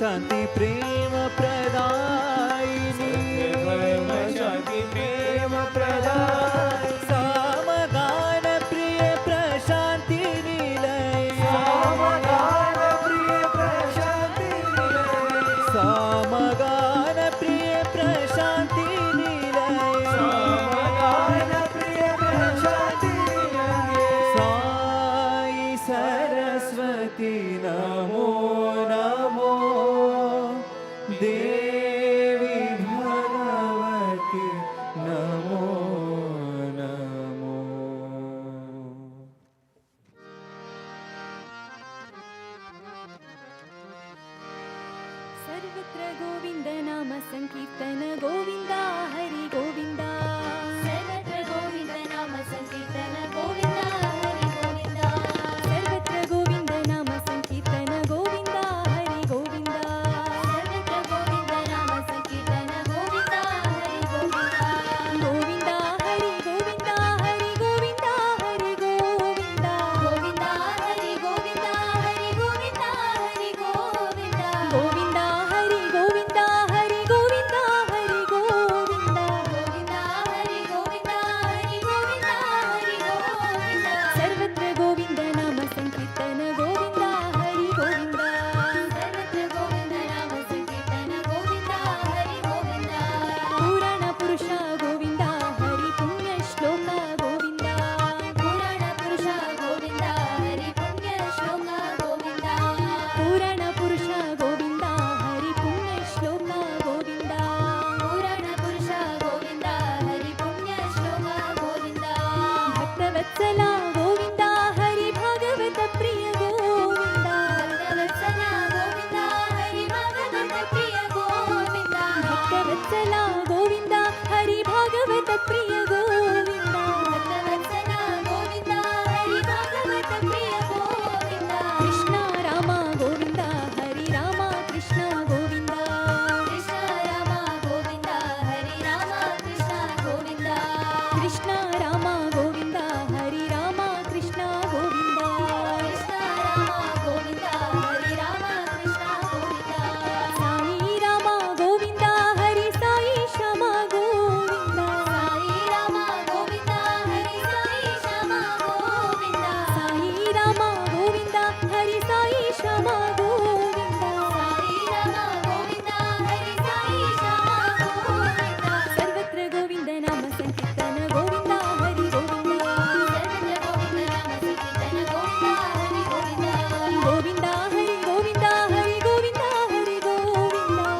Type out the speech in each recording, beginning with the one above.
शांति प्रेम प्रदायिनी धर्म शांति प्रेम प्रदायिनी समगान प्रिय प्रशांति निलय समगान प्रिय प्रशांति निलय समगान प्रिय प्रशांति निलय समगान प्रिय प्रशांति निलय साई सरस्वती नमो नमो देवी भगवती नमो नमो। सर्वत्र गोविंद नाम संकीर्तन गोविंदा हरि गोविंदा सर्वत्र गोविंद नाम संकीर्तन गोविंदा हरि गोविंदा सर्वत्र गोविंद नाम संकीर्तन गोविंदा हरि गोविंदा सर्वत्र गोविंद नाम संकीर्तन गोविंदा हरि गोविंदा गोविंदा हरि गोविंदा हरि गोविंदा हरि गोविंदा गोविंदा हरि गोविंदा हरि गोविंदा हरि गोविंदा गोविंदा हरि गोविंदा हरि गोविंदा हरि गोविंदा गोविंदा हरि गोविंदा हरि गोविंदा हरि गोविंदा सर्वत्र गोविंद नाम संकीर्तन गोविंदा हरि गोविंदा सर्वत्र गोविंद नाम संकीर्तन गोविंदा हरि गोविंदा पुराण पुरुष गोविंदा हरि पुण्य श्लोक गोविंदा पुराण पुरुष गोविंदा हरि पुण्य श्लोक गोविंदा पुराण पुरुष गोविंदा हरि पुण्य श्लोक गोविंदा पुराण पुरुष गोविंदा हरि पुण्य श्लोक गोविंदा भक्तवत्सला गोविंदा हरि भागवत प्रिय गोविंदा भक्तवत्सला गोविंदा हरि भागवत प्रिय गोविंदा भक्तवत्सला गोविंदा हरि भागवत प्रिय गोविंदा भक्तवत्सला गोविंदा हरि भागवत प्रिय गोविंदा कृष्ण राम गोविंदा हरि राम कृष्ण गोविंदा कृष्ण राम गोविंदा हरि राम कृष्ण गोविंदा कृष्ण राम गोविंदा हरि राम कृष्ण गोविंदा कृष्ण राम गोविंदा हरि राम कृष्ण गोविंदा साई राम गोविंदा हरि साई श्याम गोविंदा साई राम गोविंदा हरि साई श्याम गोविंदा साई राम गोविंदा हरि साई श्याम गोविंदा साई राम गोविंदा हरि साई श्याम गोविंदा सर्वत्र गोविंद नाम संकीर्तन गोविंदा हरि गोविंदा सर्वत्र गोविंद नाम संकीर्तन गोविंदा हरि गोविंदा गोविंदा हरि गोविंदा हरि गोविंदा हरि गोविंदा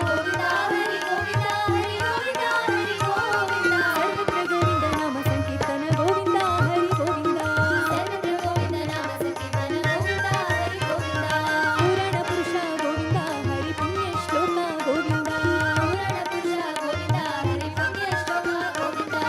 गोविंदा हरि गोविंदा हरि गोविंदा हरि गोविंदा सर्वत्र गोविंद नाम संकीर्तन गोविंदा हरि गोविंदा सर्वत्र गोविंद नाम संकीर्तन गोविंदा हरि गोविंदा पुराण पुरुष गोविंदा हरि पुण्य श्लोक गोविंदा पुराण पुरुष गोविंदा हरि पुण्य श्लोक गोविंदा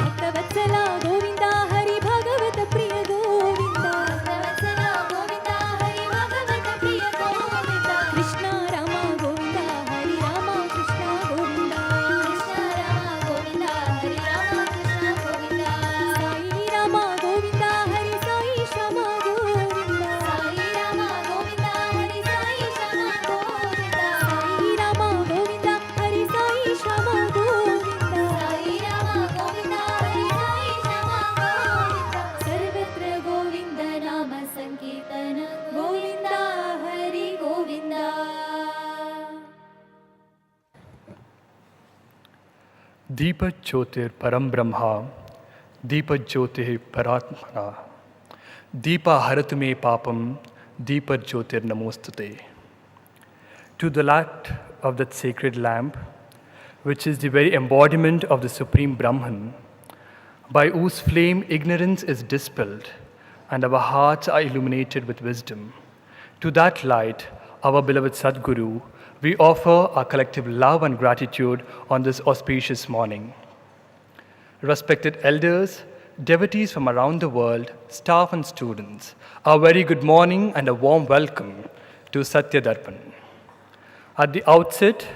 भक्तवत्सला गोविंदा हरि भागवत प्रिय गोविंदा भक्तवत्सला गोविंदा हरि भागवत प्रिय गोविंदा कृष्ण राम गोविंदा हरि राम कृष्ण गोविंदा कृष्ण राम गोविंदा हरि राम कृष्ण गोविंदा साई राम गोविंदा हरि साई श्याम गोविंदा साई राम गोविंदा हरि साई श्याम गोविंदा साई राम गोविंदा हरि साई श्याम गोविंदा साई राम गोविंदा हरि साई श्याम गोविंदा सर्वत्र गोविंद नाम संकीर्तन गोविंदा हरि गोविंदा दीप ज्योतिर परम ब्रह्मा दीप ज्योति परात्मना दीपा हरत मे पापम दीप ज्योतिर नमोस्तुते. To the light of that sacred lamp, which is the very embodiment of the Supreme Brahman, by whose flame ignorance is dispelled and our hearts are illuminated with wisdom, to that light, our beloved Sadguru, we offer our collective love and gratitude on this auspicious morning. Respected elders, devotees from around the world, staff and students, a very good morning and a warm welcome to Sathya Darpan. At the outset,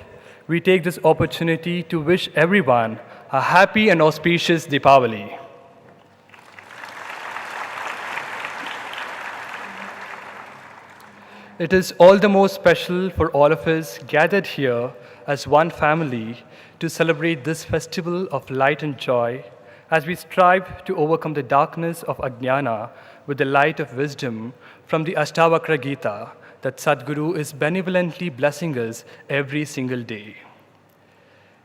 we take this opportunity to wish everyone a happy and auspicious Deepawali. It is all the more special for all of us gathered here as one family to celebrate this festival of light and joy as we strive to overcome the darkness of Ajnana with the light of wisdom from the Ashtavakra Gita that Sadhguru is benevolently blessing us every single day.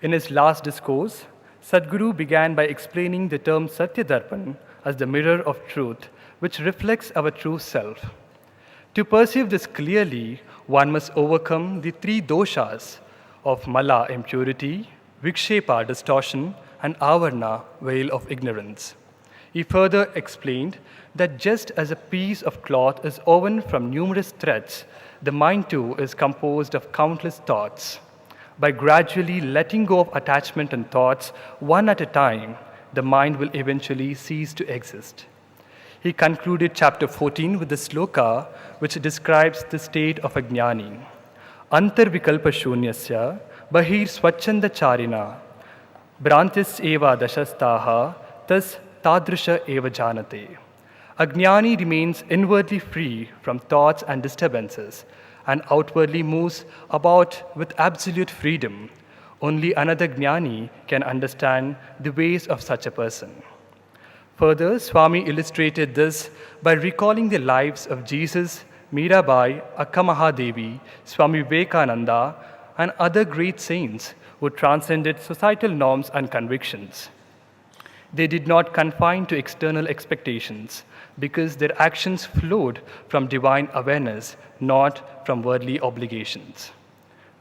In his last discourse, Sadhguru began by explaining the term Sathya Darpan as the mirror of truth, which reflects our true self. To perceive this clearly, one must overcome the three doshas of Mala, impurity, Vikshepa, distortion, and Avarna, veil of ignorance. He further explained that just as a piece of cloth is woven from numerous threads, the mind too is composed of countless thoughts. By gradually letting go of attachment and thoughts one at a time, the mind will eventually cease to exist. He concluded chapter 14 with the sloka which describes the state of a jnani. Antarvikalpa shunyasya bahir swachanda charina Brantis eva dashastaha tas tadrisha eva janate. A jnani remains inwardly free from thoughts and disturbances and outwardly moves about with absolute freedom. Only another jnani can understand the ways of such a person. Further, Swami illustrated this by recalling the lives of Jesus, Mirabai, Akka Mahadevi, Swami Vivekananda, and other great saints who transcended societal norms and convictions. They did not confine to external expectations because their actions flowed from divine awareness, not from worldly obligations.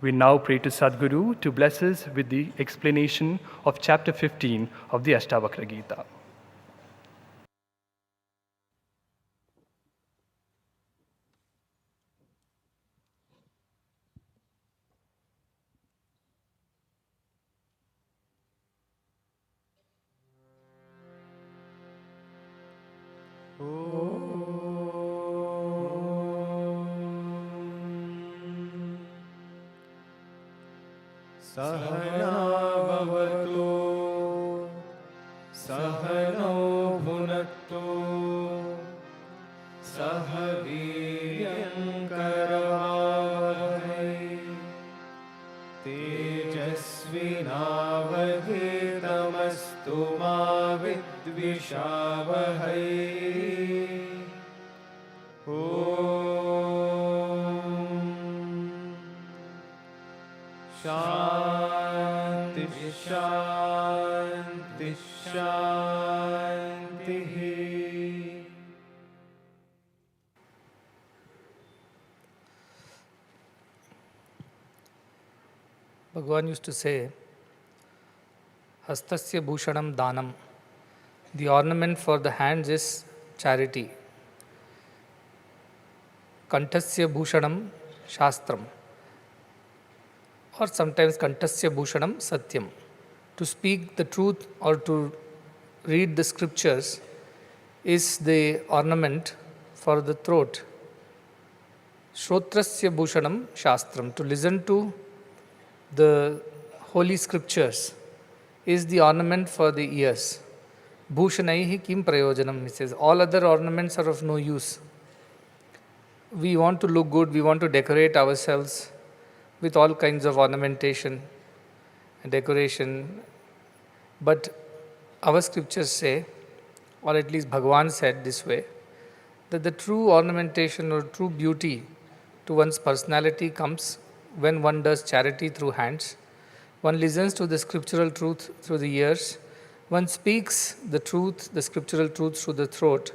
We now pray to Sadhguru to bless us with the explanation of chapter 15 of the Ashtavakra Gita. सहना भवतु सहनौ भुनक्तु सह वीर्यङ्करवावहै तेजस्विनावधीतमस्तु मा विद्विषावहै शांति शांति शांति। Bhagavan used to say, Hastasya bhushanam danam. The ornament for the hands is charity. Kantasya bhushanam shastram. Or sometimes Kantasya bhushanam satyam. To speak the truth or to read the scriptures is the ornament for the throat. Shrotrasya bhushanam shastram. To listen to the holy scriptures is the ornament for the ears. Bhushanaihi kim prayojanam, he says. All other ornaments are of no use. We want to look good, we want to decorate ourselves with all kinds of ornamentation and decoration. But our scriptures say, or at least Bhagavan said this way, that the true ornamentation or true beauty to one's personality comes when one does charity through hands, one listens to the scriptural truth through the ears, one speaks the truth, the scriptural truth through the throat,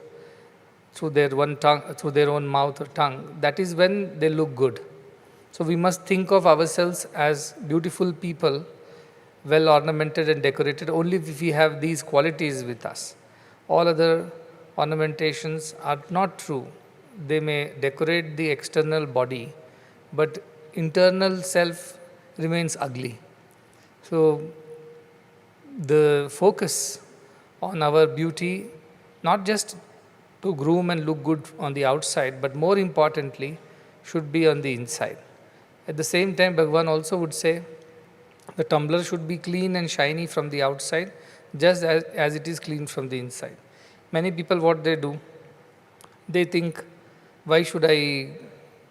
through their one tongue, through their own mouth or tongue. That is when they look good. So we must think of ourselves as beautiful people, well ornamented and decorated, only if we have these qualities with us. All other ornamentations are not true. They may decorate the external body, but internal self remains ugly. So the focus on our beauty, not just to groom and look good on the outside, but more importantly, should be on the inside. At the same time, Bhagavan also would say, the tumbler should be clean and shiny from the outside, just as it is clean from the inside. Many people, what they do, they think, why should I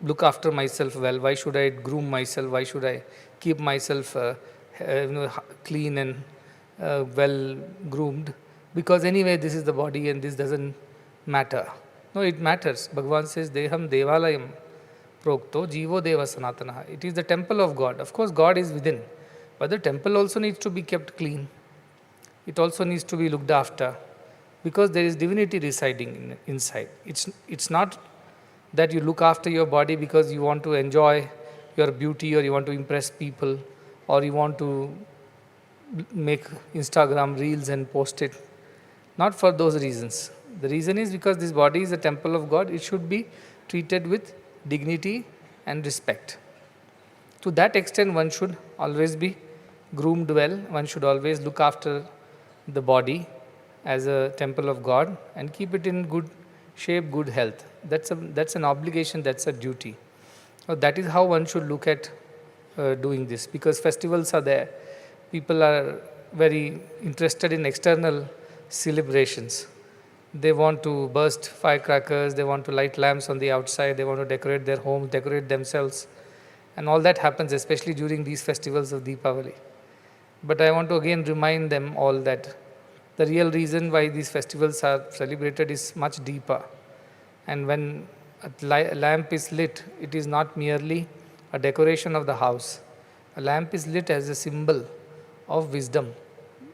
look after myself well? Why should I groom myself? Why should I keep myself clean and well groomed? Because anyway, this is the body and this doesn't matter. No, it matters. Bhagavan says, Deham Devalayam Prokto Jivo Deva Sanatana. It is the temple of God. Of course, God is within. But the temple also needs to be kept clean. It also needs to be looked after. Because there is divinity residing inside. It's not that you look after your body because you want to enjoy your beauty or you want to impress people or you want to make Instagram reels and post it. Not for those reasons. The reason is because this body is a temple of God. It should be treated with dignity and respect. To that extent, one should always be groomed well. One should always look after the body as a temple of God and keep it in good shape, good health. That's an obligation, that's a duty. So that is how one should look at doing this, because festivals are there. People are very interested in external celebrations. They want to burst firecrackers, they want to light lamps on the outside, they want to decorate their homes, decorate themselves. And all that happens especially during these festivals of Deepawali. But I want to again remind them all that the real reason why these festivals are celebrated is much deeper. And when a lamp is lit, it is not merely a decoration of the house. A lamp is lit as a symbol of wisdom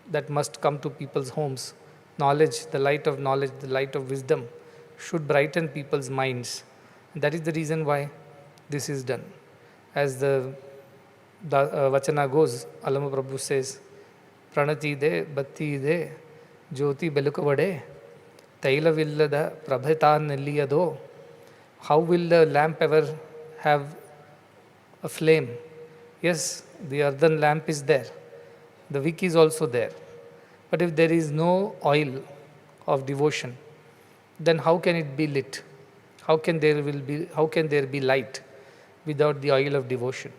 that must come to people's homes. Knowledge, the light of wisdom should brighten people's minds. And that is the reason why this is done. As the Vachana goes, Alama Prabhu says, Pranati de, Bhatti de, Jyoti Belukavade, Taila Villada, Prabhata Nelliyado. How will the lamp ever have a flame? Yes, the earthen lamp is there. The wick is also there. But if there is no oil of devotion, then how can it be lit? How can there be light without the oil of devotion?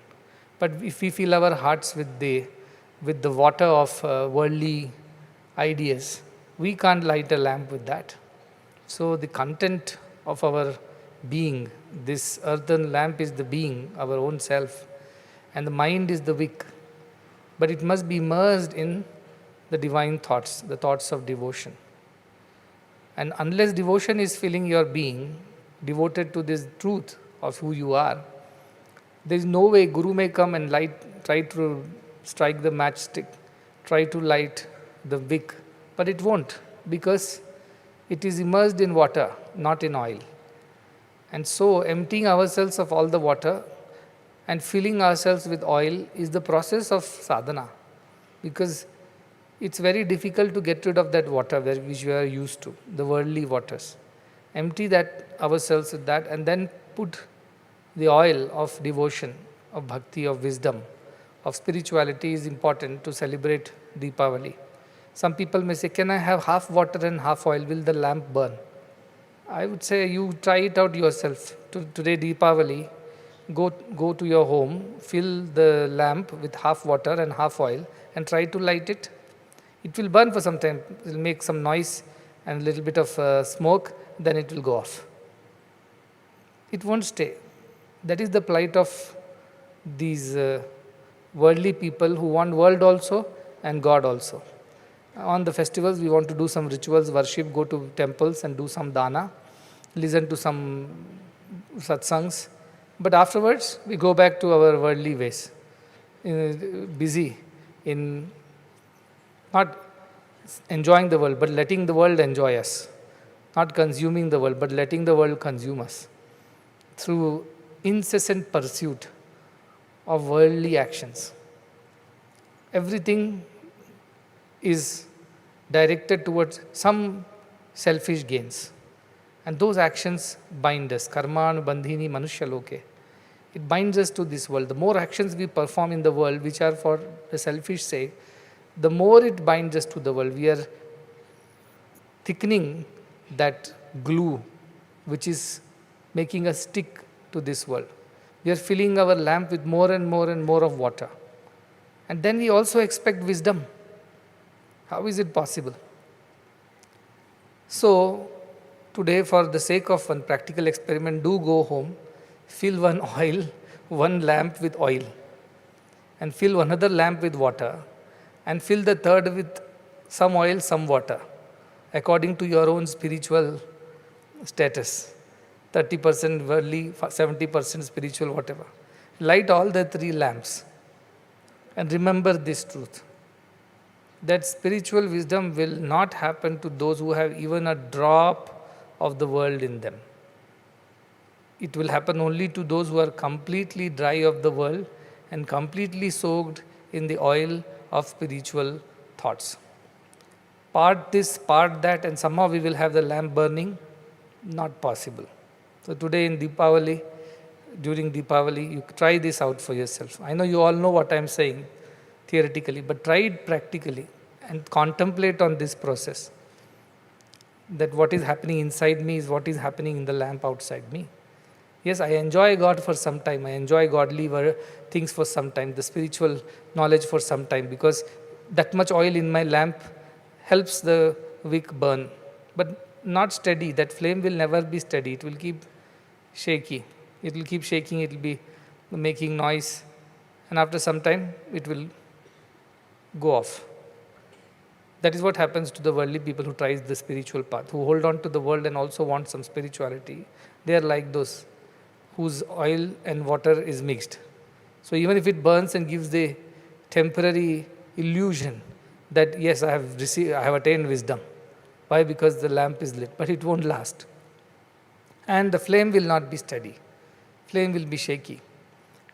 But if we fill our hearts with the water of worldly ideas, we can't light a lamp with that. So the content of our being, this earthen lamp is the being, our own self, and the mind is the wick. But it must be immersed in the divine thoughts, the thoughts of devotion. And unless devotion is filling your being, devoted to this truth of who you are, there is no way Guru may come and try to strike the matchstick, try to light the wick, but it won't, because it is immersed in water, not in oil. And so emptying ourselves of all the water and filling ourselves with oil is the process of sadhana, because it's very difficult to get rid of that water which we are used to, the worldly waters. Empty that ourselves with that and then put the oil of devotion, of bhakti, of wisdom, of spirituality is important to celebrate Deepawali. Some people may say, can I have half water and half oil? Will the lamp burn? I would say you try it out yourself. Today Deepawali, go to your home, fill the lamp with half water and half oil and try to light it. It will burn for some time, it will make some noise and a little bit of smoke, then it will go off. It won't stay. That is the plight of these worldly people who want world also and God also. On the festivals, we want to do some rituals, worship, go to temples and do some dana, listen to some satsangs. But afterwards, we go back to our worldly ways, busy in not enjoying the world, but letting the world enjoy us. Not consuming the world, but letting the world consume us. Through incessant pursuit of worldly actions. Everything is directed towards some selfish gains. And those actions bind us. Karmanu bandhini manushya loke. It binds us to this world. The more actions we perform in the world, which are for the selfish sake, the more it binds us to the world. We are thickening that glue which is making us stick to this world. We are filling our lamp with more and more and more of water. And then we also expect wisdom. How is it possible? So, today, for the sake of one practical experiment, do go home, fill one lamp with oil, and fill another lamp with water, and fill the third with some oil, some water, according to your own spiritual status. 30% worldly, 70% spiritual, whatever. Light all the three lamps and remember this truth, that spiritual wisdom will not happen to those who have even a drop of the world in them. It will happen only to those who are completely dry of the world and completely soaked in the oil of spiritual thoughts. Part this, part that, and somehow we will have the lamp burning. Not possible. So today in Deepawali, during Deepawali, you try this out for yourself. I know you all know what I am saying theoretically, but try it practically and contemplate on this process. That what is happening inside me is what is happening in the lamp outside me. Yes, I enjoy God for some time. I enjoy godly things for some time, the spiritual knowledge for some time, because that much oil in my lamp helps the wick burn. But not steady. That flame will never be steady. It will keep shaky. It will keep shaking. It will be making noise. And after some time, it will go off. That is what happens to the worldly people who try the spiritual path, who hold on to the world and also want some spirituality. They are like those whose oil and water is mixed. So even if it burns and gives the temporary illusion that yes, I have attained wisdom. Why? Because the lamp is lit, but it won't last. And the flame will not be steady. Flame will be shaky.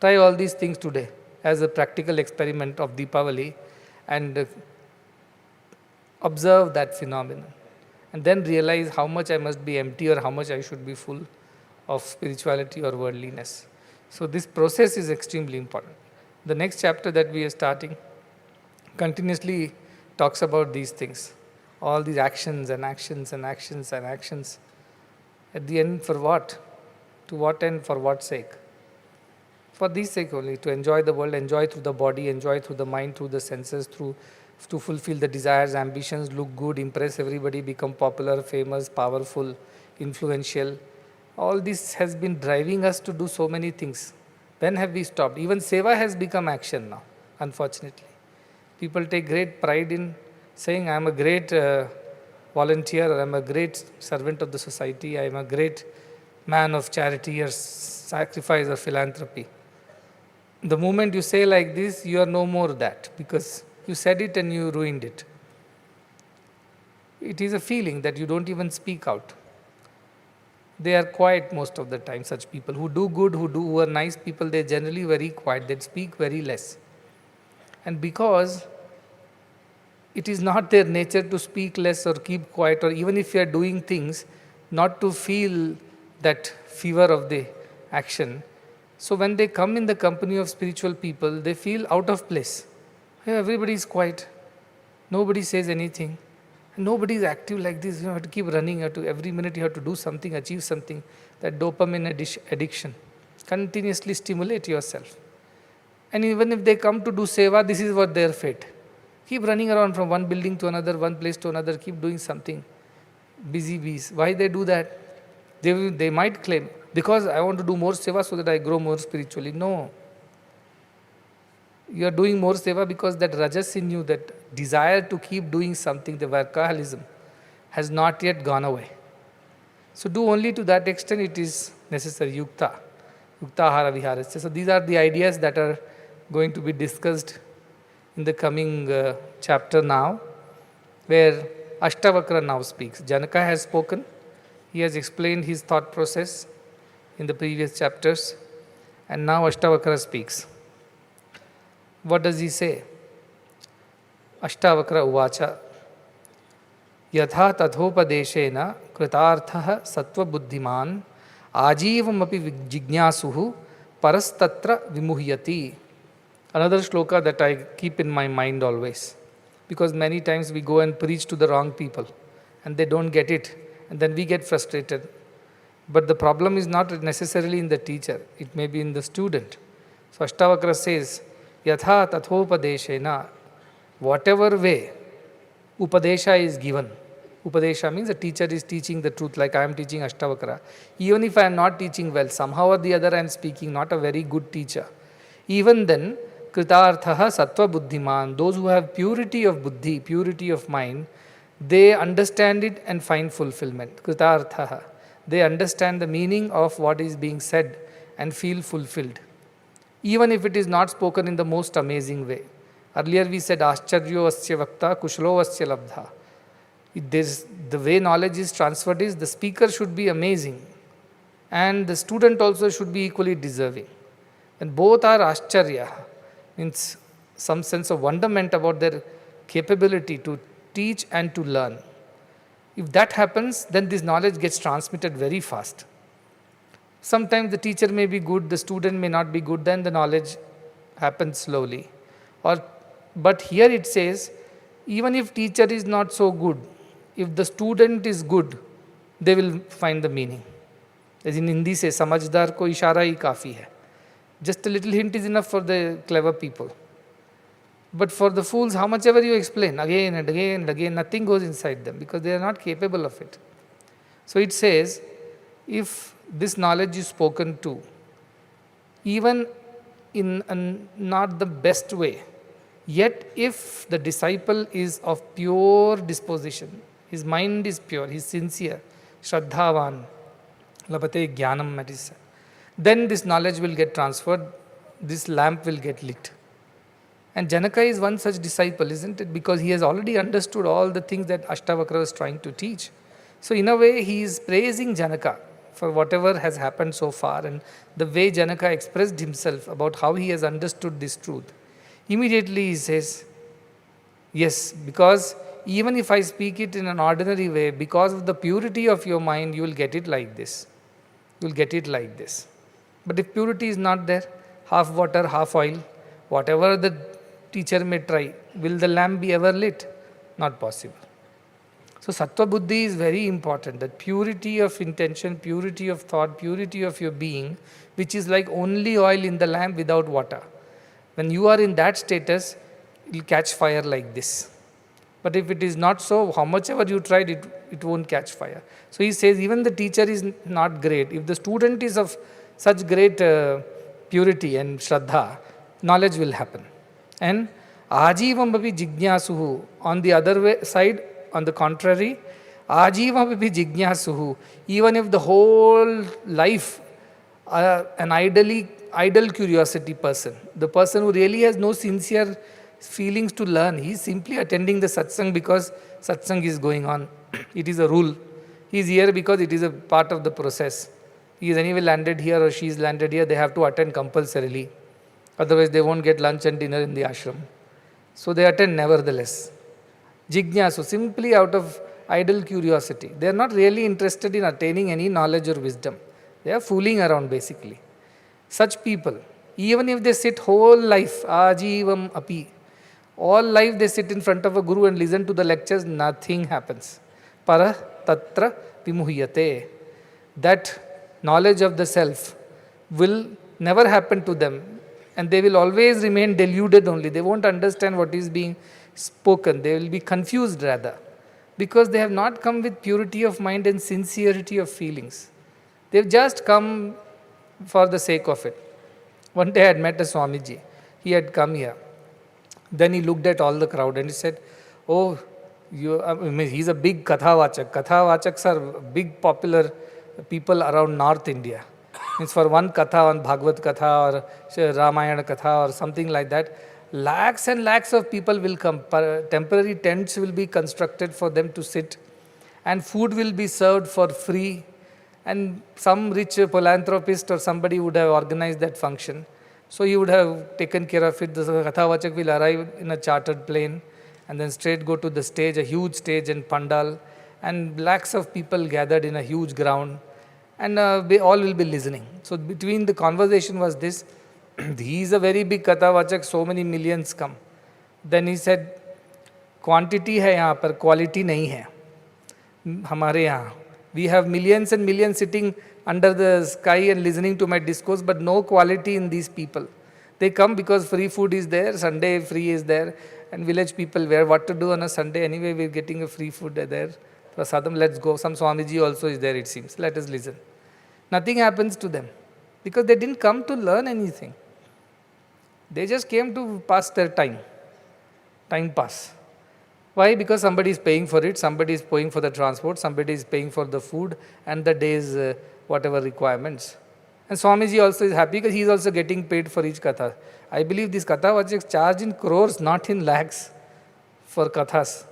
Try all these things today as a practical experiment of Deepawali and observe that phenomenon. And then realize how much I must be empty or how much I should be full of spirituality or worldliness. So this process is extremely important. The next chapter that we are starting continuously talks about these things. All these actions and actions and actions and actions. At the end, for what? To what end? For what sake? For this sake only, to enjoy the world, enjoy through the body, enjoy through the mind, through the senses, to fulfill the desires, ambitions, look good, impress everybody, become popular, famous, powerful, influential. All this has been driving us to do so many things. When have we stopped? Even seva has become action now, unfortunately. People take great pride in saying, I am a great volunteer, or I am a great servant of the society, I am a great man of charity or sacrifice or philanthropy. The moment you say like this, you are no more that, because you said it and you ruined it. It is a feeling that you don't even speak out. They are quiet most of the time, such people. Who do good, who are nice people, they are generally very quiet. They speak very less. And because it is not their nature to speak less or keep quiet, or even if you are doing things, not to feel that fever of the action. So when they come in the company of spiritual people, they feel out of place. Everybody is quiet. Nobody says anything. Nobody is active like this. You have to keep running. Every minute you have to do something, achieve something. That dopamine addiction. Continuously stimulate yourself. And even if they come to do seva, this is what their fate. Keep running around from one building to another, one place to another, keep doing something. Busy bees. Why they do that? They might claim, because I want to do more seva so that I grow more spiritually. No. You are doing more seva because that rajas in you, that desire to keep doing something, the workaholism, has not yet gone away. So do only to that extent it is necessary. Yukta ahara viharasya. So these are the ideas that are going to be discussed in the coming chapter now, where Ashtavakra now speaks. Janaka has spoken. He has explained his thought process in the previous chapters, and now Ashtavakra speaks. What does he say? Ashtavakra uvacha yatha tathopadeshena kritartha sattva buddhiman ajivam api jignasuhu parastatra vimuhyati. Another shloka that I keep in my mind always, because many times we go and preach to the wrong people and they don't get it, and then we get frustrated. But the problem is not necessarily in the teacher, it may be in the student. So Ashtavakra says, yatha tathopadeshena, whatever way upadesha is given, Upadesha means the teacher is teaching the truth, like I am teaching Ashtavakra. Even if I am not teaching well, somehow or the other I am speaking, not a very good teacher. Even then, Kritarthaha Sattva Buddhiman, those who have purity of buddhi, purity of mind, they understand it and find fulfillment. Kritarthaha. They understand the meaning of what is being said and feel fulfilled. Even if it is not spoken in the most amazing way. Earlier we said Ascharyo Asya Vakta Kushlo Asya Labdha. The way knowledge is transferred is the speaker should be amazing and the student also should be equally deserving. And both are Ascharya, means some sense of wonderment about their capability to teach and to learn. If that happens, then this knowledge gets transmitted very fast. Sometimes the teacher may be good, the student may not be good, then the knowledge happens slowly. But here it says, even if teacher is not so good, if the student is good, they will find the meaning. As in Hindi say, samajhdar ko ishara hi kafi hai. Just a little hint is enough for the clever people. But for the fools, how much ever you explain, again and again and again, nothing goes inside them because they are not capable of it. So it says, if this knowledge is spoken to, even in not the best way, yet if the disciple is of pure disposition, his mind is pure, he is sincere, Shraddhavan, Labate Jnanam, medicine, then this knowledge will get transferred, this lamp will get lit. And Janaka is one such disciple, isn't it? Because he has already understood all the things that Ashtavakra was trying to teach. So in a way, he is praising Janaka for whatever has happened so far and the way Janaka expressed himself about how he has understood this truth. Immediately he says, yes, because even if I speak it in an ordinary way, because of the purity of your mind, you will get it like this. You will get it like this. But if purity is not there, half water, half oil, whatever the teacher may try, will the lamp be ever lit? Not possible. So Sattva Buddhi is very important, that purity of intention, purity of thought, purity of your being, which is like only oil in the lamp without water. When you are in that status, it will catch fire like this. But if it is not so, how much ever you tried, it won't catch fire. So he says, even the teacher is not great. If the student is of such great purity and shraddha, knowledge will happen. And ajivam bhavi jignasuhu, on the other side, on the contrary, ajivam bhavi jignasuhu, even if the whole life, an idle curiosity person, the person who really has no sincere feelings to learn, he is simply attending the satsang because satsang is going on. It is a rule. He is here because it is a part of the process. He is anyway landed here or she is landed here, they have to attend compulsorily. Otherwise they won't get lunch and dinner in the ashram. So they attend nevertheless. Jignasu, simply out of idle curiosity. They are not really interested in attaining any knowledge or wisdom. They are fooling around basically. Such people, even if they sit whole life, ajivam api, all life they sit in front of a guru and listen to the lectures, nothing happens. Para tatra vimuhyate. That knowledge of the self will never happen to them. And they will always remain deluded only. They won't understand what is being spoken. They will be confused rather. Because they have not come with purity of mind and sincerity of feelings. They have just come for the sake of it. One day I had met a Swamiji. He had come here. Then he looked at all the crowd and he said, oh, he's a big Kathavachak. Kathavachaks are big popular people around North India. Means for one Katha, on Bhagavad Katha or Ramayana Katha or something like that, lakhs and lakhs of people will come. Temporary tents will be constructed for them to sit and food will be served for free. And some rich philanthropist or somebody would have organized that function. So he would have taken care of it. The Kathavachak will arrive in a chartered plane and then straight go to the stage, a huge stage and pandal, and lakhs of people gathered in a huge ground, and they all will be listening. So between the conversation was this, he is a very big Kathavachak, so many millions come. Then he said, quantity hai yahan par, quality nahi hai. Hamare yahan. We have millions and millions sitting under the sky and listening to my discourse, but no quality in these people. They come because free food is there, Sunday free is there, and village people where what to do on a Sunday, anyway we're getting a free food there. Prasadam, let's go. Some Swamiji also is there, it seems. Let us listen. Nothing happens to them because they didn't come to learn anything. They just came to pass their time pass. Why? Because somebody is paying for it, somebody is paying for the transport, somebody is paying for the food and the day's whatever requirements. And Swamiji also is happy because he is also getting paid for each katha. I believe this katha was charged in crores, not in lakhs for kathas.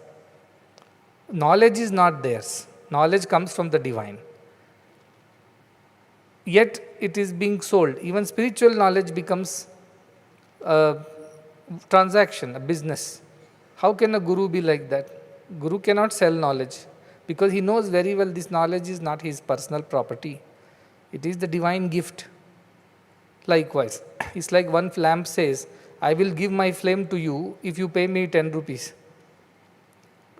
Knowledge is not theirs. Knowledge comes from the divine. Yet it is being sold. Even spiritual knowledge becomes a transaction, a business. How can a guru be like that? Guru cannot sell knowledge because he knows very well this knowledge is not his personal property. It is the divine gift. Likewise, it's like one lamp says, I will give my flame to you if you pay me 10 rupees.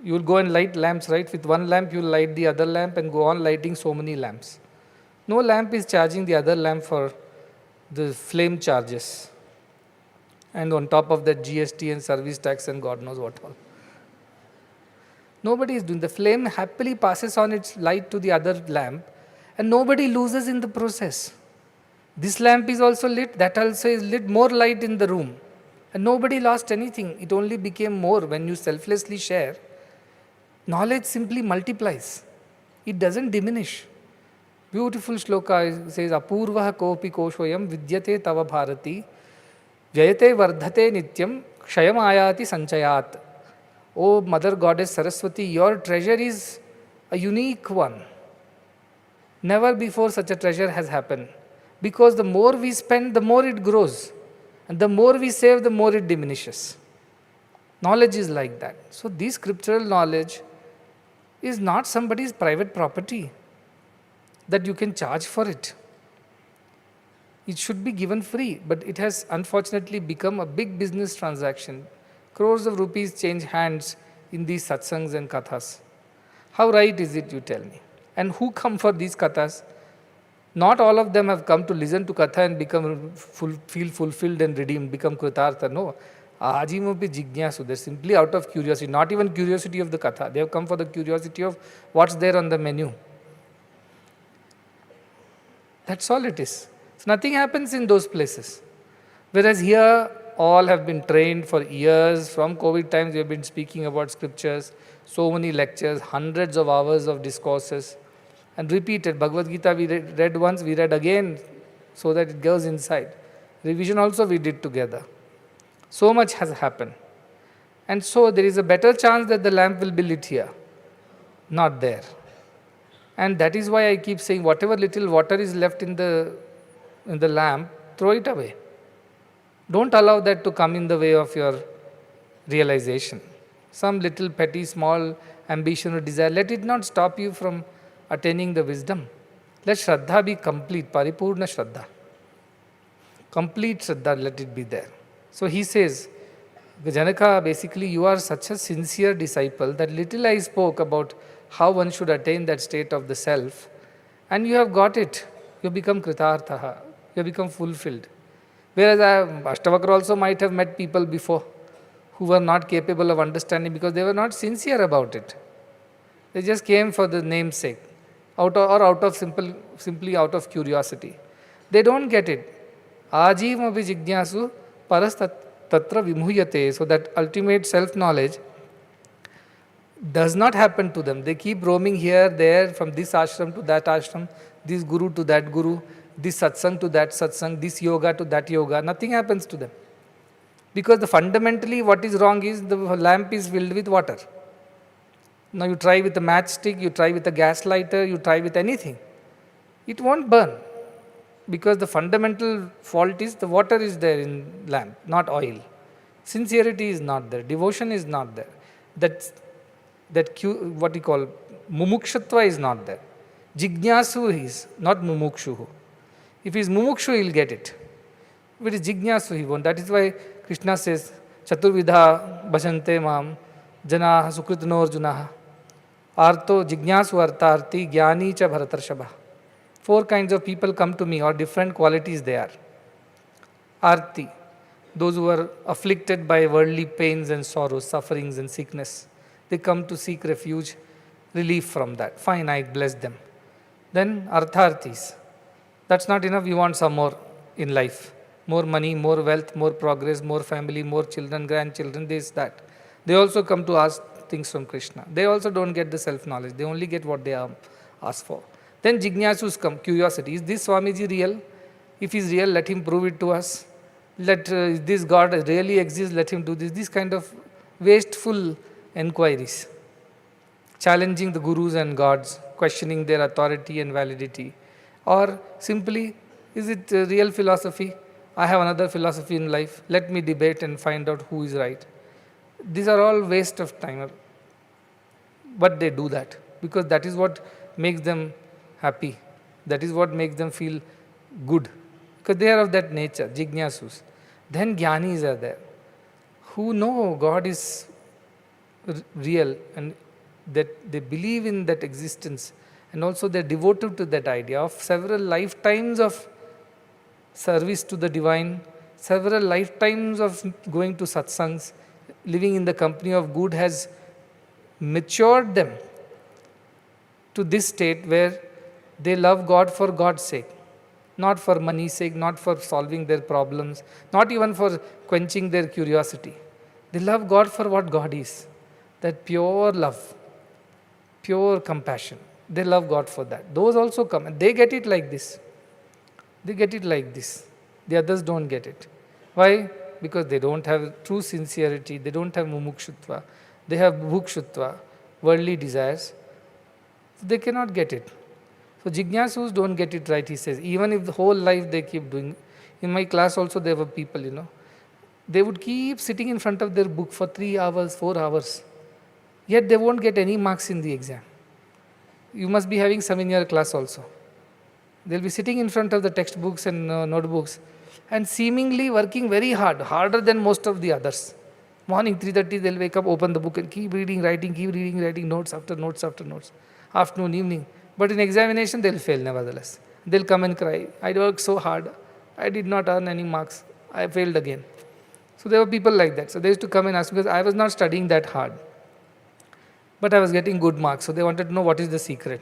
You will go and light lamps, right? With one lamp, you will light the other lamp and go on lighting so many lamps. No lamp is charging the other lamp for the flame charges. And on top of that, GST and service tax and God knows what all. Nobody is doing. The flame happily passes on its light to the other lamp and nobody loses in the process. This lamp is also lit, that also is lit, more light in the room. And nobody lost anything. It only became more when you selflessly share. Knowledge simply multiplies. It doesn't diminish. Beautiful shloka says, Apurvaha kopi koshoyam vidyate tava bharati vyayate vardhate nityam kshayam ayati sanchayat. O Mother Goddess Saraswati, your treasure is a unique one. Never before such a treasure has happened. Because the more we spend, the more it grows. And the more we save, the more it diminishes. Knowledge is like that. So this scriptural knowledge is not somebody's private property that you can charge for it. It should be given free, but it has unfortunately become a big business transaction. Crores of rupees change hands in these satsangs and kathas. How right is it, you tell me? And who come for these kathas? Not all of them have come to listen to katha and feel fulfilled and redeemed, become kritartha. No. Ajimopi jignasu. They're simply out of curiosity, not even curiosity of the katha. They have come for the curiosity of what's there on the menu. That's all it is. So nothing happens in those places. Whereas here, all have been trained for years. From COVID times, we have been speaking about scriptures, so many lectures, hundreds of hours of discourses, and repeated. Bhagavad Gita we read once, we read again, so that it goes inside. Revision also we did together. So much has happened. And so there is a better chance that the lamp will be lit here, not there. And that is why I keep saying, whatever little water is left in the lamp, throw it away. Don't allow that to come in the way of your realization. Some little petty, small ambition or desire, let it not stop you from attaining the wisdom. Let Shraddha be complete, Paripurna Shraddha. Complete Shraddha, let it be there. So he says, Janaka, basically you are such a sincere disciple that little I spoke about how one should attain that state of the self, and you have got it. You become kritartha, you have become fulfilled. Whereas Ashtavakra also might have met people before who were not capable of understanding because they were not sincere about it. They just came for the namesake, simply out of curiosity. They don't get it. Ajivapi jignasu paras tatra vimuhyate. So that ultimate self-knowledge does not happen to them. They keep roaming here, there, from this ashram to that ashram, this guru to that guru, this satsang to that satsang, this yoga to that yoga. Nothing happens to them. Because fundamentally what is wrong is the lamp is filled with water. Now you try with a matchstick, you try with a gas lighter, you try with anything. It won't burn. Because the fundamental fault is the water is there in lamp, not oil. Sincerity is not there. Devotion is not there. What we call mumukshatva is not there. Jignasu is not mumukshu. If he is mumukshu, he will get it. If it is jignasu, he won't. That is why Krishna says, Chaturvidha bhajante mam janaha sukritano arjunaha arto jignasu artarti jnani cha bharatarshabha. 4 kinds of people come to me, or different qualities they are. Arti, those who are afflicted by worldly pains and sorrows, sufferings and sickness. They come to seek refuge, relief from that. Fine, I bless them. Then artharthis. That's not enough, we want some more in life. More money, more wealth, more progress, more family, more children, grandchildren, this, that. They also come to ask things from Krishna. They also don't get the self-knowledge. They only get what they are asked for. Then jignasus come, curiosity. Is this Swamiji real? If he is real, let him prove it to us. Let this God really exists, let him do this. These kind of wasteful enquiries. Challenging the gurus and gods, questioning their authority and validity. Or simply, is it real philosophy? I have another philosophy in life. Let me debate and find out who is right. These are all waste of time. But they do that because that is what makes them happy. That is what makes them feel good. Because they are of that nature, jignasus. Then jnanis are there, who know God is real and that they believe in that existence, and also they are devoted to that idea of several lifetimes of service to the divine, several lifetimes of going to satsangs, living in the company of good has matured them to this state where they love God for God's sake, not for money's sake, not for solving their problems, not even for quenching their curiosity. They love God for what God is, that pure love, pure compassion. They love God for that. Those also come and they get it like this. They get it like this. The others don't get it. Why? Because they don't have true sincerity, they don't have mumukshutva, they have bhukshutva, worldly desires. They cannot get it. So jignasus don't get it right, he says. Even if the whole life they keep doing. In my class also there were people, they would keep sitting in front of their book for 3 hours, 4 hours. Yet they won't get any marks in the exam. You must be having some in your class also. They'll be sitting in front of the textbooks and notebooks and seemingly working very hard, harder than most of the others. Morning 3:30 they'll wake up, open the book and keep reading, writing notes after notes after notes. Afternoon, evening. But in examination they'll fail nevertheless. They'll come and cry, I worked so hard, I did not earn any marks, I failed again. So there were people like that. So they used to come and ask, because I was not studying that hard, but I was getting good marks. So they wanted to know what is the secret.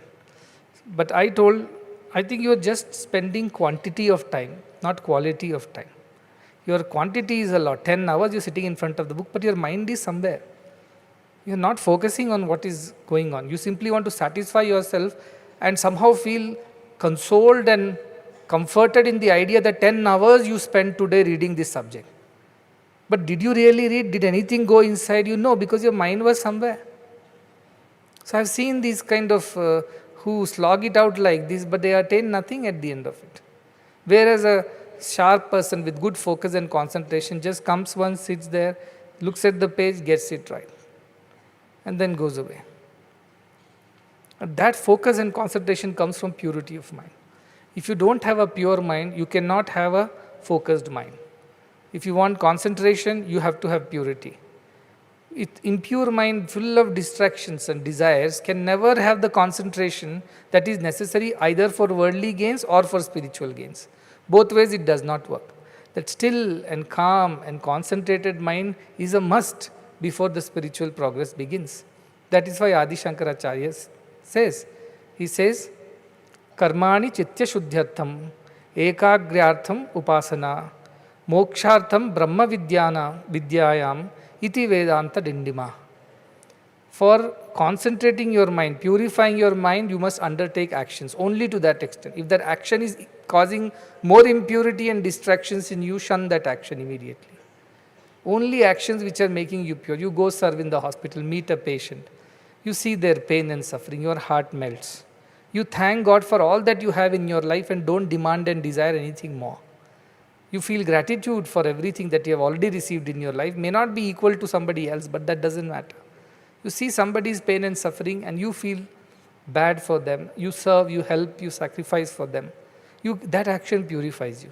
But I told, I think you are just spending quantity of time, not quality of time. Your quantity is a lot. 10 hours you're sitting in front of the book, but your mind is somewhere. You're not focusing on what is going on. You simply want to satisfy yourself and somehow feel consoled and comforted in the idea that 10 hours you spent today reading this subject. But did you really read? Did anything go inside you? No, because your mind was somewhere. So I've seen these kind of who slog it out like this, but they attain nothing at the end of it. Whereas a sharp person with good focus and concentration just comes once, sits there, looks at the page, gets it right, and then goes away. And that focus and concentration comes from purity of mind. If you don't have a pure mind, you cannot have a focused mind. If you want concentration, you have to have purity. Impure mind, full of distractions and desires, can never have the concentration that is necessary either for worldly gains or for spiritual gains. Both ways it does not work. That still and calm and concentrated mind is a must before the spiritual progress begins. That is why Adi Shankaracharya says, he says, Karmani chitya shuddhyartham ekagrartham upasana mokshartham brahma vidyayam iti vedanta dindima. For concentrating your mind, purifying your mind, you must undertake actions only to that extent. If that action is causing more impurity and distractions in you, shun that action immediately. Only actions which are making you pure. You go serve in the hospital, meet a patient. You see their pain and suffering, your heart melts. You thank God for all that you have in your life and don't demand and desire anything more. You feel gratitude for everything that you have already received in your life. May not be equal to somebody else, but that doesn't matter. You see somebody's pain and suffering and you feel bad for them. You serve, you help, you sacrifice for them. That action purifies you.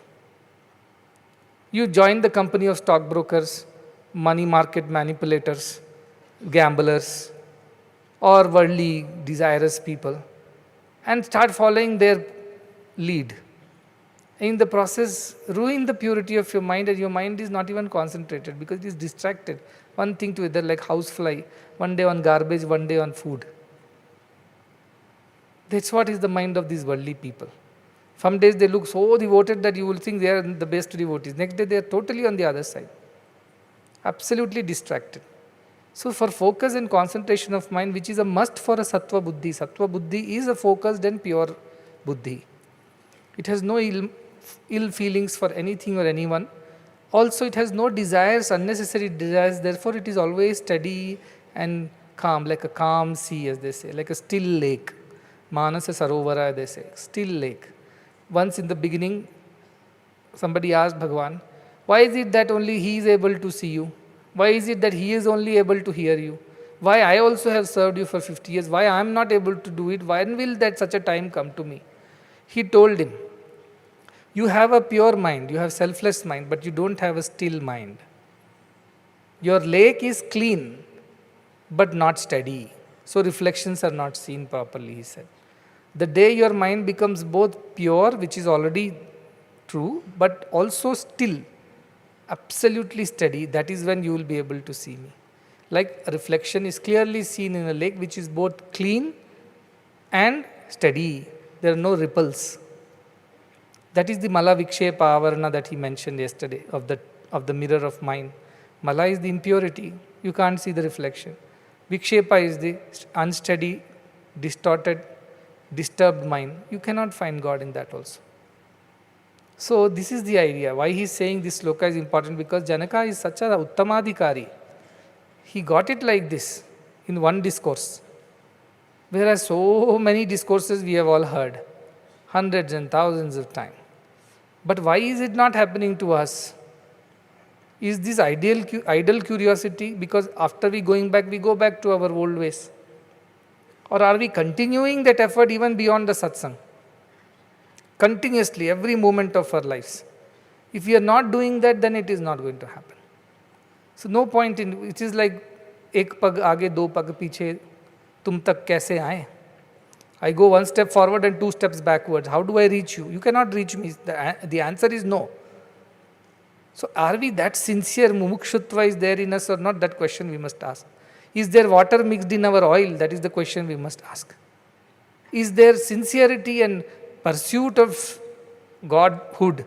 You join the company of stockbrokers, money market manipulators, gamblers, or worldly desirous people, and start following their lead. In the process, ruin the purity of your mind, and your mind is not even concentrated because it is distracted. One thing to other, like housefly, one day on garbage, one day on food. That's what is the mind of these worldly people. Some days they look so devoted that you will think they are the best devotees. Next day they are totally on the other side, absolutely distracted. So for focus and concentration of mind, which is a must for a sattva buddhi is a focused and pure buddhi. It has no ill feelings for anything or anyone. Also it has no desires, unnecessary desires, therefore it is always steady and calm, like a calm sea, as they say, like a still lake. Manasa Sarovara, they say, still lake. Once in the beginning, somebody asked Bhagavan, why is it that only he is able to see you? Why is it that he is only able to hear you? Why I also have served you for 50 years? Why I am not able to do it? When will that such a time come to me? He told him, you have a pure mind, you have selfless mind, but you don't have a still mind. Your lake is clean, but not steady. So reflections are not seen properly, he said. The day your mind becomes both pure, which is already true, but also still, absolutely steady, that is when you will be able to see me. Like a reflection is clearly seen in a lake which is both clean and steady. There are no ripples. That is the Mala Vikshepa Avarana that he mentioned yesterday of the mirror of mind. Mala is the impurity. You can't see the reflection. Vikshepa is the unsteady, distorted, disturbed mind. You cannot find God in that also. So this is the idea. Why he is saying this sloka is important, because Janaka is such a uttamadhikari. He got it like this in one discourse. Whereas so many discourses we have all heard, hundreds and thousands of times. But why is it not happening to us? Is this idle curiosity because after we go back to our old ways? Or are we continuing that effort even beyond the satsang? Continuously, every moment of our lives. If we are not doing that, then it is not going to happen. So no point in, it is like, ek pag aage, do pag piche, tum tak kaise aaye? I go one step forward and two steps backwards. How do I reach you? You cannot reach me. The answer is no. So are we that sincere? Mumukshutva is there in us or not? That question we must ask. Is there water mixed in our oil? That is the question we must ask. Is there sincerity and pursuit of Godhood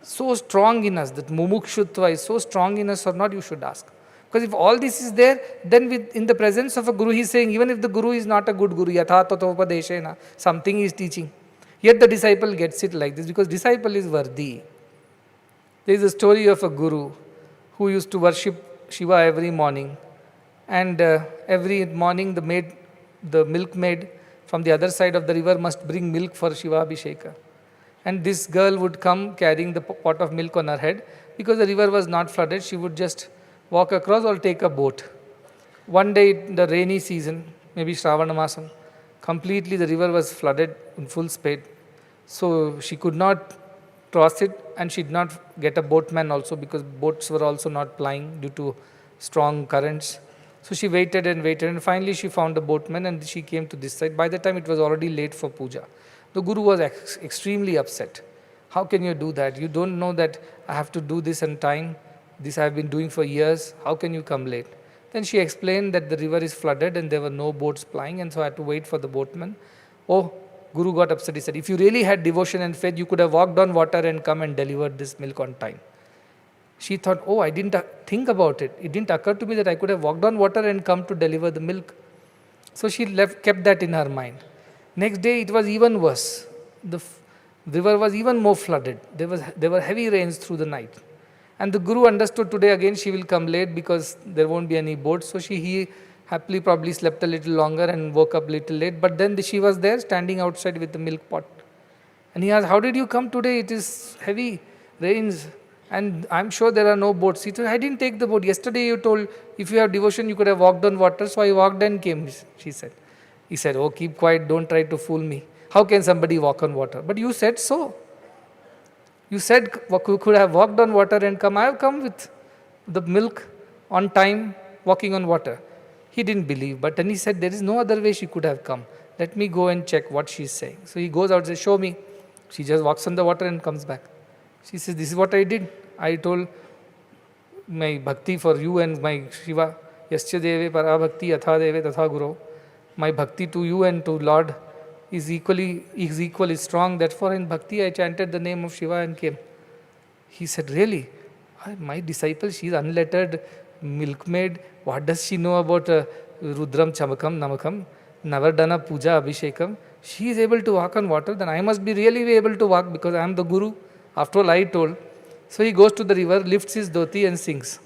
so strong in us, that mumukshutva is so strong in us or not? You should ask. Because if all this is there, then in the presence of a guru, he is saying, even if the guru is not a good guru, yatha tatopadeshena, something he is teaching, yet the disciple gets it like this, because disciple is worthy. There is a story of a guru who used to worship Shiva every morning, and every morning the milkmaid from the other side of the river must bring milk for Shiva Abhisheka. And this girl would come carrying the pot of milk on her head. Because the river was not flooded, she would just walk across or take a boat. One day in the rainy season, maybe Shravana Masam, completely the river was flooded in full speed. So she could not cross it, and she did not get a boatman also, because boats were also not plying due to strong currents. So she waited, and finally she found a boatman, and she came to this side. By the time it was already late for puja. The guru was extremely upset. How can you do that? You don't know that I have to do this on time. This I have been doing for years. How can you come late? Then she explained that the river is flooded and there were no boats plying, and so I had to wait for the boatman. Oh, Guru got upset. He said, if you really had devotion and faith, you could have walked on water and come and delivered this milk on time. She thought, oh, I didn't think about it. It didn't occur to me that I could have walked on water and come to deliver the milk. So she kept that in her mind. Next day it was even worse. The river was even more flooded. There were heavy rains through the night. And the Guru understood today again she will come late because there won't be any boat. So he happily probably slept a little longer and woke up a little late. But then she was there standing outside with the milk pot. And he asked, how did you come today? It is heavy rains and I'm sure there are no boats. He said, I didn't take the boat. Yesterday you told if you have devotion you could have walked on water. So I walked and came, she said. He said, oh, keep quiet, don't try to fool me. How can somebody walk on water? But you said so. You said you could have walked on water and come. I have come with the milk on time, walking on water. He didn't believe, but then he said, there is no other way she could have come. Let me go and check what she is saying. So he goes out and says, show me. She just walks on the water and comes back. She says, this is what I did. I told my bhakti for you and my Shiva. Yasya deve para bhakti yatha deve tatha guru. My bhakti to you and to Lord is equally strong. Therefore, in Bhakti, I chanted the name of Shiva and came. He said, really? My disciple, she is unlettered, milkmaid. What does she know about Rudram, Chamakam, Namakam? Never done a puja, Abhishekam. She is able to walk on water, then I must be really able to walk because I am the Guru. After all, I told. So he goes to the river, lifts his dhoti and sings.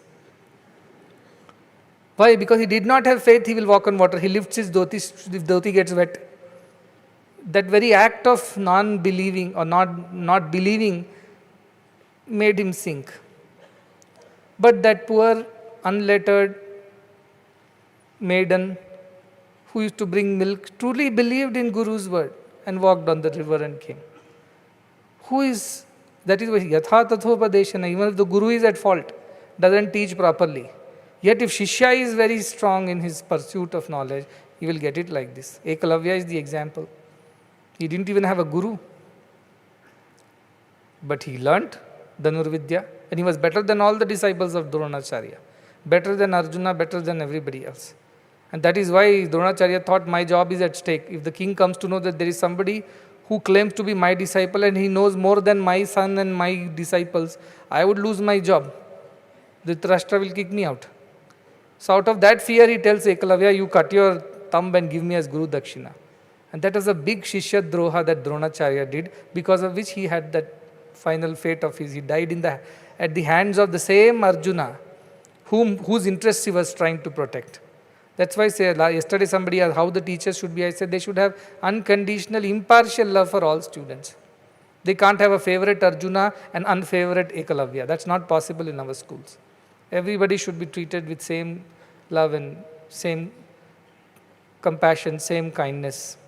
Why? Because he did not have faith he will walk on water. He lifts his dhoti, if dhoti gets wet. That very act of non-believing or not believing made him sink. But that poor, unlettered maiden who used to bring milk truly believed in Guru's word and walked on the river and came. That is why yatha tathopadeshana, even if the Guru is at fault, doesn't teach properly. Yet if Shishya is very strong in his pursuit of knowledge, he will get it like this. Ekalavya is the example. He didn't even have a Guru. But he learnt Dhanurvidya and he was better than all the disciples of Dronacharya. Better than Arjuna, better than everybody else. And that is why Dronacharya thought my job is at stake. If the king comes to know that there is somebody who claims to be my disciple and he knows more than my son and my disciples, I would lose my job. Dhritarashtra will kick me out. So out of that fear he tells Ekalavya, you cut your thumb and give me as Guru Dakshina. And that was a big Shishya Droha that Dronacharya did, because of which he had that final fate of his. He died at the hands of the same Arjuna, whose interests he was trying to protect. That's why yesterday somebody asked how the teachers should be. I said they should have unconditional, impartial love for all students. They can't have a favorite Arjuna and unfavorite Ekalavya. That's not possible in our schools. Everybody should be treated with same love and same compassion, same kindness.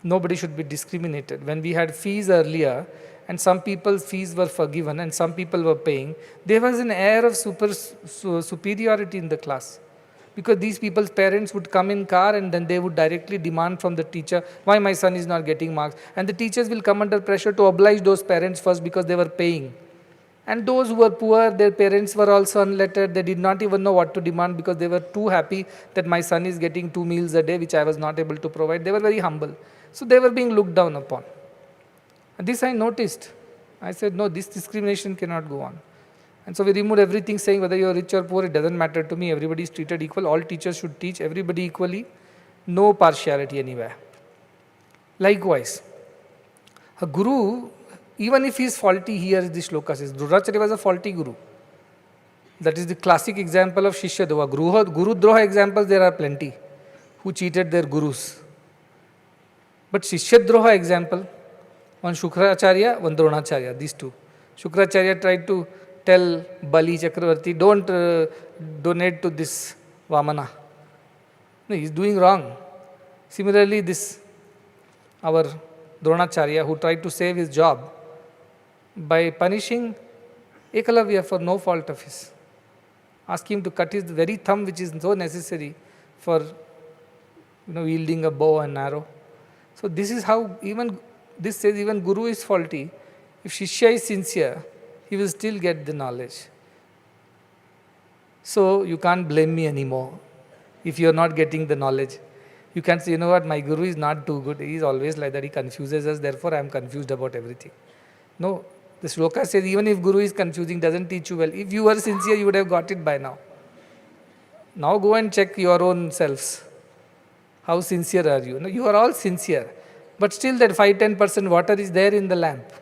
Nobody should be discriminated. When we had fees earlier, and some people's fees were forgiven and some people were paying, there was an air of superiority in the class. Because these people's parents would come in car and then they would directly demand from the teacher, why my son is not getting marks. And the teachers will come under pressure to oblige those parents first because they were paying. And those who were poor, their parents were also unlettered. They did not even know what to demand because they were too happy that my son is getting 2 meals a day, which I was not able to provide. They were very humble. So they were being looked down upon. And this I noticed. I said, no, this discrimination cannot go on. And so we removed everything, saying whether you are rich or poor, it doesn't matter to me. Everybody is treated equal. All teachers should teach everybody equally. No partiality anywhere. Likewise, a guru, even if he is faulty, here the shloka says, Dronacharya was a faulty guru. That is the classic example of Shishya Droha. Guru Droha examples there are plenty, who cheated their gurus. But Shishya Droha example, one Shukracharya, one Dronacharya, these two. Shukracharya tried to tell Bali Chakravarti, don't donate to this Vamana. No, he is doing wrong. Similarly, our Dronacharya, who tried to save his job by punishing Ekalavya for no fault of his. Ask him to cut his very thumb, which is so necessary for wielding a bow and arrow. So this is how this says even Guru is faulty. If Shishya is sincere, he will still get the knowledge. So you can't blame me anymore if you are not getting the knowledge. You can say, you know what, my Guru is not too good. He is always like that. He confuses us. Therefore, I am confused about everything. No, the shloka says even if Guru is confusing, doesn't teach you well. If you were sincere, you would have got it by now. Now go and check your own selves. How sincere are you? No, you are all sincere. But still that 5-10% water is there in the lamp.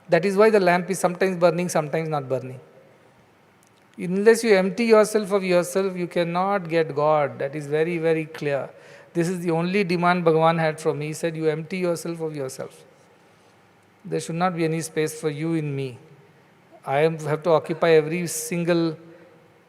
That is why the lamp is sometimes burning, sometimes not burning. Unless you empty yourself of yourself, you cannot get God. That is very, very clear. This is the only demand Bhagavan had from me. He said, you empty yourself of yourself. There should not be any space for you in me. I have to occupy every single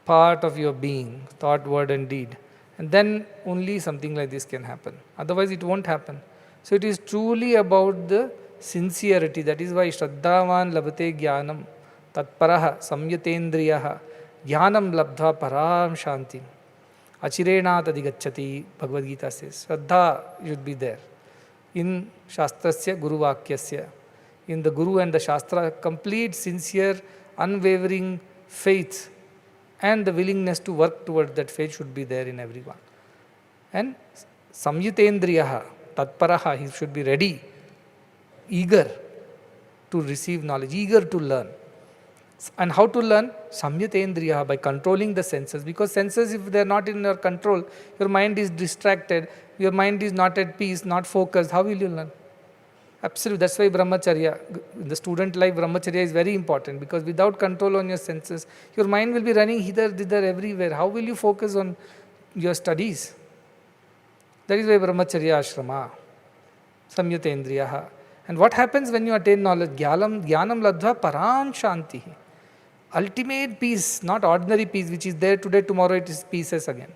part of your being, thought, word and deed. And then only something like this can happen. Otherwise it won't happen. So it is truly about the sincerity. That is why Shraddhavan labhate jnanam tatparaha samyatendriyaha jnanam labdha param shanti achirena tadigacchati. Bhagavad Gita says Shraddha should be there in Shastrasya Guru Vakyasya, in the Guru and the Shastra, complete sincere unwavering faith and the willingness to work towards that faith should be there in everyone. And samyatendriyaha, tatparaha, he should be ready, eager to receive knowledge, eager to learn. And how to learn? Samyatendriya, by controlling the senses. Because senses, if they are not in your control, your mind is distracted, your mind is not at peace, not focused, how will you learn? Absolutely. That's why brahmacharya, in the student life, brahmacharya is very important, because without control on your senses, your mind will be running hither, thither, everywhere. How will you focus on your studies? That is why brahmacharya ashrama, samyatendriya. And what happens when you attain knowledge? Jnanam ladva param shanti. Ultimate peace, not ordinary peace, which is there today, tomorrow it is pieces again.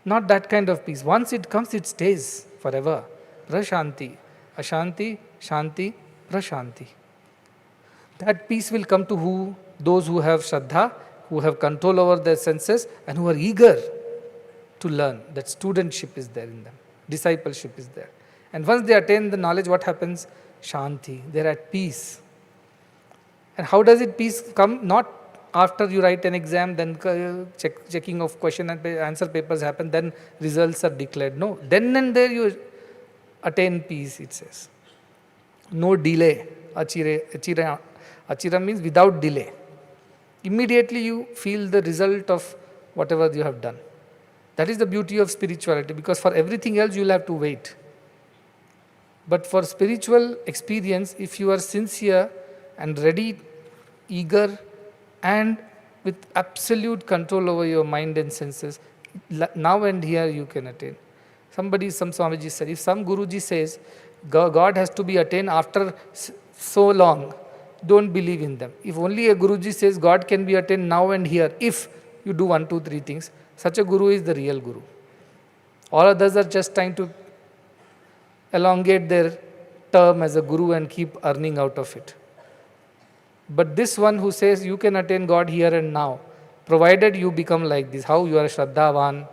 Not that kind of peace. Once it comes, it stays forever. Prashanti, ashanti, shanti, prashanti. That peace will come to who? Those who have shraddha, who have control over their senses, and who are eager to learn. That studentship is there in them. Discipleship is there. And once they attain the knowledge, what happens? Shanti. They are at peace. And how does it peace come? Not after you write an exam, then checking of question and answer papers happen, then results are declared. No. Then and there you attain peace, it says. No delay. Achira means without delay. Immediately you feel the result of whatever you have done. That is the beauty of spirituality, because for everything else you will have to wait. But for spiritual experience, if you are sincere and ready, eager, and with absolute control over your mind and senses, now and here you can attain. Some Swamiji said, if some Guruji says God has to be attained after so long, don't believe in them. If only a Guruji says God can be attained now and here, if you do 1, 2, 3 things, such a Guru is the real Guru. All others are just trying to elongate their term as a Guru and keep earning out of it. But this one who says you can attain God here and now, provided you become like this, how you are Shraddhavan,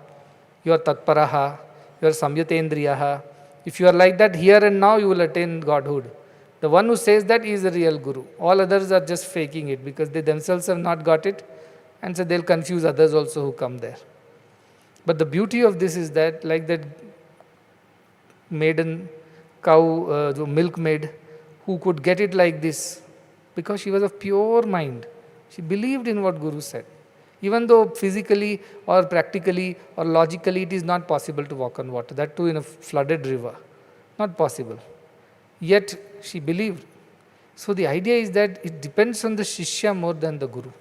you are Tatparaha, you are Samyatendriyaha. If you are like that here and now, you will attain Godhood. The one who says that is the real Guru. All others are just faking it because they themselves have not got it, and so they'll confuse others also who come there. But the beauty of this is that, like that maiden, cow, the milkmaid, who could get it like this, because she was of pure mind. She believed in what Guru said. Even though physically or practically or logically it is not possible to walk on water, that too in a flooded river. Not possible. Yet she believed. So the idea is that it depends on the Shishya more than the Guru.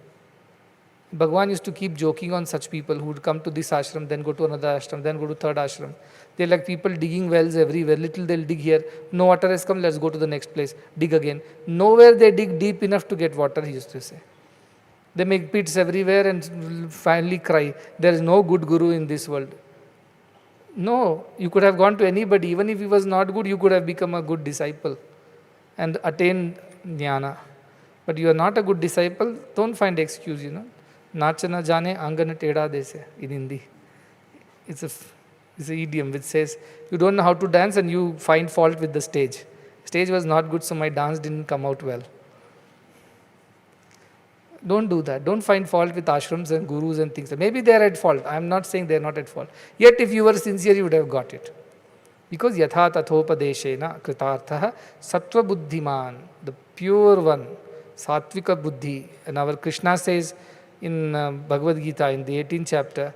Bhagavan used to keep joking on such people who would come to this ashram, then go to another ashram, then go to third ashram. They're like people digging wells everywhere. Little they'll dig here. No water has come, let's go to the next place. Dig again. Nowhere they dig deep enough to get water, he used to say. They make pits everywhere and finally cry, there is no good Guru in this world. No, you could have gone to anybody. Even if he was not good, you could have become a good disciple and attained jnana. But you are not a good disciple, don't find excuse, Nachana jane angana teda dese in Hindi. It's an idiom which says, you don't know how to dance and you find fault with the stage. Stage was not good, so my dance didn't come out well. Don't do that. Don't find fault with ashrams and gurus and things. Maybe they are at fault. I am not saying they are not at fault. Yet if you were sincere, you would have got it. Because yatha tathopadeshena kritarthaha sattva buddhiman, the pure one, sattvika buddhi. And our Krishna says in Bhagavad Gita, in the 18th chapter,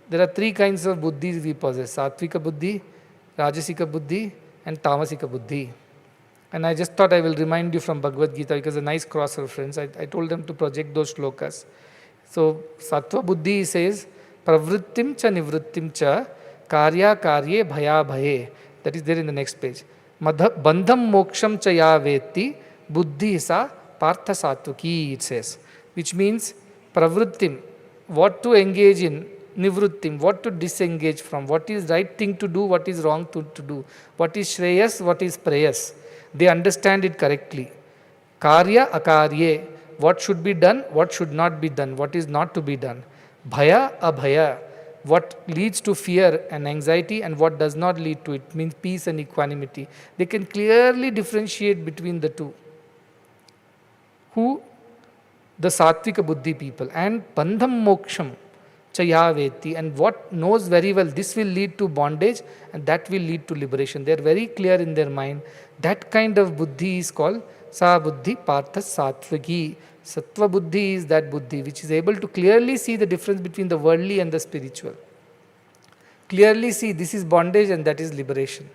there are 3 kinds of buddhis we possess. Sattvika buddhi, rajasika buddhi, and tamasika buddhi. And I just thought I will remind you from Bhagavad Gita because a nice cross-reference. I told them to project those shlokas. So, Sattva Buddhi says, Pravrittim cha nivrittim cha karya karye bhaya bhaye. That is there in the next page. Bandham moksham cha ya veti buddhi sa partha sattvaki, it says. Which means, Pravrittim, what to engage in, nivrittim, what to disengage from, what is right thing to do, what is wrong to do, what is shreyas, what is preyas. They understand it correctly. Karya akarye, what should be done, what should not be done, what is not to be done. Bhaya abhaya, what leads to fear and anxiety and what does not lead to it, means peace and equanimity. They can clearly differentiate between the two. Who? The Sattvika Buddhi people. And Bandham Moksham Chaya veti, and what knows very well this will lead to bondage and that will lead to liberation. They are very clear in their mind. That kind of buddhi is called sa buddhi partha sattvagi. Sattva buddhi is that buddhi which is able to clearly see the difference between the worldly and the spiritual. Clearly see this is bondage and that is liberation.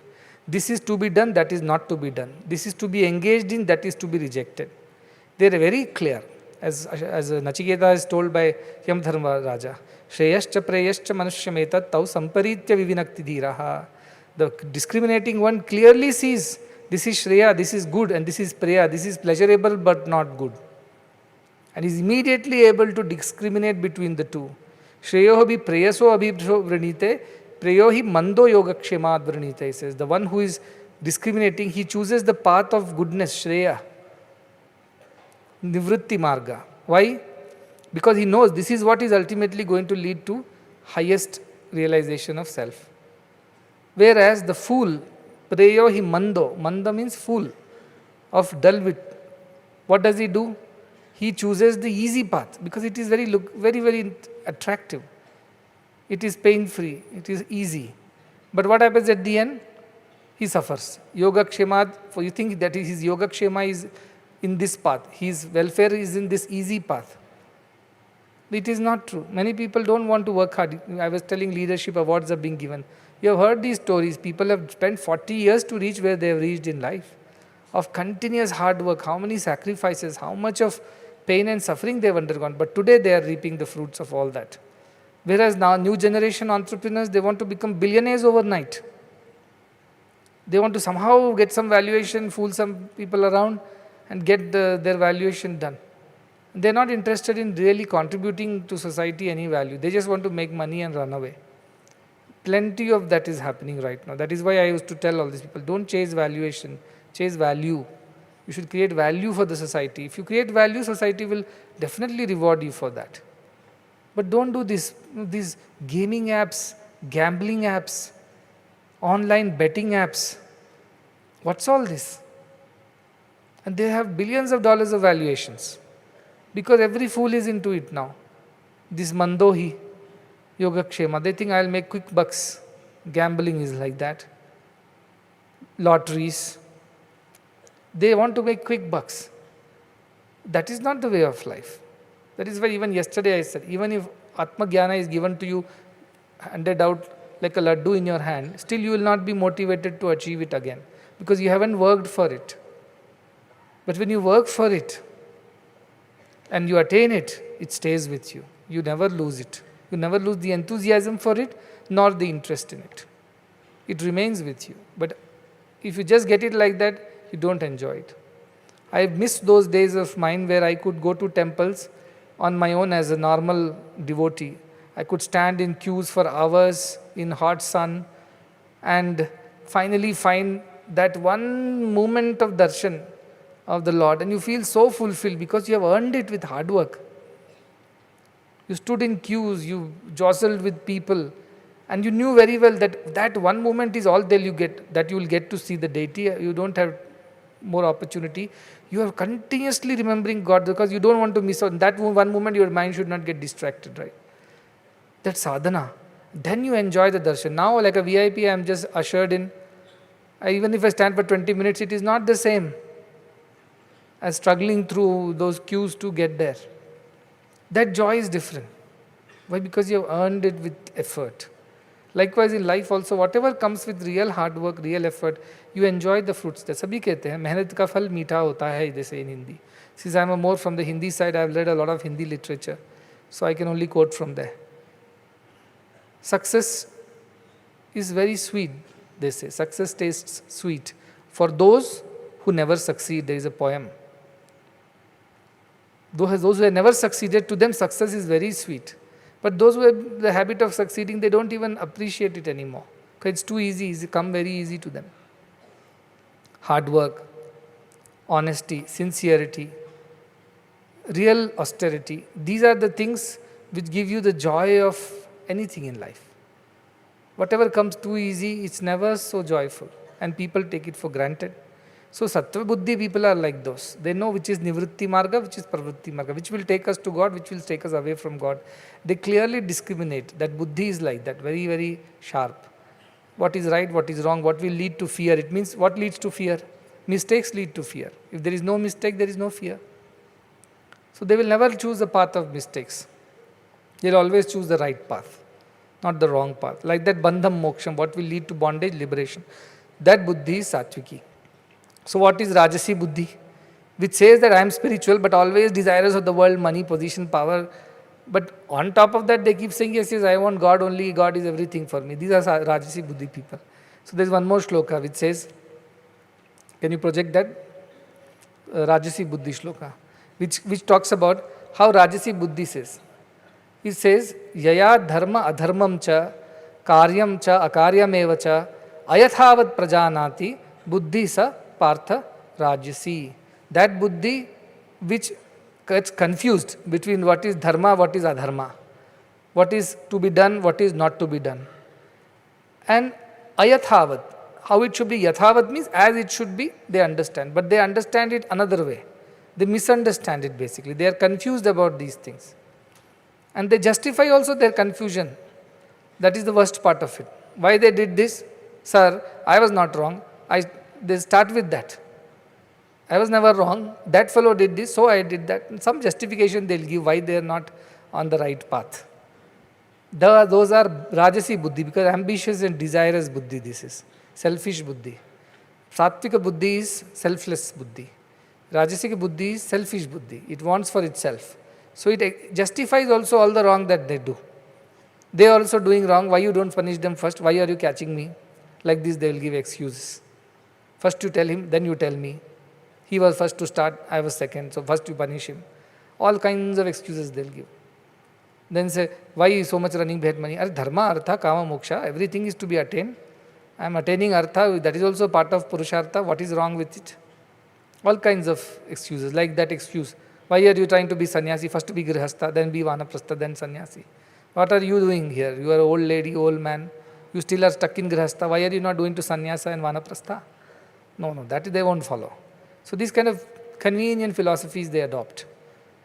This is to be done, that is not to be done. This is to be engaged in, that is to be rejected. They are very clear. As Nachiketa is told by Yamdharma Raja, Shreyascha preyascha manushyametat tau samparitya vivinakti dhiraha. The discriminating one clearly sees this is Shreya, this is good, and this is Preya, this is pleasurable but not good. And is immediately able to discriminate between the two. Shreyo bhi preyaso abhibhyo vrinite, preyo hi mando yogakshemad vrinite, he says. The one who is discriminating, he chooses the path of goodness, Shreya. Nivritti marga. Why? Because he knows this is what is ultimately going to lead to highest realization of self. Whereas the fool, preyo hi mando, manda means fool, of dull wit. What does he do? He chooses the easy path because it is very, very attractive. It is pain-free, it is easy. But what happens at the end? He suffers. Yoga Kshemad, for you think that his Yoga Kshema is in this path, his welfare is in this easy path. It is not true. Many people don't want to work hard. I was telling leadership awards are being given. You have heard these stories. People have spent 40 years to reach where they have reached in life. Of continuous hard work, how many sacrifices, how much of pain and suffering they have undergone. But today they are reaping the fruits of all that. Whereas now new generation entrepreneurs, they want to become billionaires overnight. They want to somehow get some valuation, fool some people around and get their valuation done. They are not interested in really contributing to society any value. They just want to make money and run away. Plenty of that is happening right now. That is why I used to tell all these people, don't chase valuation, chase value. You should create value for the society. If you create value, society will definitely reward you for that. But don't do these gaming apps, gambling apps, online betting apps. What's all this? And they have billions of dollars of valuations. Because every fool is into it now. This Mandohi, Yoga Kshema, they think I'll make quick bucks. Gambling is like that. Lotteries. They want to make quick bucks. That is not the way of life. That is why even yesterday I said, even if Atma Jnana is given to you, handed out like a laddu in your hand, still you will not be motivated to achieve it again. Because you haven't worked for it. But when you work for it, and you attain it, it stays with you. You never lose it. You never lose the enthusiasm for it, nor the interest in it. It remains with you. But if you just get it like that, you don't enjoy it. I missed those days of mine where I could go to temples on my own as a normal devotee. I could stand in queues for hours in hot sun and finally find that one moment of darshan of the Lord, and you feel so fulfilled because you have earned it with hard work. You stood in queues, you jostled with people, and you knew very well that that one moment is all that you get, that you will get to see the deity. You don't have more opportunity. You are continuously remembering God because you don't want to miss out. That one moment your mind should not get distracted, right? That's sadhana. Then you enjoy the darshan. Now like a VIP, I am just ushered in. Even if I stand for 20 minutes, it is not the same as struggling through those queues to get there. That joy is different. Why? Because you have earned it with effort. Likewise in life also, whatever comes with real hard work, real effort, you enjoy the fruits. सभी कहते हैं मेहनत का फल मीठा होता है, they say in Hindi. Since I am more from the Hindi side, I have read a lot of Hindi literature, so I can only quote from there. Success is very sweet, they say. Success tastes sweet. For those who never succeed, there is a poem. Those who have never succeeded, to them success is very sweet. But those who have the habit of succeeding, they don't even appreciate it anymore. Because it's too easy, it's come very easy to them. Hard work, honesty, sincerity, real austerity. These are the things which give you the joy of anything in life. Whatever comes too easy, it's never so joyful. And people take it for granted. So Sattva Buddhi people are like those. They know which is Nivritti Marga, which is Pravritti Marga, which will take us to God, which will take us away from God. They clearly discriminate. That Buddhi is like that, very, very sharp. What is right, what is wrong, what will lead to fear. It means what leads to fear? Mistakes lead to fear. If there is no mistake, there is no fear. So they will never choose the path of mistakes. They will always choose the right path, not the wrong path. Like that Bandham Moksham, what will lead to bondage, liberation. That Buddhi is Satviki. So what is Rajasi Buddhi? Which says that I am spiritual but always desirous of the world, money, position, power. But on top of that they keep saying, yes, I want God only, God is everything for me. These are Rajasi Buddhi people. So there is one more shloka which says, can you project that? Rajasi Buddhi shloka, which talks about how Rajasi Buddhi says. It says, Yaya dharma adharmam cha, karyam cha akaryameva cha, ayathavat prajanati, buddhi sa partha rajasi. That buddhi which gets confused between what is dharma, what is adharma, what is to be done, what is not to be done. And ayathavat, how it should be, yathavat means as it should be, they understand. But they understand it another way. They misunderstand it basically. They are confused about these things. And they justify also their confusion. That is the worst part of it. Why they did this? Sir, I was not wrong. They start with that. I was never wrong. That fellow did this, so I did that. And some justification they'll give why they are not on the right path. Those are Rajasi Buddhi, because ambitious and desirous Buddhi this is. Selfish Buddhi. Sattvika Buddhi is selfless Buddhi. Rajasic Buddhi is selfish Buddhi. It wants for itself. So it justifies also all the wrong that they do. They are also doing wrong. Why you don't punish them first? Why are you catching me? Like this they will give excuses. First you tell him, then you tell me. He was first to start, I was second, so first you punish him. All kinds of excuses they'll give. Then say, why so much running behind money? Dharma, artha, kama, moksha, everything is to be attained. I am attaining artha, that is also part of purushartha. What is wrong with it? All kinds of excuses, like that excuse. Why are you trying to be sannyasi? First to be grihastha, then be vanaprastha, then sannyasi. What are you doing here? You are an old lady, old man. You still are stuck in grihastha. Why are you not doing to sannyasa and vanaprastha? No, that they won't follow. So these kind of convenient philosophies they adopt.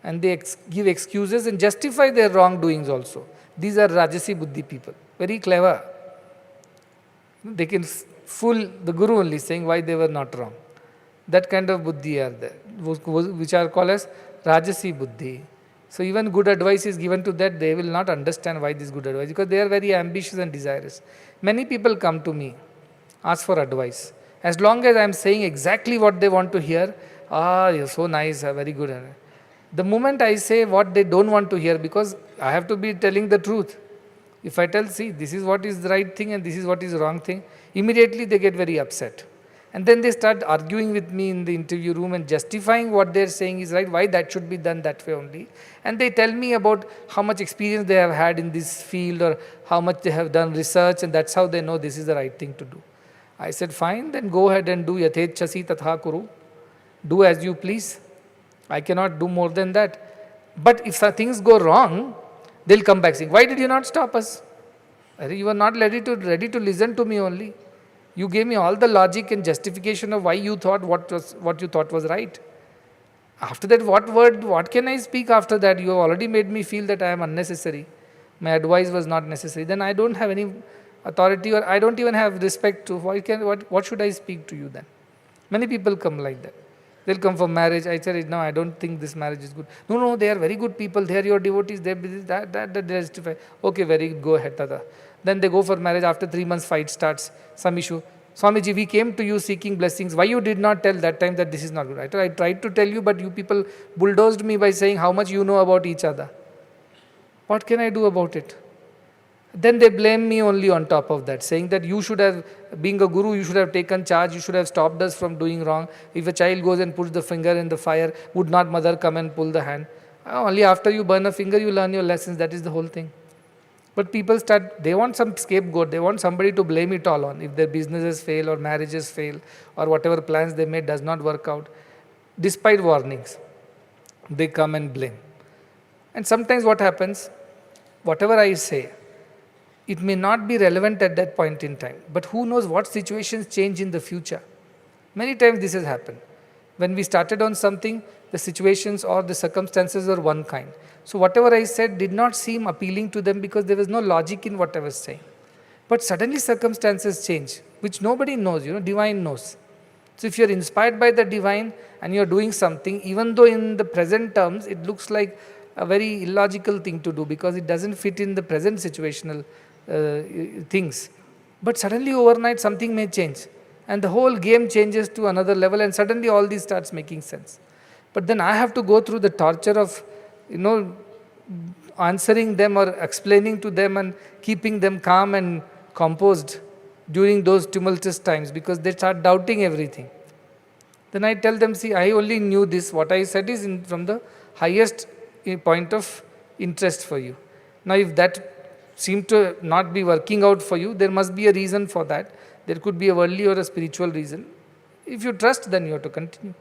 And they give excuses and justify their wrongdoings also. These are Rajasi Buddhi people. Very clever. They can fool the Guru only saying why they were not wrong. That kind of Buddhi are there, which are called as Rajasi Buddhi. So even good advice is given to that, they will not understand why this good advice, because they are very ambitious and desirous. Many people come to me, ask for advice. As long as I am saying exactly what they want to hear, you're so nice, very good. The moment I say what they don't want to hear, because I have to be telling the truth. If I tell, see, this is what is the right thing and this is what is the wrong thing, immediately they get very upset. And then they start arguing with me in the interview room and justifying what they're saying is right, why that should be done that way only. And they tell me about how much experience they have had in this field or how much they have done research, and that's how they know this is the right thing to do. I said, fine, then go ahead and do yathetchasi tatha kuru. Do as you please. I cannot do more than that. But if things go wrong, they'll come back saying, why did you not stop us? You were not ready to listen to me only. You gave me all the logic and justification of why you thought what you thought was right. After that, what can I speak after that? You have already made me feel that I am unnecessary. My advice was not necessary. Then I don't have any authority, or I don't even have respect to what should I speak to you then? Many people come like that. They'll come for marriage. I said, no, I don't think this marriage is good. No, they are very good people. They are your devotees. They justify. Okay, very good. Go ahead, Tata. Then they go for marriage. After 3 months, fight starts. Some issue. Swamiji, we came to you seeking blessings. Why you did not tell that time that this is not good? I tried to tell you, but you people bulldozed me by saying how much you know about each other. What can I do about it? Then they blame me only on top of that, saying that you should have, being a guru, you should have taken charge, you should have stopped us from doing wrong. If a child goes and puts the finger in the fire, would not mother come and pull the hand? Only after you burn a finger, you learn your lessons. That is the whole thing. But people they want some scapegoat, they want somebody to blame it all on. If their businesses fail or marriages fail or whatever plans they made does not work out, despite warnings, they come and blame. And sometimes what happens, whatever I say, it may not be relevant at that point in time, but who knows what situations change in the future. Many times this has happened. When we started on something, the situations or the circumstances were one kind. So whatever I said did not seem appealing to them because there was no logic in what I was saying. But suddenly circumstances change, which nobody knows, divine knows. So if you're inspired by the divine and you're doing something, even though in the present terms it looks like a very illogical thing to do because it doesn't fit in the present situational things. But suddenly overnight something may change and the whole game changes to another level and suddenly all this starts making sense. But then I have to go through the torture of, answering them or explaining to them and keeping them calm and composed during those tumultuous times because they start doubting everything. Then I tell them, see, I only knew this. What I said is from the highest point of interest for you. Now, if that seemed to not be working out for you, there must be a reason for that. There could be a worldly or a spiritual reason. If you trust, then you have to continue.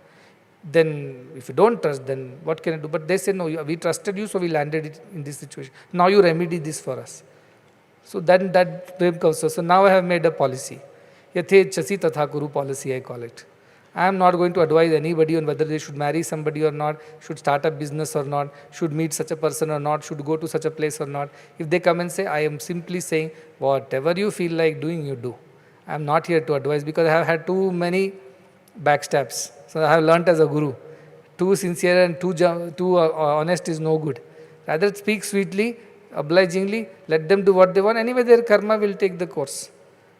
Then, if you don't trust, then what can I do? But they say, no, we trusted you, so we landed it in this situation. Now you remedy this for us. So then that prem comes. So now I have made a policy. Yathechasi tatha kuru policy, I call it. I am not going to advise anybody on whether they should marry somebody or not, should start a business or not, should meet such a person or not, should go to such a place or not. If they come and say, I am simply saying, whatever you feel like doing, you do. I am not here to advise because I have had too many backstabs. So I have learnt as a guru. Too sincere and too honest is no good. Rather speak sweetly, obligingly, let them do what they want. Anyway, their karma will take the course.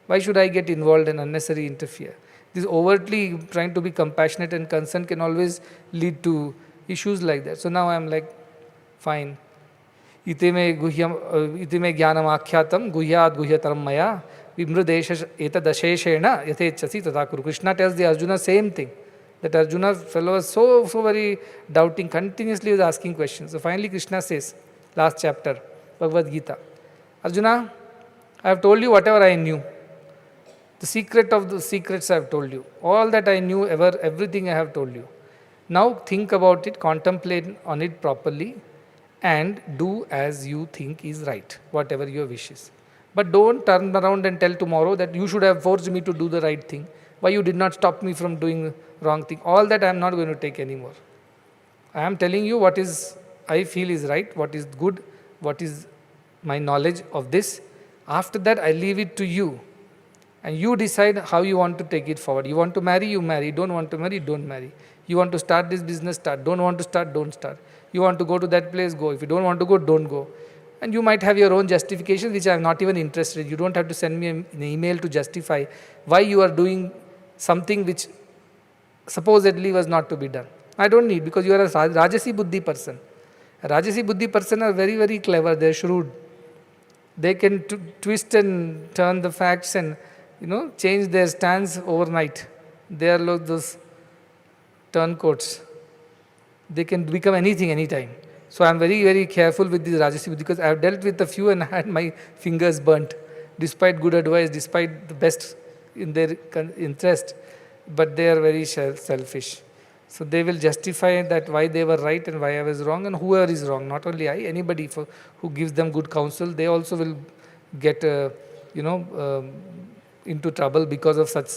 Why should I get involved and unnecessarily interfere? This overtly trying to be compassionate and concerned can always lead to issues like that. So now I am like, fine. Ite me jnanam akyatam guhyat guhyataram maya vimrudesha etadasheshena yathechasi tadakuru. Krishna tells the Arjuna same thing. That Arjuna fellow was so very doubting, continuously was asking questions. So finally Krishna says, last chapter, Bhagavad Gita, Arjuna, I have told you whatever I knew. The secret of the secrets I have told you. All that I knew ever, everything I have told you. Now think about it, contemplate on it properly and do as you think is right, whatever your wish is. But don't turn around and tell tomorrow that you should have forced me to do the right thing. Why you did not stop me from doing the wrong thing. All that I am not going to take anymore. I am telling you what is I feel is right, what is good, what is my knowledge of this. After that, I leave it to you. And you decide how you want to take it forward. You want to marry, you marry. Don't want to marry, don't marry. You want to start this business, start. Don't want to start, don't start. You want to go to that place, go. If you don't want to go, don't go. And you might have your own justifications, which I am not even interested in. You don't have to send me an email to justify why you are doing something which supposedly was not to be done. I don't need, because you are a Rajasi Buddhi person. A Rajasi Buddhi person are very, very clever. They are shrewd. They can twist and turn the facts and change their stance overnight. They are like those turncoats. They can become anything, anytime. So I am very, very careful with this Rajasi Buddhi because I have dealt with a few and had my fingers burnt, despite good advice, despite the best in their interest. But they are very selfish. So they will justify that why they were right and why I was wrong, and whoever is wrong, not only I, anybody who gives them good counsel, they also will get into trouble because of such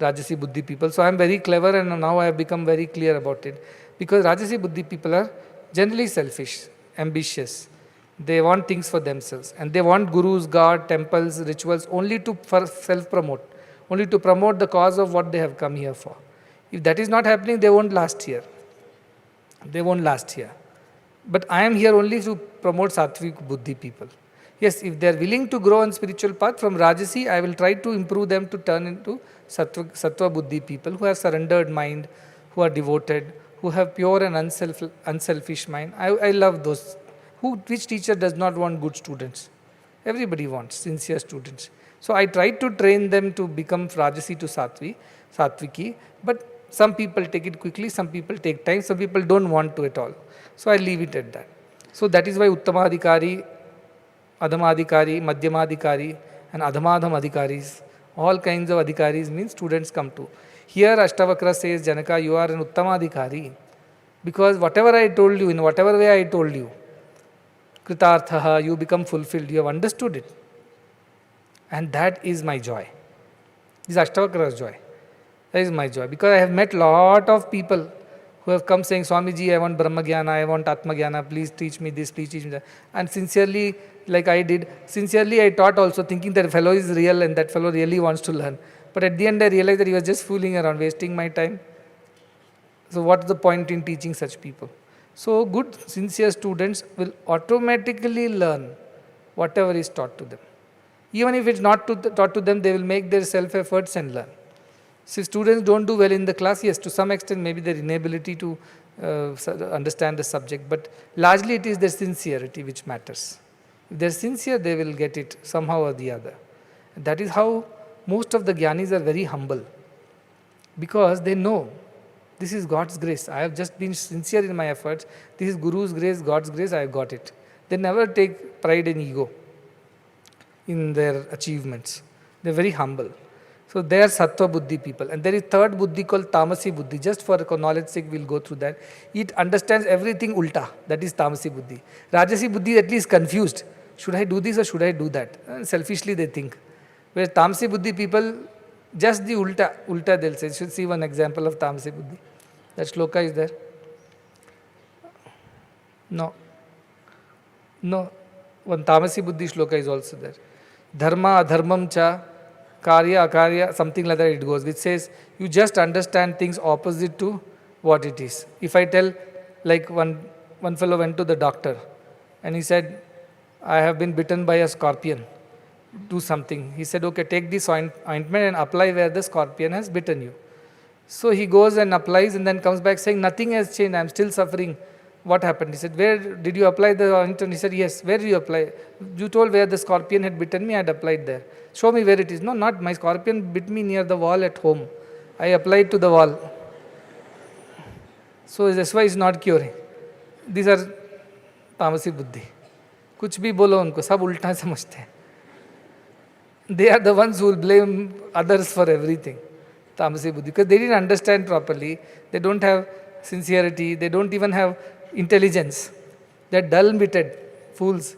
Rajasi Buddhi people. So I am very clever and now I have become very clear about it. Because Rajasi Buddhi people are generally selfish, ambitious. They want things for themselves. And they want gurus, God, temples, rituals only for self-promote. Only to promote the cause of what they have come here for. If that is not happening, they won't last here. They won't last here. But I am here only to promote Sattvic Buddhi people. Yes, if they are willing to grow on spiritual path from Rajasi, I will try to improve them to turn into Sattva Buddhi people who have surrendered mind, who are devoted, who have pure and unselfish mind. I love those. Which teacher does not want good students? Everybody wants sincere students. So I try to train them to become Rajasi to Sattviki, but some people take it quickly, some people take time, some people don't want to at all. So I leave it at that. So that is why Uttamadhikari, Adhamadhikari, Madhyamadhikari and Adhamadham Adhikaris, all kinds of Adhikaris means students come to. Here Ashtavakra says, Janaka, you are an Uttamadhikari because whatever I told you, in whatever way I told you, Kritarthaha, you become fulfilled, you have understood it. And that is my joy. This is Ashtavakra's joy. That is my joy. Because I have met lot of people who have come saying, Swamiji, I want Brahma Jnana, I want Atma Jnana, please teach me this, please teach me that. And sincerely, like I did, sincerely I taught also, thinking that fellow is real and that fellow really wants to learn. But at the end I realized that he was just fooling around, wasting my time. So what's the point in teaching such people? So good, sincere students will automatically learn whatever is taught to them. Even if it's not taught to them, they will make their self-efforts and learn. So if students don't do well in the class, yes, to some extent maybe their inability to understand the subject, but largely it is their sincerity which matters. If they're sincere, they will get it somehow or the other. And that is how most of the Jnanis are very humble, because they know this is God's grace. I have just been sincere in my efforts. This is Guru's grace, God's grace, I have got it. They never take pride and ego in their achievements. They are very humble. So they are Sattva Buddhi people. And there is third Buddhi called Tamasi Buddhi. Just for knowledge sake, we will go through that. It understands everything ulta. That is Tamasi Buddhi. Rajasi Buddhi is at least confused. Should I do this or should I do that? And selfishly they think. Whereas Tamasi Buddhi people, just the ulta they'll say. You should see one example of Tamasi Buddhi. That shloka is there. No. One Tamasi Buddhi shloka is also there. Dharma, adharmam cha, karya, akarya, something like that it goes, which says you just understand things opposite to what it is. If I tell, like one fellow went to the doctor and he said, I have been bitten by a scorpion, do something. He said, okay, take this ointment and apply where the scorpion has bitten you. So he goes and applies and then comes back saying, nothing has changed, I am still suffering. What happened? He said, where did you apply the ointment? He said, yes. Where did you apply? You told where the scorpion had bitten me, I had applied there. Show me where it is. No, not my scorpion bit me near the wall at home. I applied to the wall. So that's why it's not curing. These are Tamasi Buddhi. कुछ भी बोलो उनको, सब उल्टा समझते हैं. They are the ones who will blame others for everything. Tamasi Buddhi. Because they didn't understand properly. They don't have sincerity. They don't even have intelligence. They are dull-witted fools.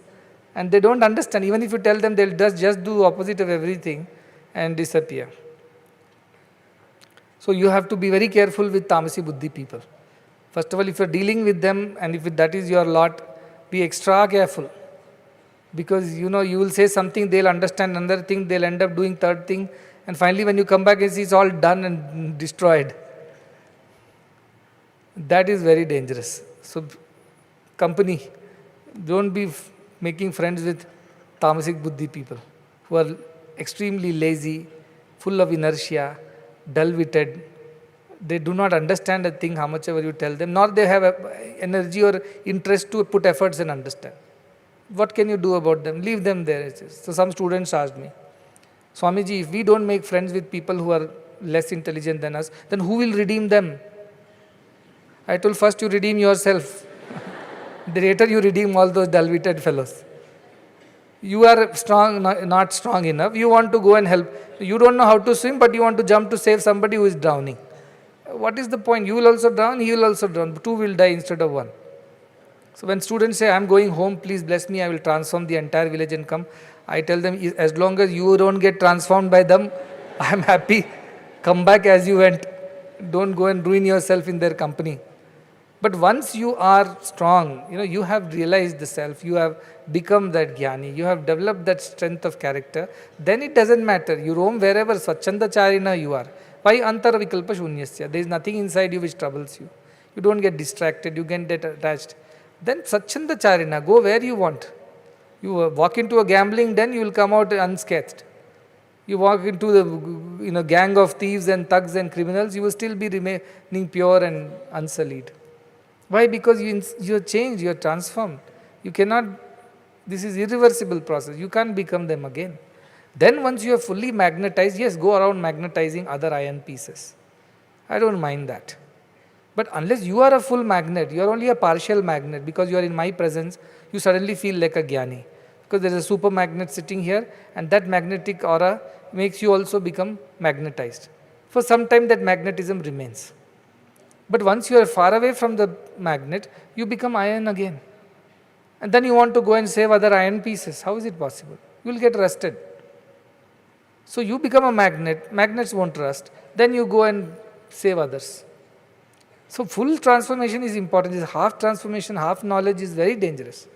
And they don't understand. Even if you tell them, they'll just do opposite of everything and disappear. So you have to be very careful with Tamasi Buddhi people. First of all, if you're dealing with them and if that is your lot, be extra careful. Because you will say something, they'll understand another thing, they'll end up doing third thing, and finally when you come back and see it's all done and destroyed. That is very dangerous. So company, don't be making friends with Tamasic Buddhi people who are extremely lazy, full of inertia, dull-witted. They do not understand a thing how much ever you tell them, nor they have energy or interest to put efforts and understand. What can you do about them? Leave them there. So some students asked me, Swamiji, if we don't make friends with people who are less intelligent than us, then who will redeem them? I told, first you redeem yourself. Later you redeem all those dull-witted fellows. You are strong, not strong enough. You want to go and help. You don't know how to swim, but you want to jump to save somebody who is drowning. What is the point? You will also drown, he will also drown. Two will die instead of one. So when students say, I am going home, please bless me, I will transform the entire village and come. I tell them, as long as you don't get transformed by them, I am happy. Come back as you went. Don't go and ruin yourself in their company. But once you are strong, you have realized the self, you have become that jnani, you have developed that strength of character, then it doesn't matter. You roam wherever, Swachhandacharina you are. Why antara vikalpa shunyasya? There is nothing inside you which troubles you. You don't get distracted, you get attached. Then Swachhandacharina, go where you want. You walk into a gambling den, you will come out unscathed. You walk into the gang of thieves and thugs and criminals, you will still be remaining pure and unsullied. Why? Because you are changed, you are transformed. You cannot, this is irreversible process. You can't become them again. Then once you are fully magnetized, yes, go around magnetizing other iron pieces. I don't mind that. But unless you are a full magnet, you are only a partial magnet because you are in my presence, you suddenly feel like a jnani. Because there is a super magnet sitting here and that magnetic aura makes you also become magnetized. For some time that magnetism remains. But once you are far away from the magnet, you become iron again. And then you want to go and save other iron pieces. How is it possible? You will get rusted. So you become a magnet, magnets won't trust, then you go and save others. So full transformation is important. This half transformation, half knowledge is very dangerous.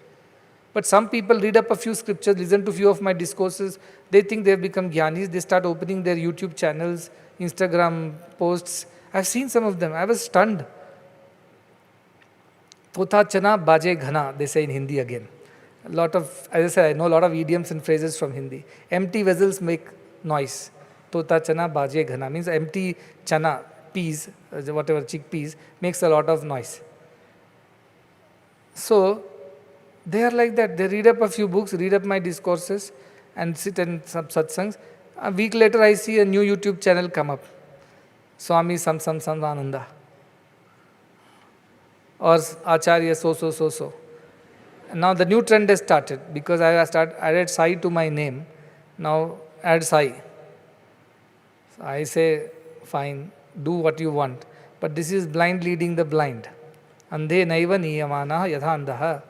But some people read up a few scriptures, listen to few of my discourses, they think they have become jnanis, they start opening their YouTube channels, Instagram posts. I've seen some of them, I was stunned. Tota chana baje ghana, they say in Hindi again. A lot of, as I said, I know a lot of idioms and phrases from Hindi. Empty vessels make noise. Tota chana baje ghana means empty chana, peas, whatever chickpeas, makes a lot of noise. So, they are like that. They read up a few books, read up my discourses, and sit in some satsangs. A week later, I see a new YouTube channel come up. Swami Sam Ananda. Or Acharya so. Now the new trend has started because I added Sai to my name. Now add Sai. So I say, fine, do what you want. But this is blind leading the blind. Andhe naiva niyamana yatha andaha.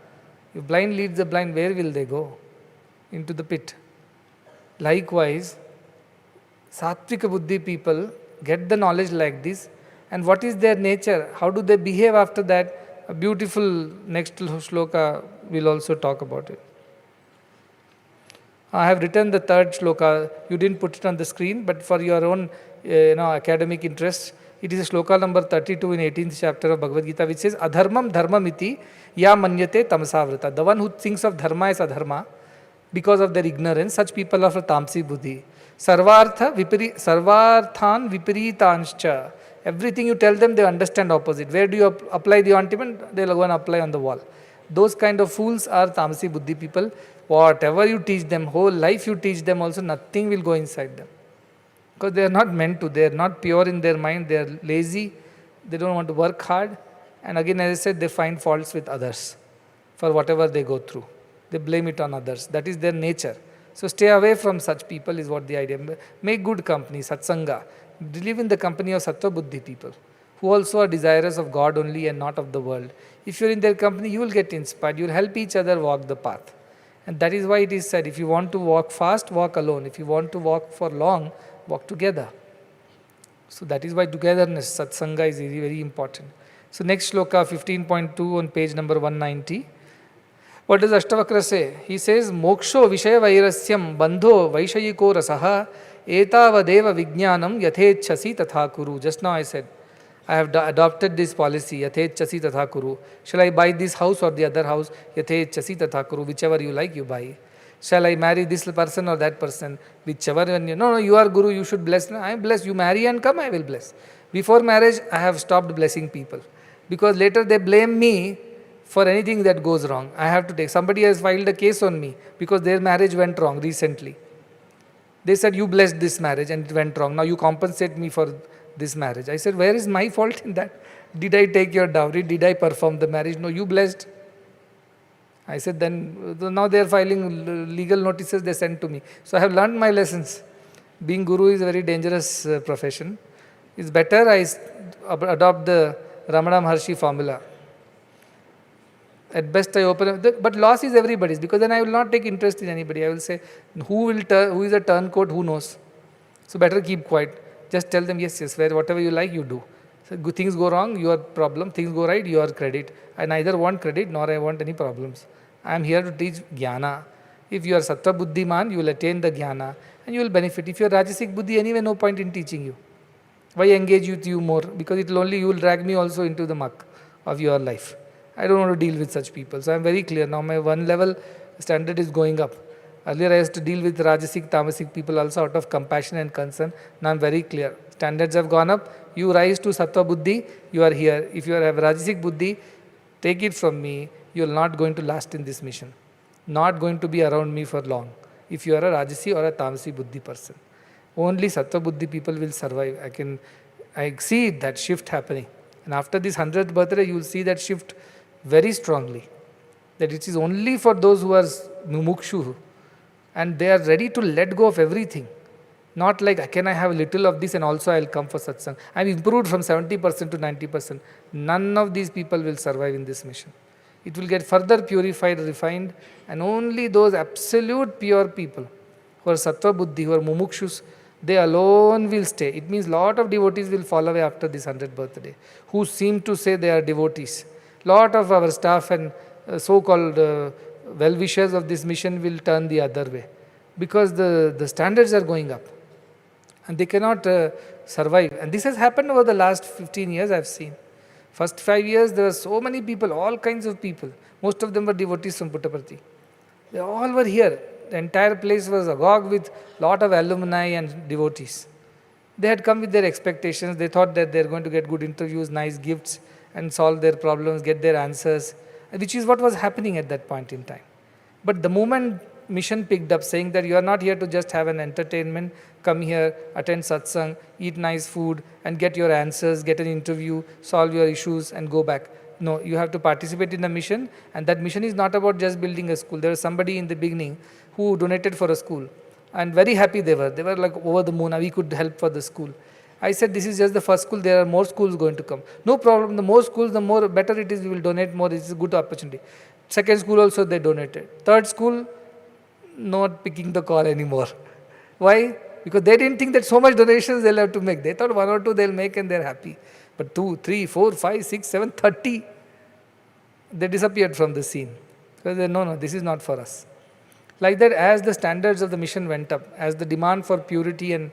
If blind leads the blind, where will they go? Into the pit. Likewise, Sattvika Buddhi people get the knowledge like this, and what is their nature? How do they behave after that? A beautiful next shloka will also talk about it. I have written the third shloka. You didn't put it on the screen, but for your own academic interest, it is shloka number 32 in 18th chapter of Bhagavad Gita, which says, Adharmam dharmamiti ya manyate tamsavrata. The one who thinks of dharma as adharma, because of their ignorance, such people are of tamsi buddhi. Sarvarthan viparitanscha. Everything you tell them, they understand opposite. Where do you apply the ointment? They'll go and apply on the wall. Those kind of fools are tamsi buddhi people. Whatever you teach them, whole life you teach them also, nothing will go inside them. Because they are not meant to. They are not pure in their mind. They are lazy. They don't want to work hard. And again, as I said, they find faults with others for whatever they go through. They blame it on others. That is their nature. So stay away from such people is what the idea. Make good company, satsanga. Live in the company of sattva buddhi people who also are desirous of God only and not of the world. If you are in their company, you will get inspired. You will help each other walk the path. And that is why it is said, if you want to walk fast, walk alone. If you want to walk for long, walk together. So that is why togetherness, satsanga is very, very important. So next shloka, 15.2 on page number 190. What does Ashtavakra say? He says, Moksho Vishaya Vairasyam Bandho Vaishayiko Rasaha Etavadeva Vijnanam Yathechasi Tatha Kuru. Just now I said, I have adopted this policy, Yathechasi Tatha Kuru. Shall I buy this house or the other house? Yathechasi Tatha Kuru. Whichever you like, you buy. Shall I marry this person or that person? Whichever one you... No, you are Guru, you should bless. No, I am blessed. You marry and come, I will bless. Before marriage, I have stopped blessing people. Because later they blame me for anything that goes wrong. I have to take. Somebody has filed a case on me because their marriage went wrong recently. They said, you blessed this marriage and it went wrong. Now you compensate me for this marriage. I said, where is my fault in that? Did I take your dowry? Did I perform the marriage? No, you blessed. I said, then now they are filing legal notices they sent to me. So I have learned my lessons. Being Guru is a very dangerous profession. It's better I adopt the Ramana Maharshi formula. At best I open, but loss is everybody's, because then I will not take interest in anybody. I will say, who is a turncoat, who knows? So better keep quiet. Just tell them, yes, whatever you like, you do. So good things go wrong, your problem. Things go right, your credit. I neither want credit nor I want any problems. I am here to teach jnana. If you are sattva buddhi man, you will attain the jnana and you will benefit. If you are rajasic buddhi, anyway, no point in teaching you. Why engage with you more? Because it will only, you will drag me also into the muck of your life. I don't want to deal with such people. So I am very clear. Now my one level standard is going up. Earlier I used to deal with rajasic, tamasic people also out of compassion and concern. Now I am very clear. Standards have gone up. You rise to sattva buddhi, you are here. If you have rajasic buddhi, take it from me. You are not going to last in this mission. Not going to be around me for long. If you are a rajasi or a tamasi buddhi person. Only sattva buddhi people will survive. I see that shift happening. And after this 100th birthday, you will see that shift very strongly. That it is only for those who are mumukshu and they are ready to let go of everything. Not like, can I have a little of this and also I will come for satsang. I have improved from 70% to 90%. None of these people will survive in this mission. It will get further purified, refined, and only those absolute pure people who are sattva buddhi, who are mumukshus, they alone will stay. It means lot of devotees will fall away after this 100th birthday, who seem to say they are devotees. Lot of our staff and so-called well-wishers of this mission will turn the other way, because the standards are going up and they cannot survive. And this has happened over the last 15 years, I have seen. First 5 years, there were so many people, all kinds of people. Most of them were devotees from Puttaparthi. They all were here. The entire place was agog with lot of alumni and devotees. They had come with their expectations. They thought that they are going to get good interviews, nice gifts, and solve their problems, get their answers, which is what was happening at that point in time. But the moment mission picked up, saying that you are not here to just have an entertainment, come here, attend satsang, eat nice food, and get your answers, get an interview, solve your issues, and go back. No, you have to participate in the mission, and that mission is not about just building a school. There was somebody in the beginning who donated for a school, and very happy they were. They were like over the moon, we could help for the school. I said, this is just the first school, there are more schools going to come. No problem, the more schools, the more better it is, we will donate more, it's a good opportunity. Second school also they donated. Third school, not picking the call anymore. Why? Because they didn't think that so much donations they'll have to make. They thought 1 or 2 they'll make and they're happy. But 2, 3, 4, 5, 6, 7, 30, they disappeared from the scene. Because they no, this is not for us. Like that, as the standards of the mission went up, as the demand for purity and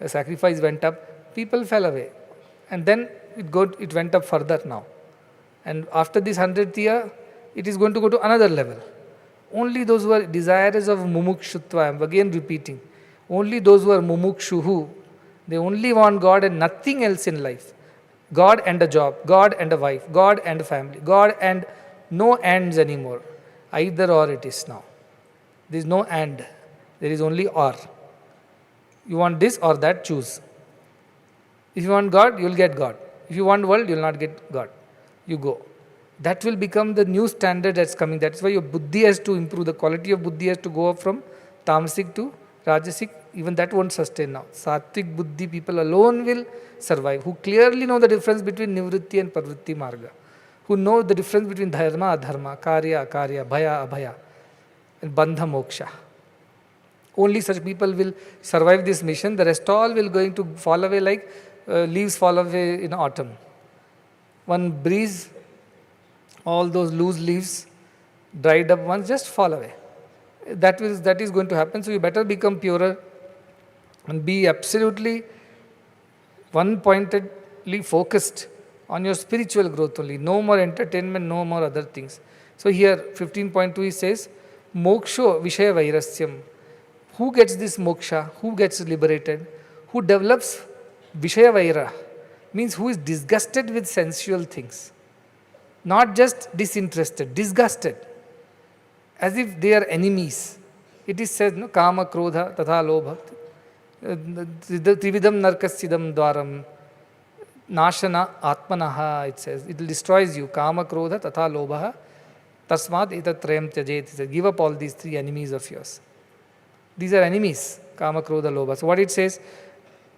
sacrifice went up, people fell away. And then it went up further now. And after this 100th year, it is going to go to another level. Only those who are desirous of mumukshutva, I am again repeating, only those who are mumukshuhu, they only want God and nothing else in life. God and a job, God and a wife, God and a family, God and no ands anymore. Either or it is now. There is no and, there is only or. You want this or that, choose. If you want God, you will get God. If you want world, you will not get God. You go. That will become the new standard that's coming. That's why your buddhi has to improve. The quality of buddhi has to go up from tamasic to rajasic. Even that won't sustain now. Sattvic buddhi people alone will survive, who clearly know the difference between nivritti and parvritti marga, who know the difference between dharma, adharma, karya, akarya, bhaya, abhaya, and bandha, moksha. Only such people will survive this mission. The rest all will going to fall away like leaves fall away in autumn. One breeze, all those loose leaves, dried up ones, just fall away. That is going to happen. So you better become purer and be absolutely one-pointedly focused on your spiritual growth only. No more entertainment, no more other things. So here 15.2 he says, moksho vishaya vairasyam. Who gets this moksha? Who gets liberated? Who develops vishaya vaira? Means who is disgusted with sensual things. Not just disinterested, disgusted. As if they are enemies. It is said, no, kama, krodha, tatha, lobha. Trividam narkasidam dwaram. Nashana atmanaha, it says. It destroys you. Kama, krodha, tatha, lobha. Tasmad etatrayam tyajet. It says, give up all these 3 enemies of yours. These are enemies. Kama, krodha, lobha. So what it says,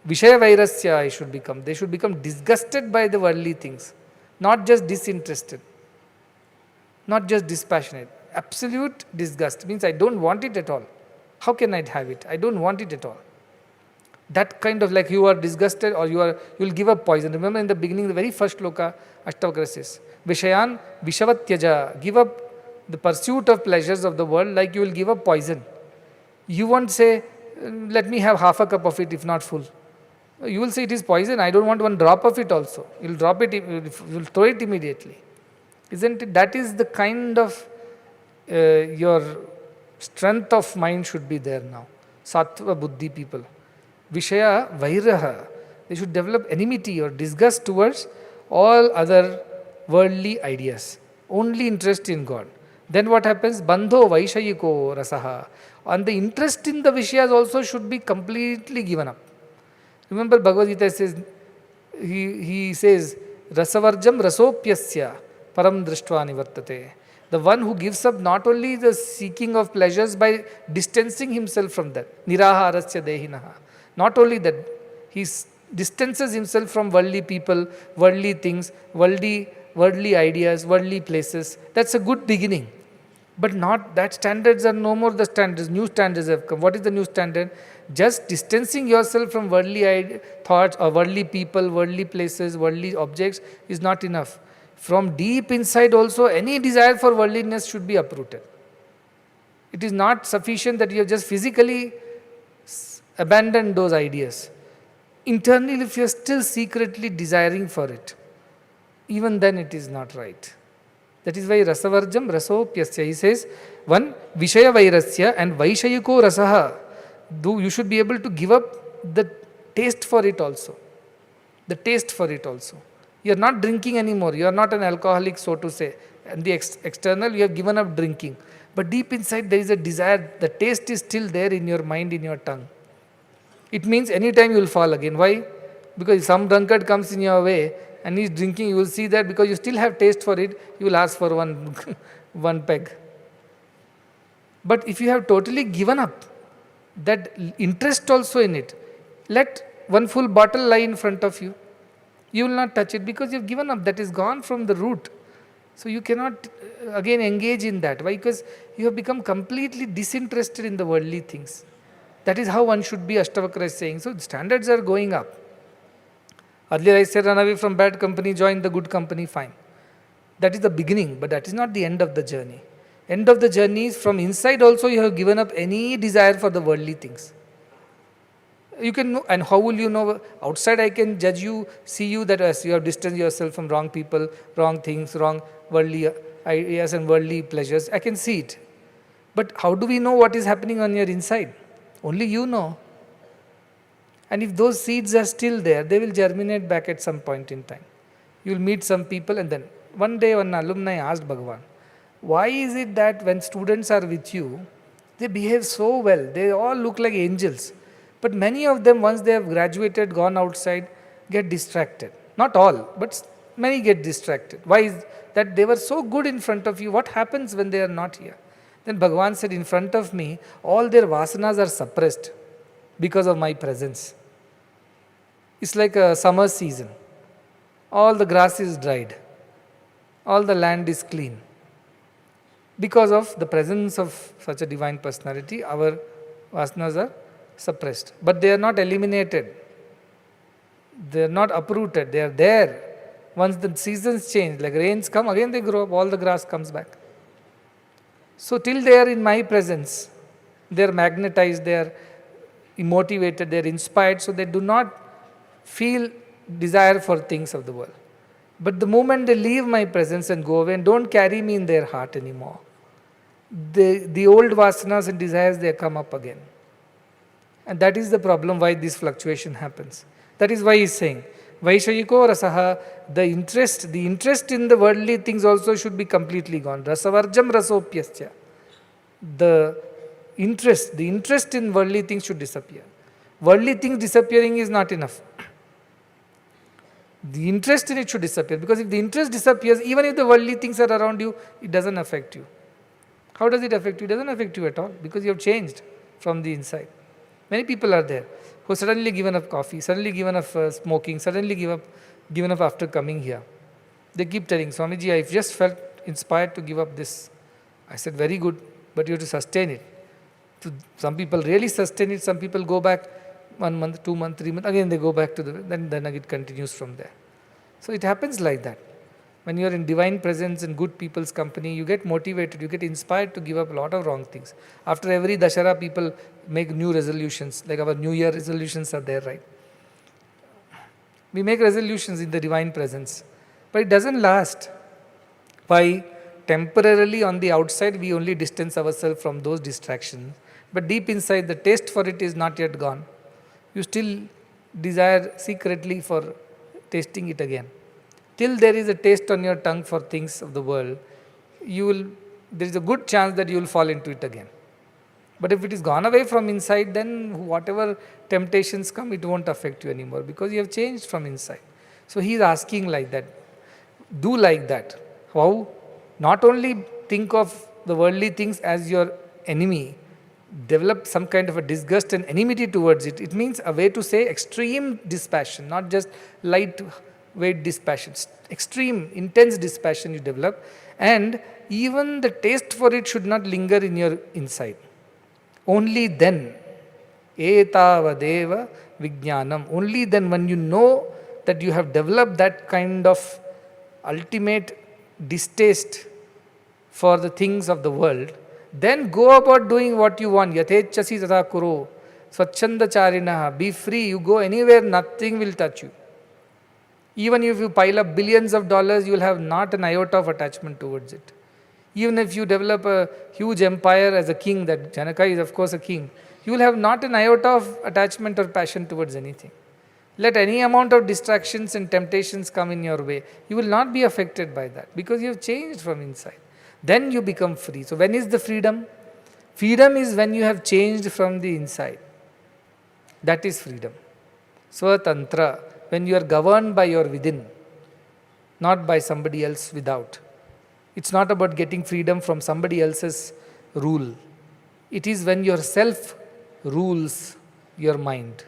vishaya vairasya I should become. They should become disgusted by the worldly things. Not just disinterested. Not just dispassionate. Absolute disgust means I don't want it at all. How can I have it? I don't want it at all. That kind of like you are disgusted or you will give up poison. Remember in the beginning, the very first shloka, Ashtavakra says, Vishayan Vishavatyaja. Give up the pursuit of pleasures of the world like you will give up poison. You won't say, let me have half a cup of it if not full. You will say it is poison. I don't want 1 drop of it also. You will drop it, you will throw it immediately. Isn't it? That is the kind of your strength of mind should be there now. Sattva buddhi people. Vishaya vairaha. They should develop enmity or disgust towards all other worldly ideas. Only interest in God. Then what happens? Bandho vaishayiko rasaha. And the interest in the Vishayas also should be completely given up. Remember Bhagavad Gita says, he says, Rasavarjam rasopyasya param drishtva nivartate. The one who gives up not only the seeking of pleasures by distancing himself from that. Niraharasya dehinaha. Not only that, he distances himself from worldly people, worldly things, worldly ideas, worldly places. That's a good beginning. But not that standards are no more the standards. New standards have come. What is the new standard? Just distancing yourself from worldly thoughts or worldly people, worldly places, worldly objects is not enough. From deep inside also, any desire for worldliness should be uprooted. It is not sufficient that you have just physically abandoned those ideas. Internally, if you are still secretly desiring for it, even then it is not right. That is why rasavarjam rasopyasya. He says, one, vishaya vairasya and vaishayiko rasaha. You should be able to give up the taste for it also. The taste for it also. You are not drinking anymore. You are not an alcoholic, so to say. And the external, you have given up drinking. But deep inside, there is a desire. The taste is still there in your mind, in your tongue. It means anytime you will fall again. Why? Because if some drunkard comes in your way and he is drinking, you will see that because you still have taste for it, you will ask for one peg. But if you have totally given up that interest also in it, let one full bottle lie in front of you. You will not touch it because you have given up. That is gone from the root. So you cannot again engage in that. Why? Because you have become completely disinterested in the worldly things. That is how one should be, Ashtavakra is saying. So the standards are going up. Earlier I said run away from bad company, join the good company, fine. That is the beginning, but that is not the end of the journey. End of the journey is from inside also you have given up any desire for the worldly things. You can know, and how will you know? Outside I can judge you, see you that as you have distanced yourself from wrong people, wrong things, wrong worldly ideas and worldly pleasures. I can see it. But how do we know what is happening on your inside? Only you know. And if those seeds are still there, they will germinate back at some point in time. You will meet some people and then one day one alumni asked Bhagavan, why is it that when students are with you, they behave so well, they all look like angels. But many of them, once they have graduated, gone outside, get distracted. Not all, but many get distracted. Why is that? They were so good in front of you. What happens when they are not here? Then Bhagavan said, in front of me, all their vasanas are suppressed because of my presence. It's like a summer season. All the grass is dried. All the land is clean. Because of the presence of such a divine personality, our vasanas are suppressed. But they are not eliminated. They are not uprooted. They are there. Once the seasons change, like rains come, again they grow up, all the grass comes back. So till they are in my presence, they are magnetized, they are motivated, they are inspired, so they do not feel desire for things of the world. But the moment they leave my presence and go away and don't carry me in their heart anymore, the old vasanas and desires, they come up again. And that is the problem why this fluctuation happens. That is why he is saying, Vaishayiko rasaha, the interest in the worldly things also should be completely gone. Rasavarjam rasopyasya. The interest in worldly things should disappear. Worldly things disappearing is not enough. The interest in it should disappear, because if the interest disappears, even if the worldly things are around you, it doesn't affect you. How does it affect you? It doesn't affect you at all, because you have changed from the inside. Many people are there who suddenly given up coffee, suddenly given up smoking, suddenly given up after coming here. They keep telling, Swamiji, I just felt inspired to give up this. I said, very good, but you have to sustain it. Some people really sustain it, some people go back 1 month, 2 months, 3 months, again they go back to then it continues from there. So it happens like that. When you are in divine presence and good people's company, you get motivated, you get inspired to give up a lot of wrong things. After every Dashara, people make new resolutions, like our New Year resolutions are there, right? We make resolutions in the divine presence, but it doesn't last. Why? Temporarily on the outside, we only distance ourselves from those distractions, but deep inside, the taste for it is not yet gone. You still desire secretly for tasting it again. Till there is a taste on your tongue for things of the world, there is a good chance that you will fall into it again. But if it is gone away from inside, then whatever temptations come, it won't affect you anymore, because you have changed from inside. So he is asking like that. Do like that. How? Not only think of the worldly things as your enemy, develop some kind of a disgust and enmity towards it. It means a way to say extreme dispassion, not just lightweight dispassion. Extreme, intense dispassion you develop, and even the taste for it should not linger in your inside. Only then, etavadeva vijnanam, only then when you know that you have developed that kind of ultimate distaste for the things of the world, then go about doing what you want. Yathechasi tata kuru, swachchanda charinaha, be free, you go anywhere, nothing will touch you. Even if you pile up billions of dollars, you will have not an iota of attachment towards it. Even if you develop a huge empire as a king, that Janaka is of course a king, you will have not an iota of attachment or passion towards anything. Let any amount of distractions and temptations come in your way, you will not be affected by that because you have changed from inside. Then you become free. So when is the freedom? Freedom is when you have changed from the inside. That is freedom. Swatantra, when you are governed by your within, not by somebody else without. It's not about getting freedom from somebody else's rule. It is when yourself rules your mind.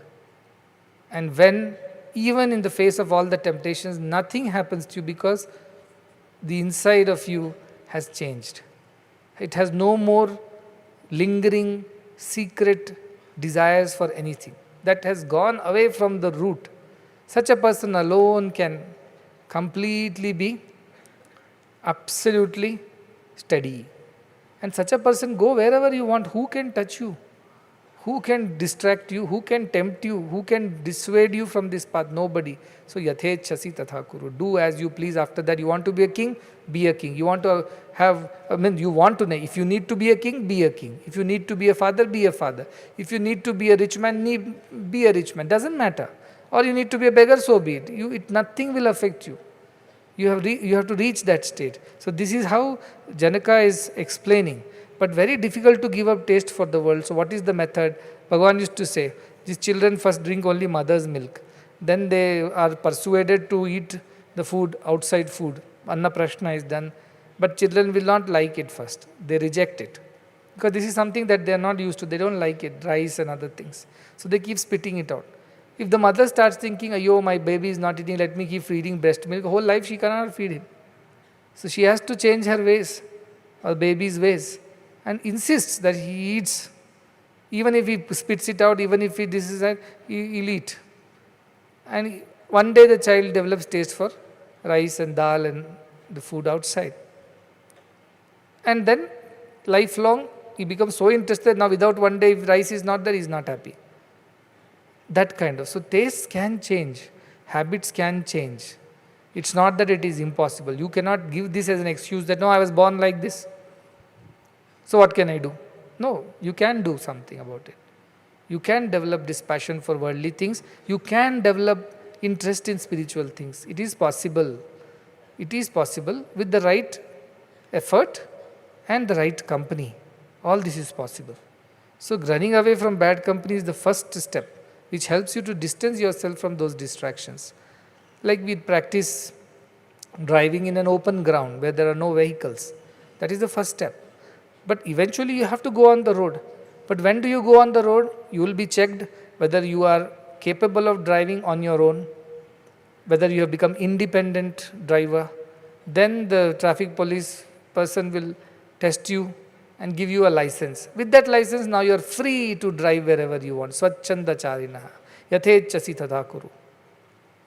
And when, even in the face of all the temptations, nothing happens to you because the inside of you has changed. It has no more lingering, secret desires for anything. That has gone away from the root. Such a person alone can completely be absolutely steady. And such a person go wherever you want. Who can touch you? Who can distract you? Who can tempt you? Who can dissuade you from this path? Nobody. So yathechasi tatha kuru. Do as you please. After that, you want to be a king? Be a king. You want to have, if you need to be a king, be a king. If you need to be a father, be a father. If you need to be a rich man, be a rich man. Doesn't matter. Or you need to be a beggar, so be it. Nothing will affect you. You have to reach that state. So this is how Janaka is explaining. But very difficult to give up taste for the world. So what is the method? Bhagavan used to say, these children first drink only mother's milk. Then they are persuaded to eat the food, outside food. Anna Prashna is done. But children will not like it first. They reject it. Because this is something that they are not used to. They don't like it, rice and other things. So they keep spitting it out. If the mother starts thinking, "Ayo, my baby is not eating, let me keep feeding breast milk," whole life she cannot feed him. So she has to change her ways, or baby's ways, and insists that he eats. Even if he spits it out, even if he'll eat. And one day the child develops taste for rice and dal and the food outside. And then lifelong he becomes so interested. Now without one day, if rice is not there, he is not happy. That kind of. So tastes can change. Habits can change. It's not that it is impossible. You cannot give this as an excuse that, no, I was born like this. So what can I do? No, you can do something about it. You can develop dispassion for worldly things. You can develop interest in spiritual things. It is possible. It is possible with the right effort and the right company. All this is possible. So running away from bad company is the first step, which helps you to distance yourself from those distractions. Like we practice driving in an open ground where there are no vehicles. That is the first step. But eventually you have to go on the road. But when do you go on the road? You will be checked whether you are capable of driving on your own, whether you have become independent driver. Then the traffic police person will test you and give you a license. With that license, now you are free to drive wherever you want. Swachchanda charinaha. Yathechasi tadha kuru.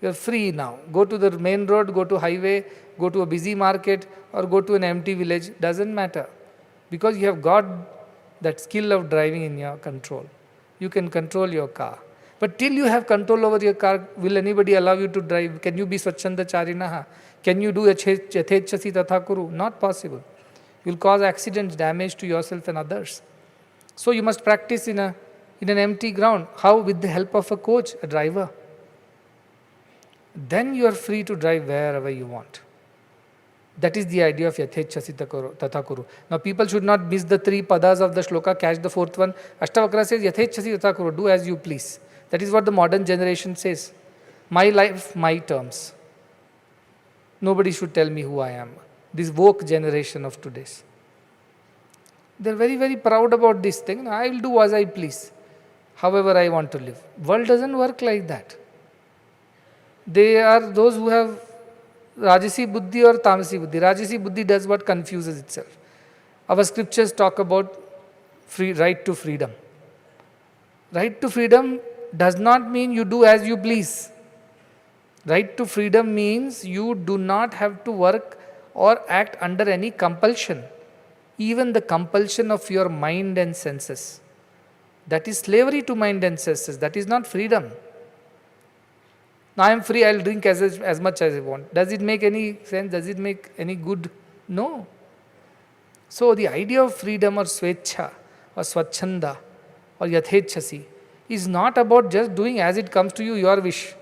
You are free now. Go to the main road, go to highway, go to a busy market, or go to an empty village. Doesn't matter. Because you have got that skill of driving in your control. You can control your car. But till you have control over your car, will anybody allow you to drive? Can you be swachchanda charinaha? Can you do yathechasi tatha kuru? Not possible. You will cause accidents, damage to yourself and others. So you must practice in an empty ground. How? With the help of a coach, a driver. Then you are free to drive wherever you want. That is the idea of yathechasi tatha kuru. Now people should not miss the three padas of the shloka, catch the fourth one. Ashtavakra says yathechasi tatha kuru, do as you please. That is what the modern generation says. My life, my terms. Nobody should tell me who I am. This woke generation of today's. They are very, very proud about this thing. I will do as I please, however I want to live. World doesn't work like that. They are those who have Rajasi Buddhi or Tamasi Buddhi. Rajasi Buddhi does what? Confuses itself. Our scriptures talk about right to freedom. Right to freedom does not mean you do as you please. Right to freedom means you do not have to work or act under any compulsion, even the compulsion of your mind and senses. That is slavery to mind and senses. That is not freedom. Now I am free, I will drink as much as I want. Does it make any sense? Does it make any good? No. So the idea of freedom or swecha or swachanda or yathechasi is not about just doing as it comes to you, your wish.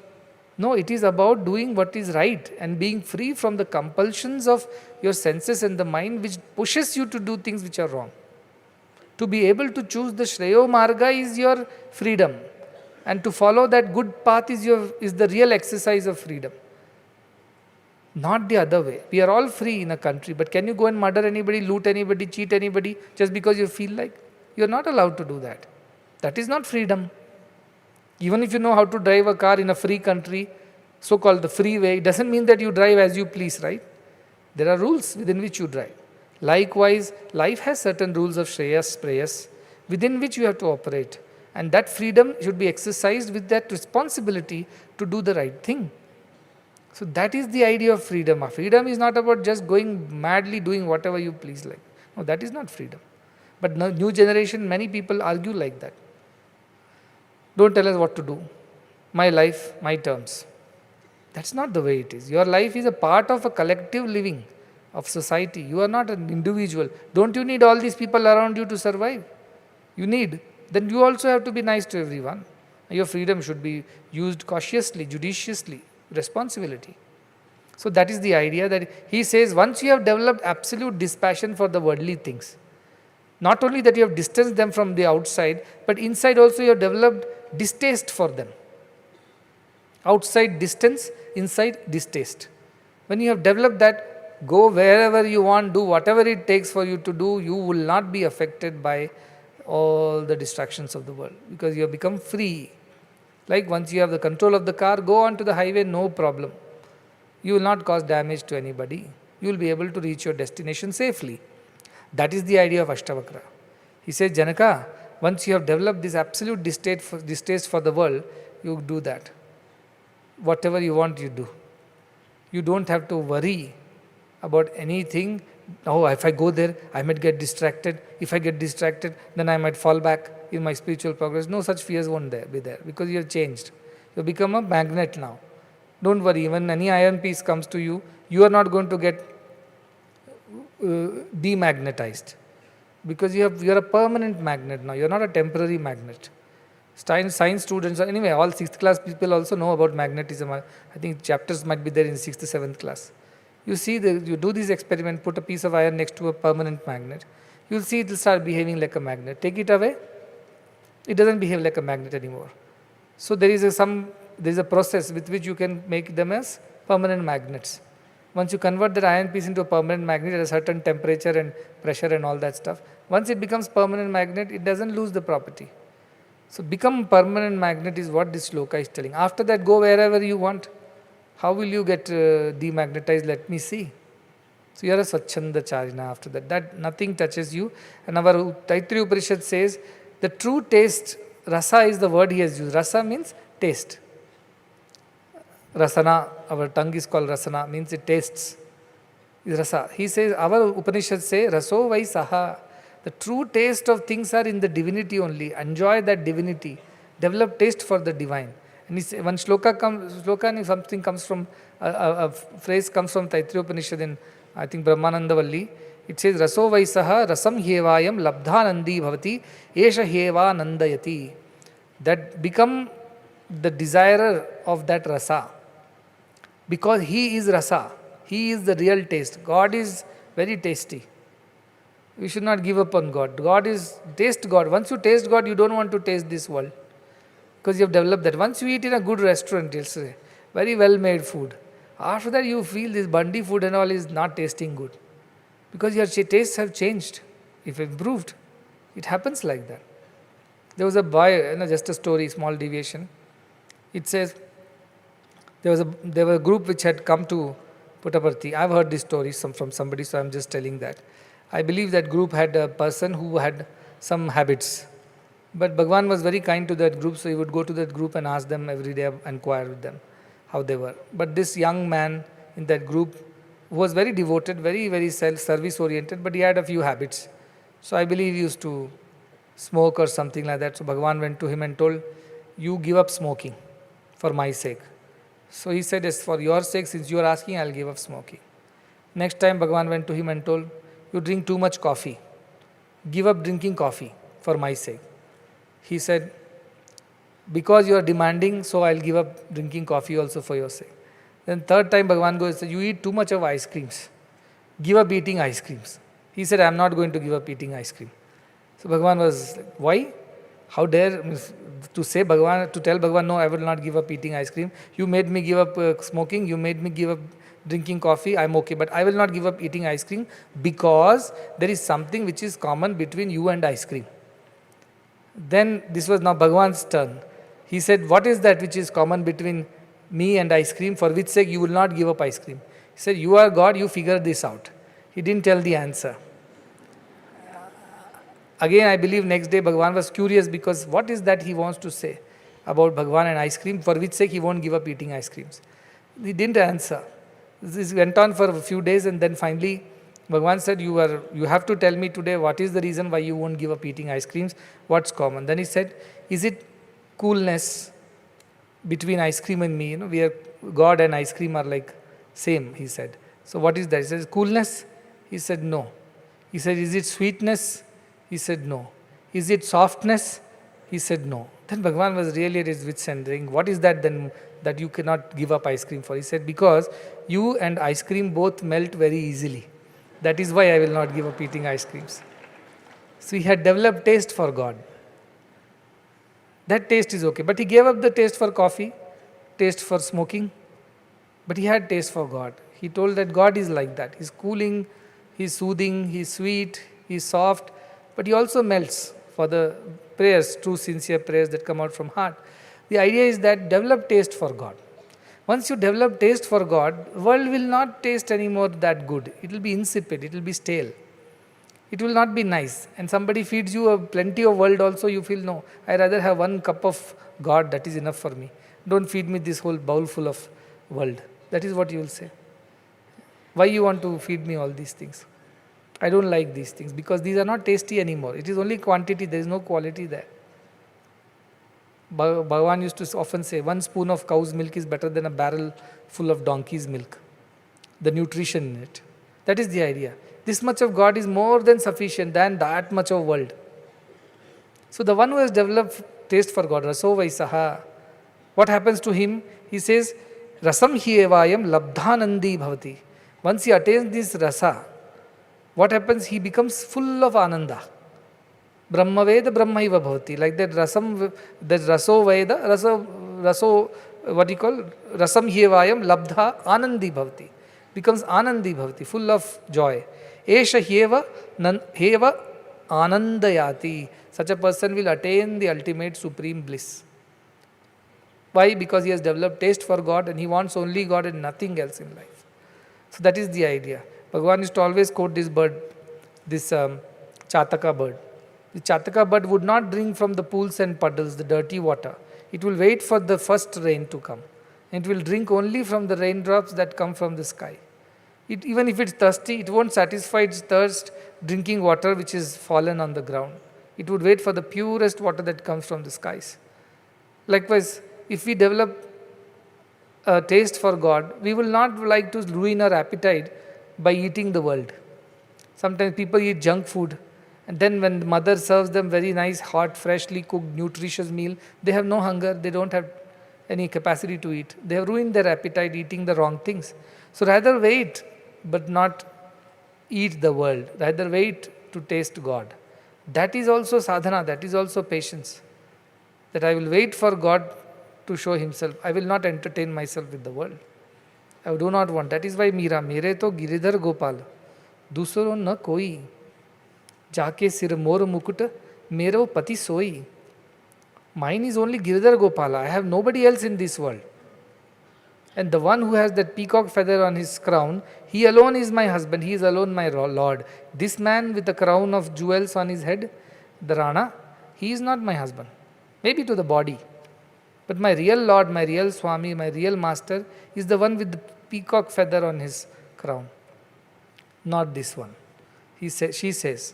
No, it is about doing what is right and being free from the compulsions of your senses and the mind which pushes you to do things which are wrong. To be able to choose the Shreyo Marga is your freedom. And to follow that good path is the real exercise of freedom. Not the other way. We are all free in a country, but can you go and murder anybody, loot anybody, cheat anybody just because you feel like? You are not allowed to do that. That is not freedom. Even if you know how to drive a car in a free country, so-called the freeway, it doesn't mean that you drive as you please, right? There are rules within which you drive. Likewise, life has certain rules of shreyas, preyas, within which you have to operate. And that freedom should be exercised with that responsibility to do the right thing. So that is the idea of freedom. Freedom is not about just going madly doing whatever you please like. No, that is not freedom. But now, new generation, many people argue like that. Don't tell us what to do. My life, my terms. That's not the way it is. Your life is a part of a collective living of society. You are not an individual. Don't you need all these people around you to survive? You need. Then you also have to be nice to everyone. Your freedom should be used cautiously, judiciously, responsibility. So that is the idea that he says once you have developed absolute dispassion for the worldly things, not only that you have distanced them from the outside, but inside also you have developed distaste for them. Outside distance, inside distaste. When you have developed that, go wherever you want, do whatever it takes for you to do, you will not be affected by all the distractions of the world because you have become free. Like once you have the control of the car, go on to the highway, no problem. You will not cause damage to anybody. You will be able to reach your destination safely. That is the idea of Ashtavakra. He says, Janaka, once you have developed this absolute distaste for the world, you do that. Whatever you want, you do. You don't have to worry about anything. Oh, if I go there, I might get distracted. If I get distracted, then I might fall back in my spiritual progress. No such fears won't be there because you have changed. You have become a magnet now. Don't worry, when any iron piece comes to you, you are not going to get demagnetized because you are a permanent magnet now. You are not a temporary magnet. Science students, anyway, all 6th class people also know about magnetism. I think chapters might be there in 6th, 7th class. You see, you do this experiment, put a piece of iron next to a permanent magnet. You will see it will start behaving like a magnet. Take it away, it doesn't behave like a magnet anymore. So there is a process with which you can make them as permanent magnets. Once you convert that iron piece into a permanent magnet at a certain temperature and pressure and all that stuff, once it becomes permanent magnet, it doesn't lose the property. So become permanent magnet is what this shloka is telling. After that, go wherever you want. How will you get demagnetized? Let me see. So you are a Swachanda Charina after that. That nothing touches you. And our Taittiriya Upanishad says, the true taste, rasa is the word he has used. Rasa means taste. Rasana, our tongue is called rasana, means it tastes. Is rasa. He says, our Upanishads say, raso vai saha. The true taste of things are in the divinity only. Enjoy that divinity. Develop taste for the divine. And one shloka and something comes from, a phrase comes from Taittiriya Upanishad in, I think, Brahmanandavalli. It says, raso vai saha rasam hyevayam labdhanandi bhavati esha hyeva nandayati. That become the desirer of that rasa. Because he is rasa. He is the real taste. God is very tasty. We should not give up on God. Taste God. Once you taste God, you don't want to taste this world. Because you have developed that. Once you eat in a good restaurant, you'll say, very well made food. After that, you feel this bandi food and all is not tasting good. Because your tastes have changed. If improved, it happens like that. There was a boy, just a story, small deviation. It says, there was a group which had come to Puttaparthi. I've heard this story from somebody, so I'm just telling that. I believe that group had a person who had some habits. But Bhagwan was very kind to that group, so he would go to that group and ask them every day, inquire with them how they were. But this young man in that group who was very devoted, very, very service oriented, but he had a few habits. So I believe he used to smoke or something like that. So Bhagwan went to him and told, you give up smoking for my sake. So he said, yes, for your sake, since you are asking, I'll give up smoking. Next time Bhagwan went to him and told, you drink too much coffee. Give up drinking coffee for my sake. He said, because you are demanding, so I'll give up drinking coffee also for your sake. Then third time Bhagwan goes and said, you eat too much of ice creams. Give up eating ice creams. He said, I'm not going to give up eating ice cream. So Bhagwan was like, why? How dare to say Bhagwan, to tell Bhagwan, no, I will not give up eating ice cream. You made me give up smoking. You made me give up drinking coffee. I'm okay, but I will not give up eating ice cream because there is something which is common between you and ice cream. Then this was now Bhagwan's turn. He said, what is that which is common between me and ice cream, for which sake you will not give up ice cream? He said, you are God, you figure this out. He didn't tell the answer. Again, I believe next day Bhagwan was curious because what is that he wants to say about Bhagwan and ice cream, for which sake he won't give up eating ice creams. He didn't answer. This went on for a few days, and then finally Bhagwan said, you have to tell me today what is the reason why you won't give up eating ice creams, what's common. Then he said, is it coolness between ice cream and me? We are, God and ice cream are like same, he said. So what is that? He says, coolness? He said, no. He said, is it sweetness? He said, no. Is it softness? He said, no. Then Bhagwan was really at his wit's end, saying, what is that then that you cannot give up ice cream for? He said, because you and ice cream both melt very easily. That is why I will not give up eating ice creams. So he had developed taste for God. That taste is okay. But he gave up the taste for coffee, taste for smoking, but he had taste for God. He told that God is like that. He's cooling, he's soothing, he's sweet, he's soft, but he also melts for the prayers, true sincere prayers that come out from heart. The idea is that develop taste for God. Once you develop taste for God, the world will not taste anymore that good. It will be insipid, it will be stale. It will not be nice. And somebody feeds you plenty of world also, you feel, no, I rather have one cup of God, that is enough for me. Don't feed me this whole bowl full of world. That is what you will say. Why you want to feed me all these things? I don't like these things because these are not tasty anymore. It is only quantity, there is no quality there. Bhagavan used to often say, 1 spoon of cow's milk is better than a barrel full of donkey's milk. The nutrition in it. That is the idea. This much of God is more than sufficient than that much of world. So the one who has developed taste for God, raso vaisaha, what happens to him? He says, rasam hyevayam labdhanandi bhavati. Once he attains this rasa, what happens? He becomes full of ananda. Brahma Veda Brahmaiva Bhavati. Like that rasam, that raso Veda, raso, what you call, rasam hyevayam labdha anandi bhavati. Becomes anandi bhavati, full of joy. Esha heva anandayati. Such a person will attain the ultimate supreme bliss. Why? Because he has developed taste for God and he wants only God and nothing else in life. So that is the idea. Bhagavan used to always quote this bird, this Chataka bird. The Chataka bird would not drink from the pools and puddles, the dirty water. It will wait for the first rain to come. It will drink only from the raindrops that come from the sky. Even if it's thirsty, it won't satisfy its thirst drinking water which is fallen on the ground. It would wait for the purest water that comes from the skies. Likewise, if we develop a taste for God, we will not like to ruin our appetite by eating the world. Sometimes people eat junk food, and then when the mother serves them very nice, hot, freshly cooked, nutritious meal, they have no hunger, they don't have any capacity to eat. They have ruined their appetite eating the wrong things. So rather wait, but not eat the world. Rather wait to taste God. That is also sadhana, that is also patience. That I will wait for God to show Himself. I will not entertain myself with the world. I do not want. That is why Meera, mere to giridhar gopal, dusro na koi, jaake sir mor mukut, mero pati soi. Mine is only Giridhar Gopala. I have nobody else in this world. And the one who has that peacock feather on his crown, he alone is my husband, he is alone my Lord. This man with the crown of jewels on his head, the Rana, he is not my husband. Maybe to the body. But my real Lord, my real Swami, my real Master is the one with the peacock feather on his crown. Not this one. She says,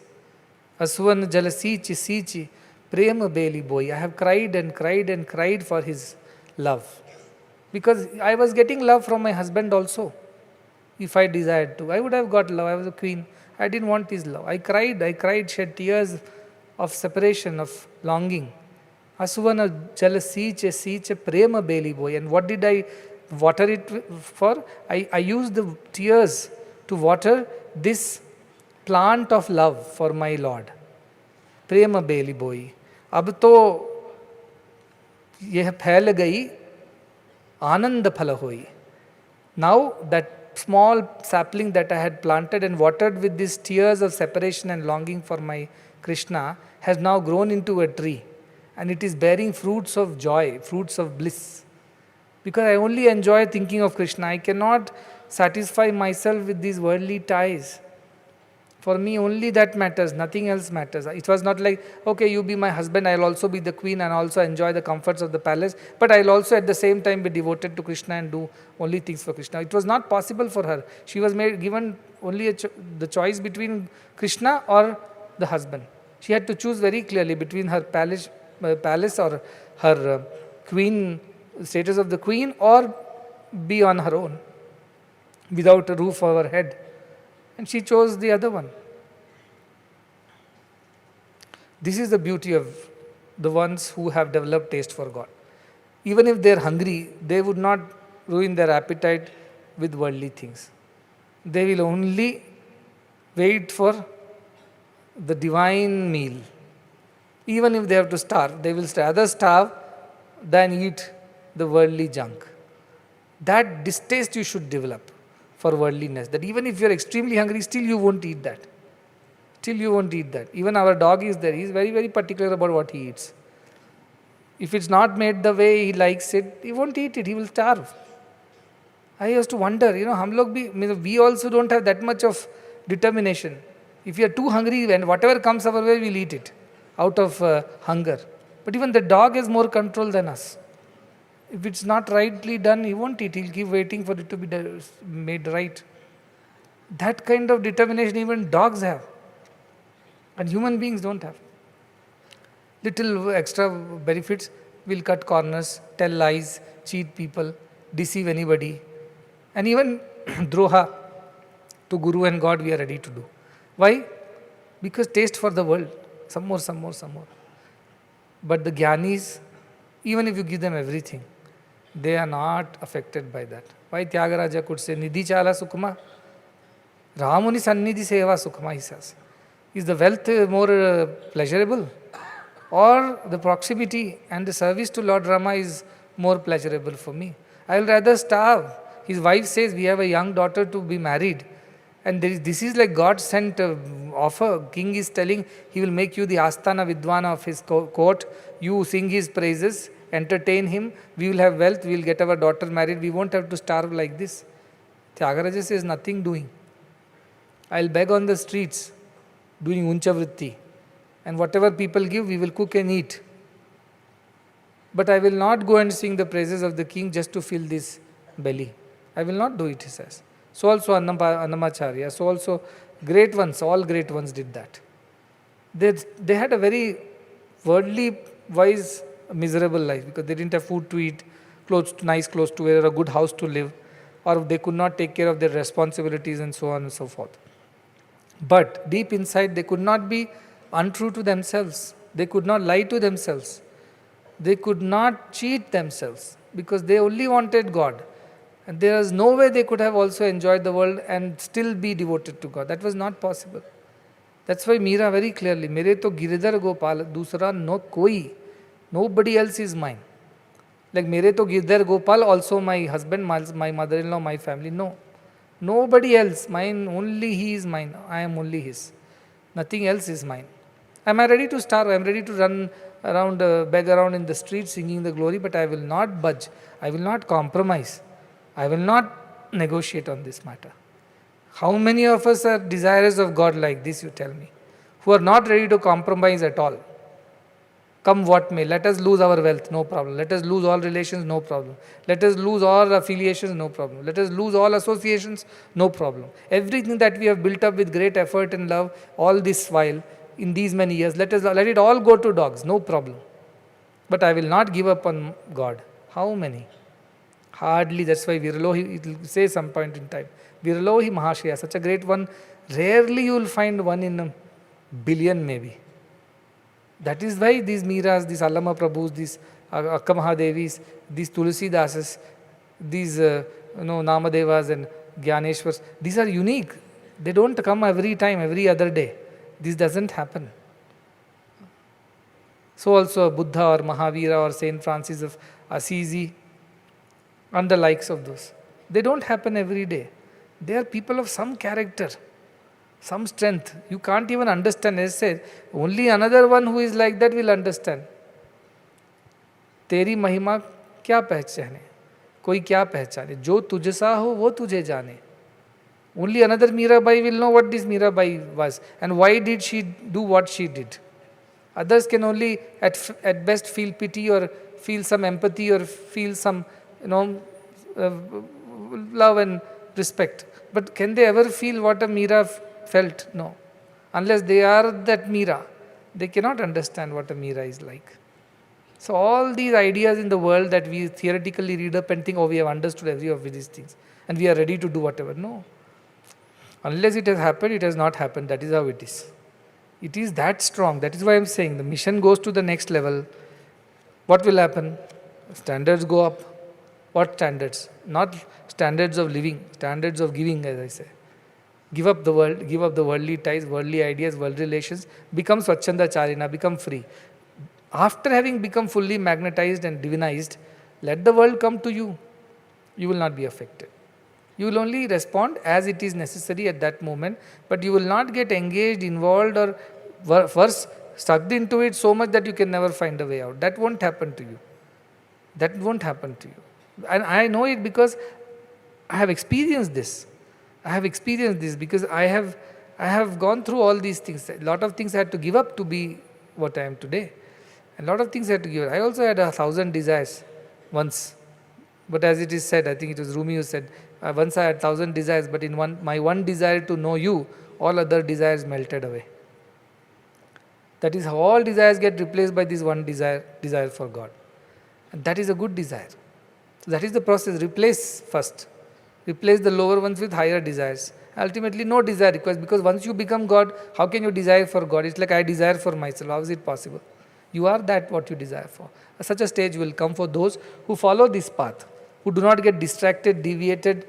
Aswan jalasichi sichi prema beli boy. I have cried and cried and cried for his love. Because I was getting love from my husband also. If I desired to, I would have got love. I was a queen. I didn't want his love. I cried, shed tears of separation, of longing. Asuvana jalasiche prema beli boy. And what did I water it for? I used the tears to water this plant of love for my Lord. Prema beli boy. अब तो यह फैल गई आनंद फल होई. Now that small sapling that I had planted and watered with these tears of separation and longing for my Krishna has now grown into a tree, and it is bearing fruits of joy, fruits of bliss. Because I only enjoy thinking of Krishna. I cannot satisfy myself with these worldly ties. For me, only that matters, nothing else matters. It was not like, okay, you be my husband, I'll also be the queen and also enjoy the comforts of the palace, but I'll also at the same time be devoted to Krishna and do only things for Krishna. It was not possible for her. She was given only the choice between Krishna or the husband. She had to choose very clearly between her palace or her queen, status of the queen, or be on her own without a roof over her head. And she chose the other one. This is the beauty of the ones who have developed taste for God. Even if they are hungry, they would not ruin their appetite with worldly things. They will only wait for the divine meal. Even if they have to starve, they will rather starve than eat the worldly junk. That distaste you should develop for worldliness, that even if you are extremely hungry, still you won't eat that. Still you won't eat that. Even our dog is there, he is very, very particular about what he eats. If it's not made the way he likes it, he won't eat it, he will starve. I used to wonder, we also don't have that much of determination. If we are too hungry, and whatever comes our way, we'll eat it out of hunger. But even the dog has more control than us. If it's not rightly done, he won't eat. He'll keep waiting for it to be made right. That kind of determination even dogs have. And human beings don't have. Little extra benefits, will cut corners, tell lies, cheat people, deceive anybody. And even droha to Guru and God we are ready to do. Why? Because taste for the world. Some more. But the Gyanis, even if you give them everything, they are not affected by that. Why Tyagaraja could say, Nidhi chala sukma, Ramuni sannidhi seva sukma, he says. Is the wealth more pleasurable? Or the proximity and the service to Lord Rama is more pleasurable for me? I will rather starve. His wife says, we have a young daughter to be married. And this is like God sent offer. King is telling, he will make you the Asthana Vidwana of his court. You sing his praises, entertain him, we will have wealth, we will get our daughter married, we won't have to starve like this. Tyagaraja says, nothing doing. I will beg on the streets, doing uncha vritti. And whatever people give, we will cook and eat. But I will not go and sing the praises of the king just to fill this belly. I will not do it, he says. So also Annamacharya, so also great ones, all great ones did that. They had a very worldly wise, miserable life because they didn't have food to eat, nice clothes to wear, a good house to live, or they could not take care of their responsibilities and so on and so forth. But deep inside, they could not be untrue to themselves. They could not lie to themselves. They could not cheat themselves because they only wanted God. And there was no way they could have also enjoyed the world and still be devoted to God. That was not possible. That's why Meera very clearly, Mere to Giridhar Gopal, dusra no koi. Nobody else is mine. Like Mere to Giridhar Gopal, also my husband, my mother-in-law, my family. No. Nobody else. Mine, only he is mine. I am only his. Nothing else is mine. Am I ready to starve? I am ready to run around, beg around in the streets singing the glory, but I will not budge. I will not compromise. I will not negotiate on this matter. How many of us are desirous of God like this, you tell me, who are not ready to compromise at all? Come what may, let us lose our wealth, no problem. Let us lose all relations, no problem. Let us lose all affiliations, no problem. Let us lose all associations, no problem. Everything that we have built up with great effort and love, all this while, in these many years, let it all go to dogs, no problem. But I will not give up on God. How many? Hardly. That's why Viralohi, it will say some point in time. Viralohi Mahashaya, such a great one. Rarely you will find one in a billion maybe. That is why these Meeras, these Allama Prabhus, these Akka Mahadevis, these Tulsi Dasas, these Namadevas and Gyaneshwars, these are unique. They don't come every time, every other day. This doesn't happen. So also Buddha or Mahavira or Saint Francis of Assisi and the likes of those. They don't happen every day. They are people of some character, some strength. You can't even understand. As I said, only another one who is like that will understand. तेरी महिमा क्या पहचाने, कोई क्या पहचाने, जो तुझसा हो वो तुझे जाने. Only another Mirabai will know what this Mirabai was and why did she do what she did. Others can only at best feel pity or feel some empathy or feel some love and respect. But can they ever feel what a Mira felt? No. Unless they are that Mira, they cannot understand what a Mira is like. So all these ideas in the world that we theoretically read up and think, oh, we have understood every of these things and we are ready to do whatever. No. Unless it has happened, it has not happened. That is how it is. It is that strong. That is why I am saying the mission goes to the next level. What will happen? Standards go up. What standards? Not standards of living, standards of giving, as I say. Give up the world, give up the worldly ties, worldly ideas, worldly relations, become Swachchanda Charina, become free. After having become fully magnetized and divinized, let the world come to you. You will not be affected. You will only respond as it is necessary at that moment, but you will not get engaged, involved, or first sucked into it so much that you can never find a way out. That won't happen to you. That won't happen to you. And I know it because I have experienced this. I have experienced this because I have gone through all these things. A lot of things I had to give up to be what I am today. A lot of things I had to give up. I also had 1,000 desires once. But as it is said, I think it was Rumi who said, once I had 1,000 desires, but in my one desire to know you, all other desires melted away. That is how all desires get replaced by this one desire for God. And that is a good desire. So that is the process. Replace first. Replace the lower ones with higher desires. Ultimately, no desire requires, because once you become God, how can you desire for God? It's like I desire for myself. How is it possible? You are that what you desire for. Such a stage will come for those who follow this path, who do not get distracted, deviated,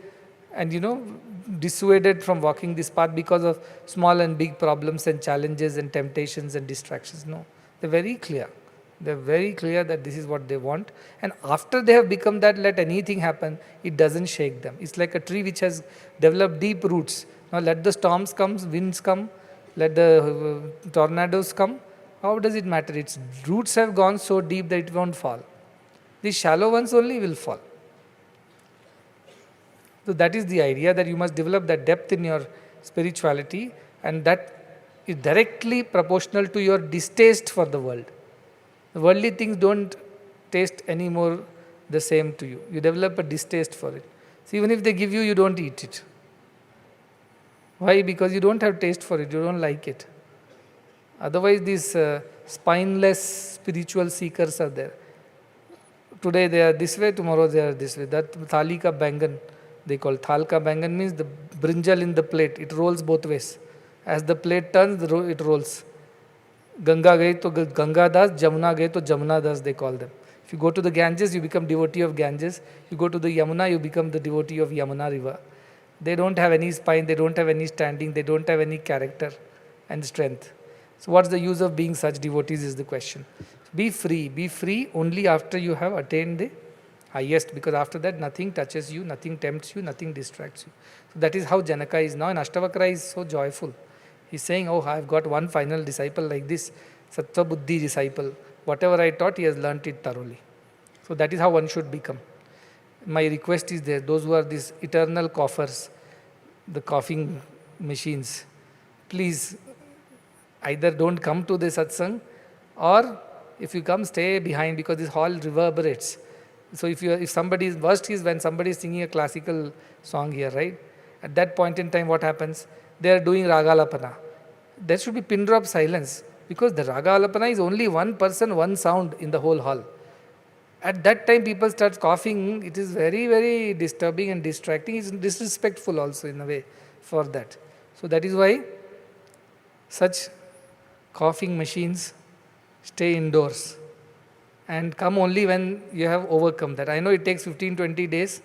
and dissuaded from walking this path because of small and big problems and challenges and temptations and distractions. No, they're very clear. They're very clear that this is what they want. And after they have become that, let anything happen, it doesn't shake them. It's like a tree which has developed deep roots. Now let the storms come, winds come, let the tornadoes come. How does it matter? Its roots have gone so deep that it won't fall. These shallow ones only will fall. So that is the idea, that you must develop that depth in your spirituality, and that is directly proportional to your distaste for the world. The worldly things don't taste anymore the same to you. You develop a distaste for it. So even if they give you, you don't eat it. Why? Because you don't have taste for it, you don't like it. Otherwise these spineless spiritual seekers are there. Today they are this way, tomorrow they are this way. That thali ka bangan, they call thal ka bangan, means the brinjal in the plate. It rolls both ways. As the plate turns, it rolls. Ganga gaye to Ganga Das, Jamuna gaye to Jamuna Das, they call them. If you go to the Ganges, you become devotee of Ganges. You go to the Yamuna, you become the devotee of Yamuna river. They don't have any spine, they don't have any standing, they don't have any character and strength. So what's the use of being such devotees is the question. Be free only after you have attained the highest, because after that nothing touches you, nothing tempts you, nothing distracts you. So that is how Janaka is now, and Ashtavakra is so joyful. He's saying, oh, I've got one final disciple like this, Sattva disciple. Whatever I taught, he has learnt it thoroughly. So that is how one should become. My request is there, those who are these eternal coughers, the coughing machines, please either don't come to the satsang, or if you come, stay behind, because this hall reverberates. So if somebody, worst is when somebody is singing a classical song here, right? At that point in time, what happens? They are doing ragalapana. There should be pin drop silence, because the ragalapana is only one person, one sound in the whole hall. At that time, people start coughing. It is very, very disturbing and distracting. It's disrespectful also in a way for that. So that is why such coughing machines stay indoors and come only when you have overcome that. I know it takes 15-20 days.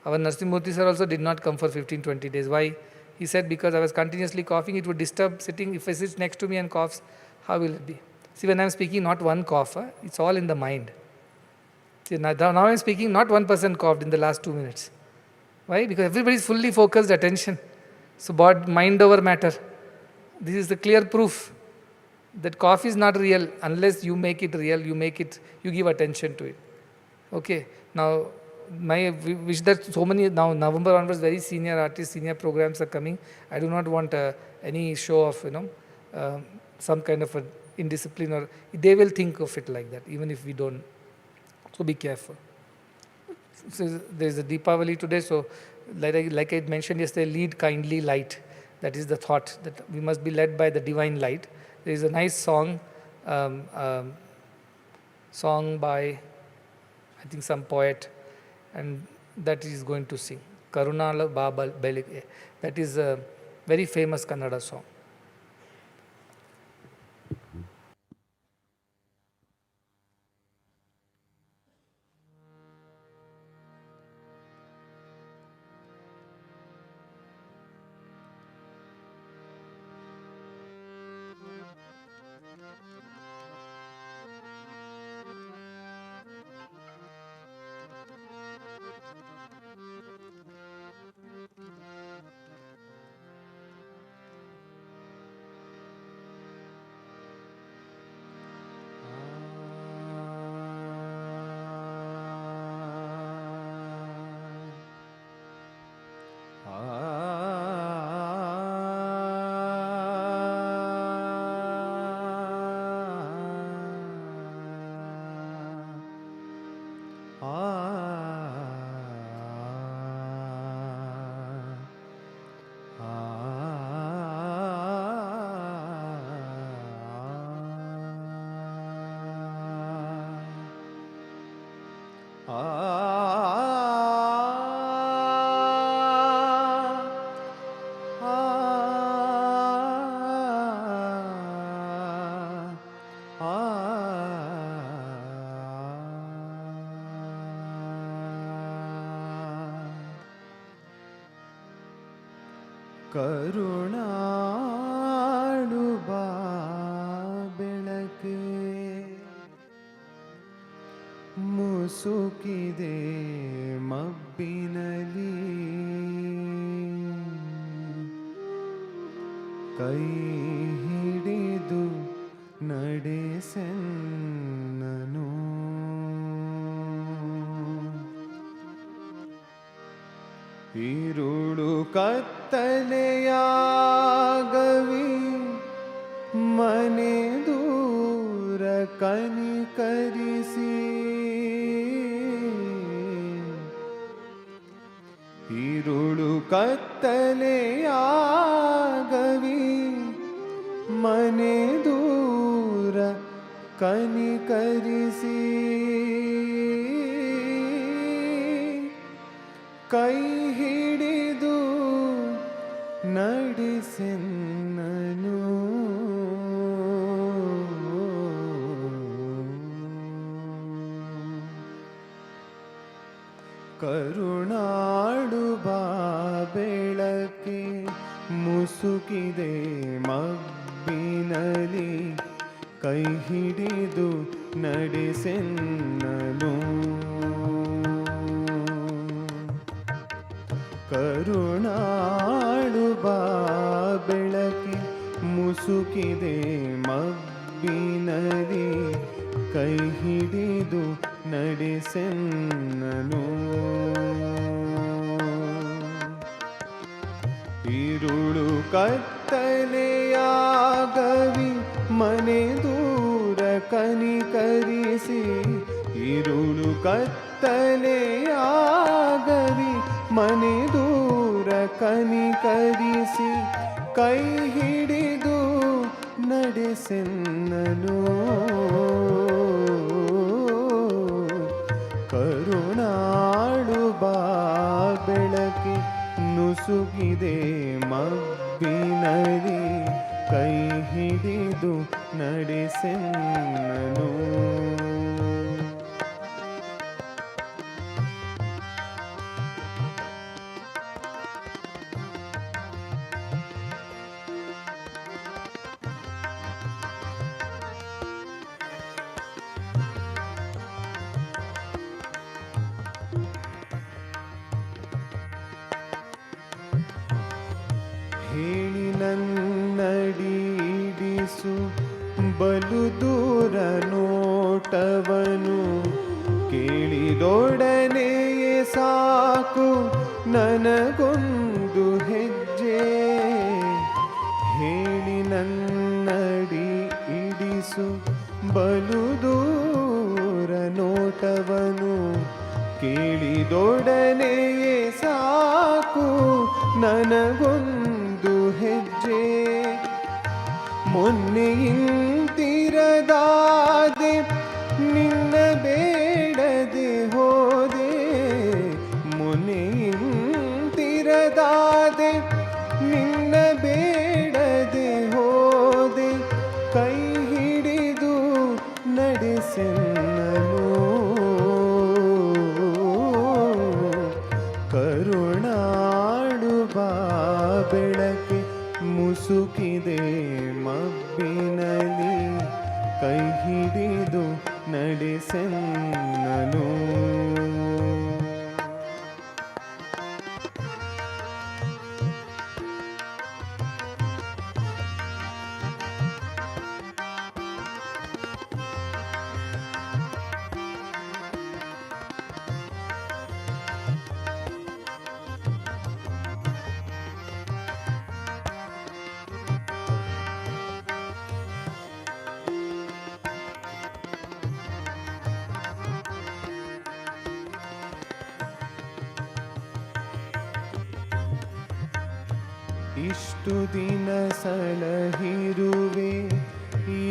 Our Narasimhamurthy sir also did not come for 15-20 days. Why? He said, because I was continuously coughing, it would disturb sitting. If I sit next to me and coughs, how will it be? See, when I am speaking, not one cough, it's all in the mind. See, now I am speaking, not one person coughed in the last 2 minutes. Why? Because everybody is fully focused attention. So mind over matter. This is the clear proof that cough is not real unless you make it real, you give attention to it. Okay. Now, my wish that so many, now November onwards, very senior artists, senior programs are coming. I do not want any show of, some kind of indiscipline, or they will think of it like that, even if we don't. So be careful. So there is a Deepawali today, so like I mentioned yesterday, lead kindly light. That is the thought, that we must be led by the divine light. There is a nice song by, I think, some poet, and that is going to sing. Karunala Baba Belige. That is a very famous Kannada song. ಕರುಣಾಳು ಬಾ ಬೆಳಕೆ ಮುಸುಕಿದೆ ಮಬ್ಬಿನಲಿ ಕೈ ಹಿಡಿದು ನಡೆಸೆನ್ನನು ഇരുളു ಕತ್ತಲೆಯಾಗವಿ ಮನೆ ದೂರ ಕನಿಕರಿಸಿ ഇരുളു ಕತ್ತಲೆಯಾಗವಿ ಮನೆ ದೂರ ಕನಿಕರಿಸಿ ಕೈ ಹಿಡಿದು ನಡೆಸೆನ್ನನು ಕರುಣಾಳು ಬಾ ಬೆಳಕೆ ಮುಸುಕಿದೆ ಮಬ್ಬಿನಲಿ ಕೈ ಹಿಡಿದು ನಡೆಸೆನ್ನನು ಕರುಣಾಳು ಬಾ ಬೆಳಕೆ ಮುಸುಕಿದೆ ಮಬ್ಬಿನಲಿ ಕೈ ಹಿಡಿದು ನಡೆಸೆನ್ನನು ഇരുളു ಕತ್ತಲೆಯಾಗವಿ ಮನೆ ದೂರ ಕನಿಕರಿಸಿ, ഇരുಳು ಕತ್ತಲೆಯಾಗವಿ ಮನೆ ದೂರ ಕನಿಕರಿಸಿ, ಕೈ ಹಿಡಿದು ನಡೆಸೆನ್ನನು. ಕರುಣಾಳು ಬಾ ಬೆಳಕಿ ನುಸುಗಿದೆ ಮಬ್ಬಿನಲಿ, ಕೈ ಹಿಡಿದು ನಡೆಸೆನ್ನನು. ಹೇಳಿ ನನ್ನಡಿಡಿಸು ಬಲು ದೂರ ನೋಟವನು, ಕೇಳಿದೊಡನೆಯೇ ಸಾಕು ನನಗೊಂದು ಹೆಜ್ಜೆ. ಹೇಳಿ ನನ್ನಡಿ ಇಡಿಸು ಬಲು ದೂರ ನೋಟವನು, ಕೇಳಿದೊಡನೆಯೇ ಸಾಕು ನನಗೊಂದು ಹೆಜ್ಜೆ. ಮೊನ್ನೆಯಿಂತಿರದಾದೆ ನಿನ್ನ ಬೇಡದೆ ಹೋದೆ, ಮೊನ್ನೆಯಿಂತಿರದಾದೆ ನಿನ್ನ ಬೇಡದೆ ಹೋದೆ, ಕೈ ಹಿಡಿದು ನಡೆಸೆನ್ನನು. ಕರುಣಾಳು ಬಾ ಬೆಳಕೆ ಮುಸುಕಿದೆ ಮಬ್ಬಿನಲಿ, ಕೈ ಹಿಡಿದು ನಡೆಸೆನ್ನನು. ಇಷ್ಟು ದಿನ ಸಲಹಿರುವೆ ಈ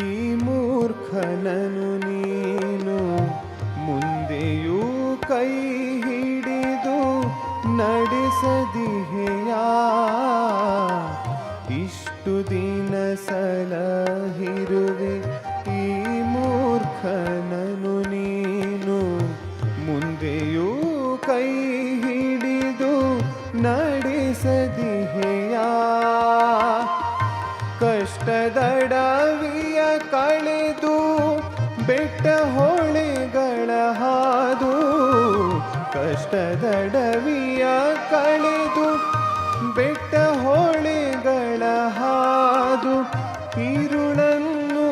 ಮೂರ್ಖನನು ನೀನು, ಮುಂದೆಯೂ ಕೈ ಹಿಡಿದು ನಡೆಸದಿಹೆಯಾ. ಇಷ್ಟು ದಿನ ಸಲಹಿರುವೆ ಈ ಮೂರ್ಖನನು ನೀನು, ಮುಂದೆಯೂ ಕೈ ಹಿಡಿದು ನಡೆಸದಿಹೆಯಾ. ಕಷ್ಟದಡವಿಯ ಕಳೆದು ಬೆಟ್ಟ ಹೊಳೆಗಳ ಹಾದು, ಕಷ್ಟದಡವಿಯ ಕಳೆದು ಬೆಟ್ಟ ಹೊಳೆಗಳ ಹಾದು, ഇരുಳನ್ನು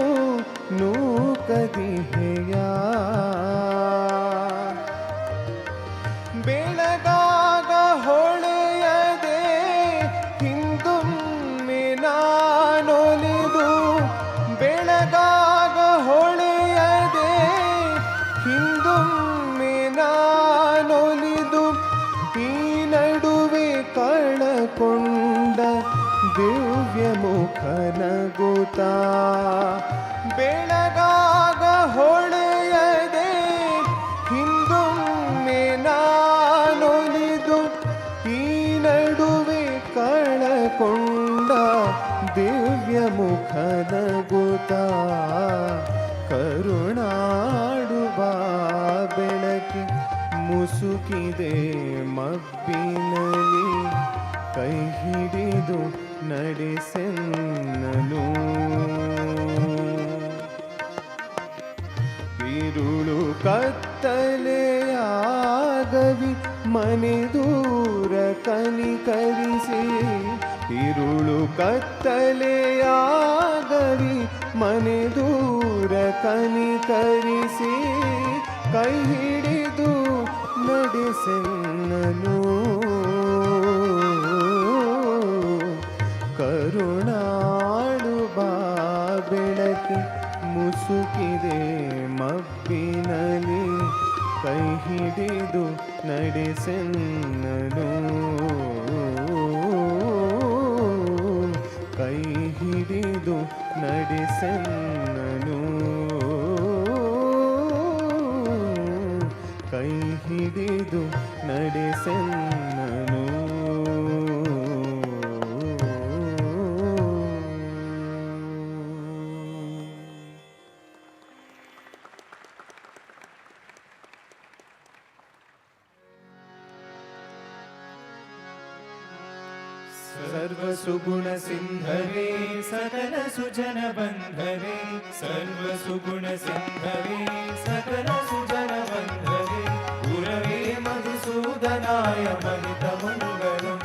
ನೂಕದಿಹೆಯಾ. ಬೆಳಗಾಗ ಹೊಳೆಯದೆ ಹಿಂದೊಮ್ಮೆ ನಾನೊಲಿದು, ಬೆಳಗಾಗ ಹೊಳೆಯದೆ ಹಿಂದೊಮ್ಮೆ ನಾನೊಲಿದು, ಈ ನಡುವೆ ಕಳಕೊಂಡ ದಿವ್ಯ ಮುಖನಗುತ್ತಾ. ಬೆಳಗಾಗ ಹೊಳೆಯದೆ ಹಿಂದೊಮ್ಮೆ ನಾನೊಲಿದು, ಈ ನಡುವೆ ಕಳಕೊಂಡ ದಿವ್ಯ ಮುಖನಗುತ್ತಾ. ಕರುಣಾಡು ಬಾ ಬೆಳಕಿ ಮುಸುಕಿದೆ ಮಬ್ಬಿನಲಿ, ಕೈ ಹಿಡಿದು ನಡೆಸೆನ್ನನು. ഇരുಳು ಕತ್ತಲೆಯಾಗವಿ ಮನೆ ದೂರ ಕನಿಕರಿಸಿ, ഇരുಳು ಕತ್ತಲೆಯಾಗವಿ ಮನೆ ದೂರ ಕನಿಕರಿಸಿ, ಕೈ ಹಿಡಿದು ನಡೆಸೆನ್ನನು. ಮುಸುಕಿದೆ ಮಬ್ಬಿನಲಿ ಕೈ ಹಿಡಿದು ನಡೆಸೆನ್ನನು ಕೈ ಹಿಡಿದು ನಡೆಸೆನ್ನನು ಕೈ ಹಿಡಿದು ನಡೆಸೆನ್ನನು सर्वसुगुण सिंधवे सकल सुजन बंधवे सर्वसुगुण सिंधवे सकल सुजन बंधवे गुरवे मधुसूदनाय महितमंगलम्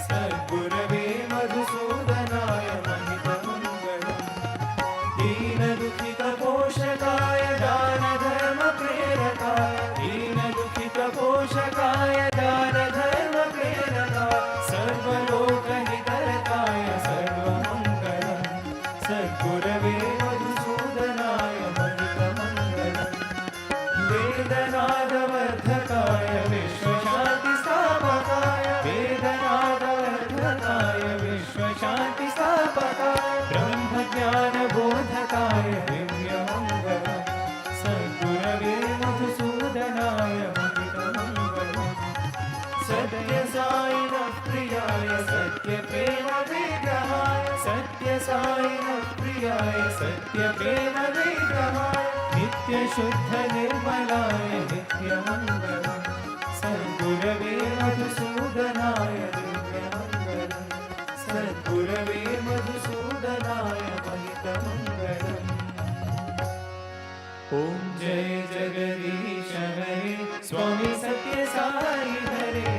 सद्गुरवे मधुसूदनाय महितमंगलम् दीन दुखित पोषकाय दान धर्म प्रेरकाय दीन दुखित पोषकाय दान धर्म प्रेरकाय सर्वलोकहितरताय सर्वमङ्गलम् सद्गुरवे मधुसूदनाय महितमङ्गलम् वेदनादवर्धकाय विश्वशान्तिस्थापकाय वेदनादवर्धकाय विश्वशान्तिस्थापकाय ब्रह्मज्ञानबोधकाय दिव्यमङ्गलम् सद्गुरवे मधुसूदनाय महितमङ्गलम् सत्य साई प्रियाय सत्य प्रेम विग्रहाय सत्य साई प्रियाय सत्य प्रेम विग्रहाय नित्य शुद्ध निर्मलाय नित्य मंगलम् सद्गुरवे मधुसूदनाय दिव्यमङ्गलम् सद्गुरवे मधुसूदनाय महितमङ्गलम् ओम जय जगदीश हरे स्वामी सत्य साई हरे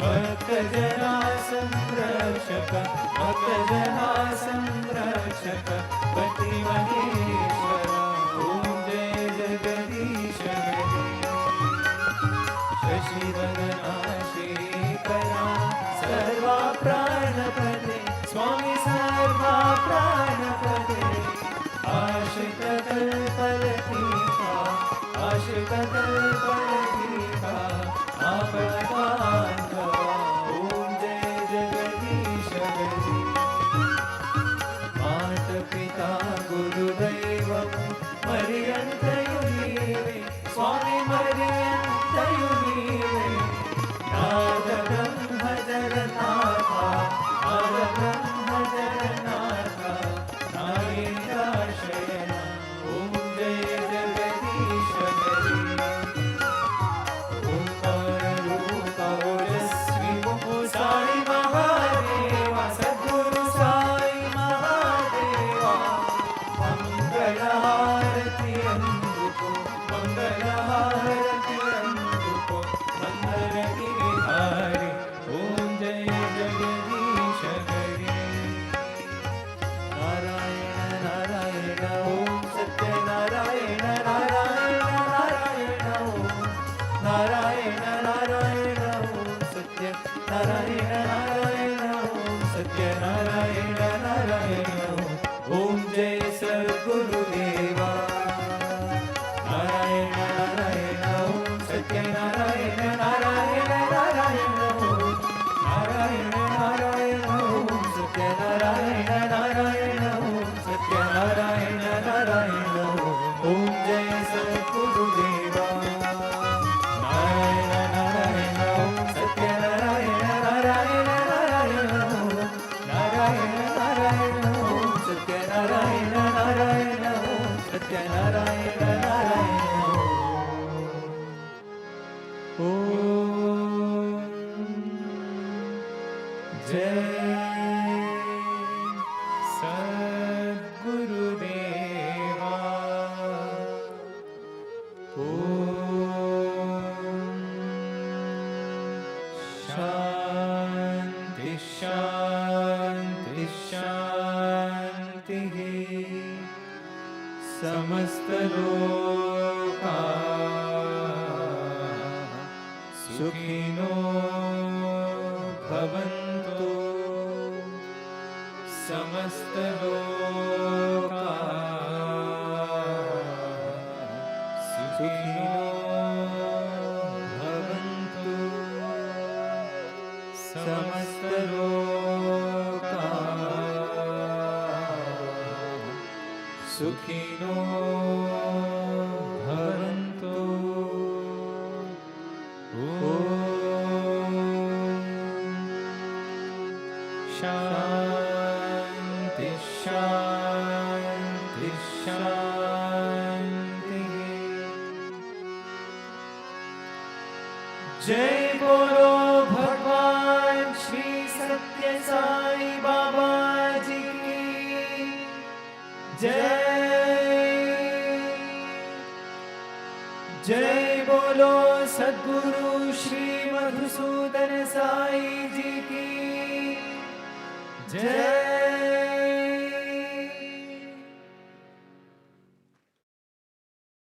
भक्त जना संरक्षक भक्त जना संरक्षक पति महेश्वर ओम जय जगदीश हरे शशिवदना श्रीकरा सर्वा प्राणपते स्वामी सर्वा प्राणपते आश्रित कल्पलतीका आश्रित कल्पलतीका आपदान्धवा ओम जय जगदीश हरे मात पिता गुरुदैवं मर्यन्तयुनीवे स्वामी मर्यन्तयुनीवे नाद ब्रह्म जगन्नाथा नाद ब्रह्म जगन्नाथा नागेन्द्राशयन ओम जय जगदीश हरे साई महादेवा सद्गुरु साई महादेवा मंगलहारति अंदुको मंगलहारति अंदुको मंगल गिरिधारी ओम जय जगदीश हरे नारायण नारायण ओम सत्य नारायण नारायण नारायण ओम नारायण नारायण ओम सत्य नारायण नारायण ओम सत्य नारायण नारायण ओम जय सद्गुरुदेवा नारायण नारायण ओम सत्य नारायण नारायण नारायण ओम नारायण नारायण ओम सत्य नारायण नारायण ओम सत्य नारायण नारायण ओम जय सद्गुरुदेवा नारायण नारायण ओम सत्य नारायण नारायण नारायण नारायण नारायण ओम सत्य नारायण नारायण ओम सत्य नारायण नारायण ओम जय सद्गुरुदेवा शांति शांति शांति समस्त लोका सुखिनो भवन्तु समस्त लोका समस्त लोकाः सुखिनो भवन्तु। शांति शांति शांति। जय बोलो भगवान श्री सत्य साई बाबा जी की जय। जय बोलो सद्गुरु श्री मधुसूदन साई जी की जय।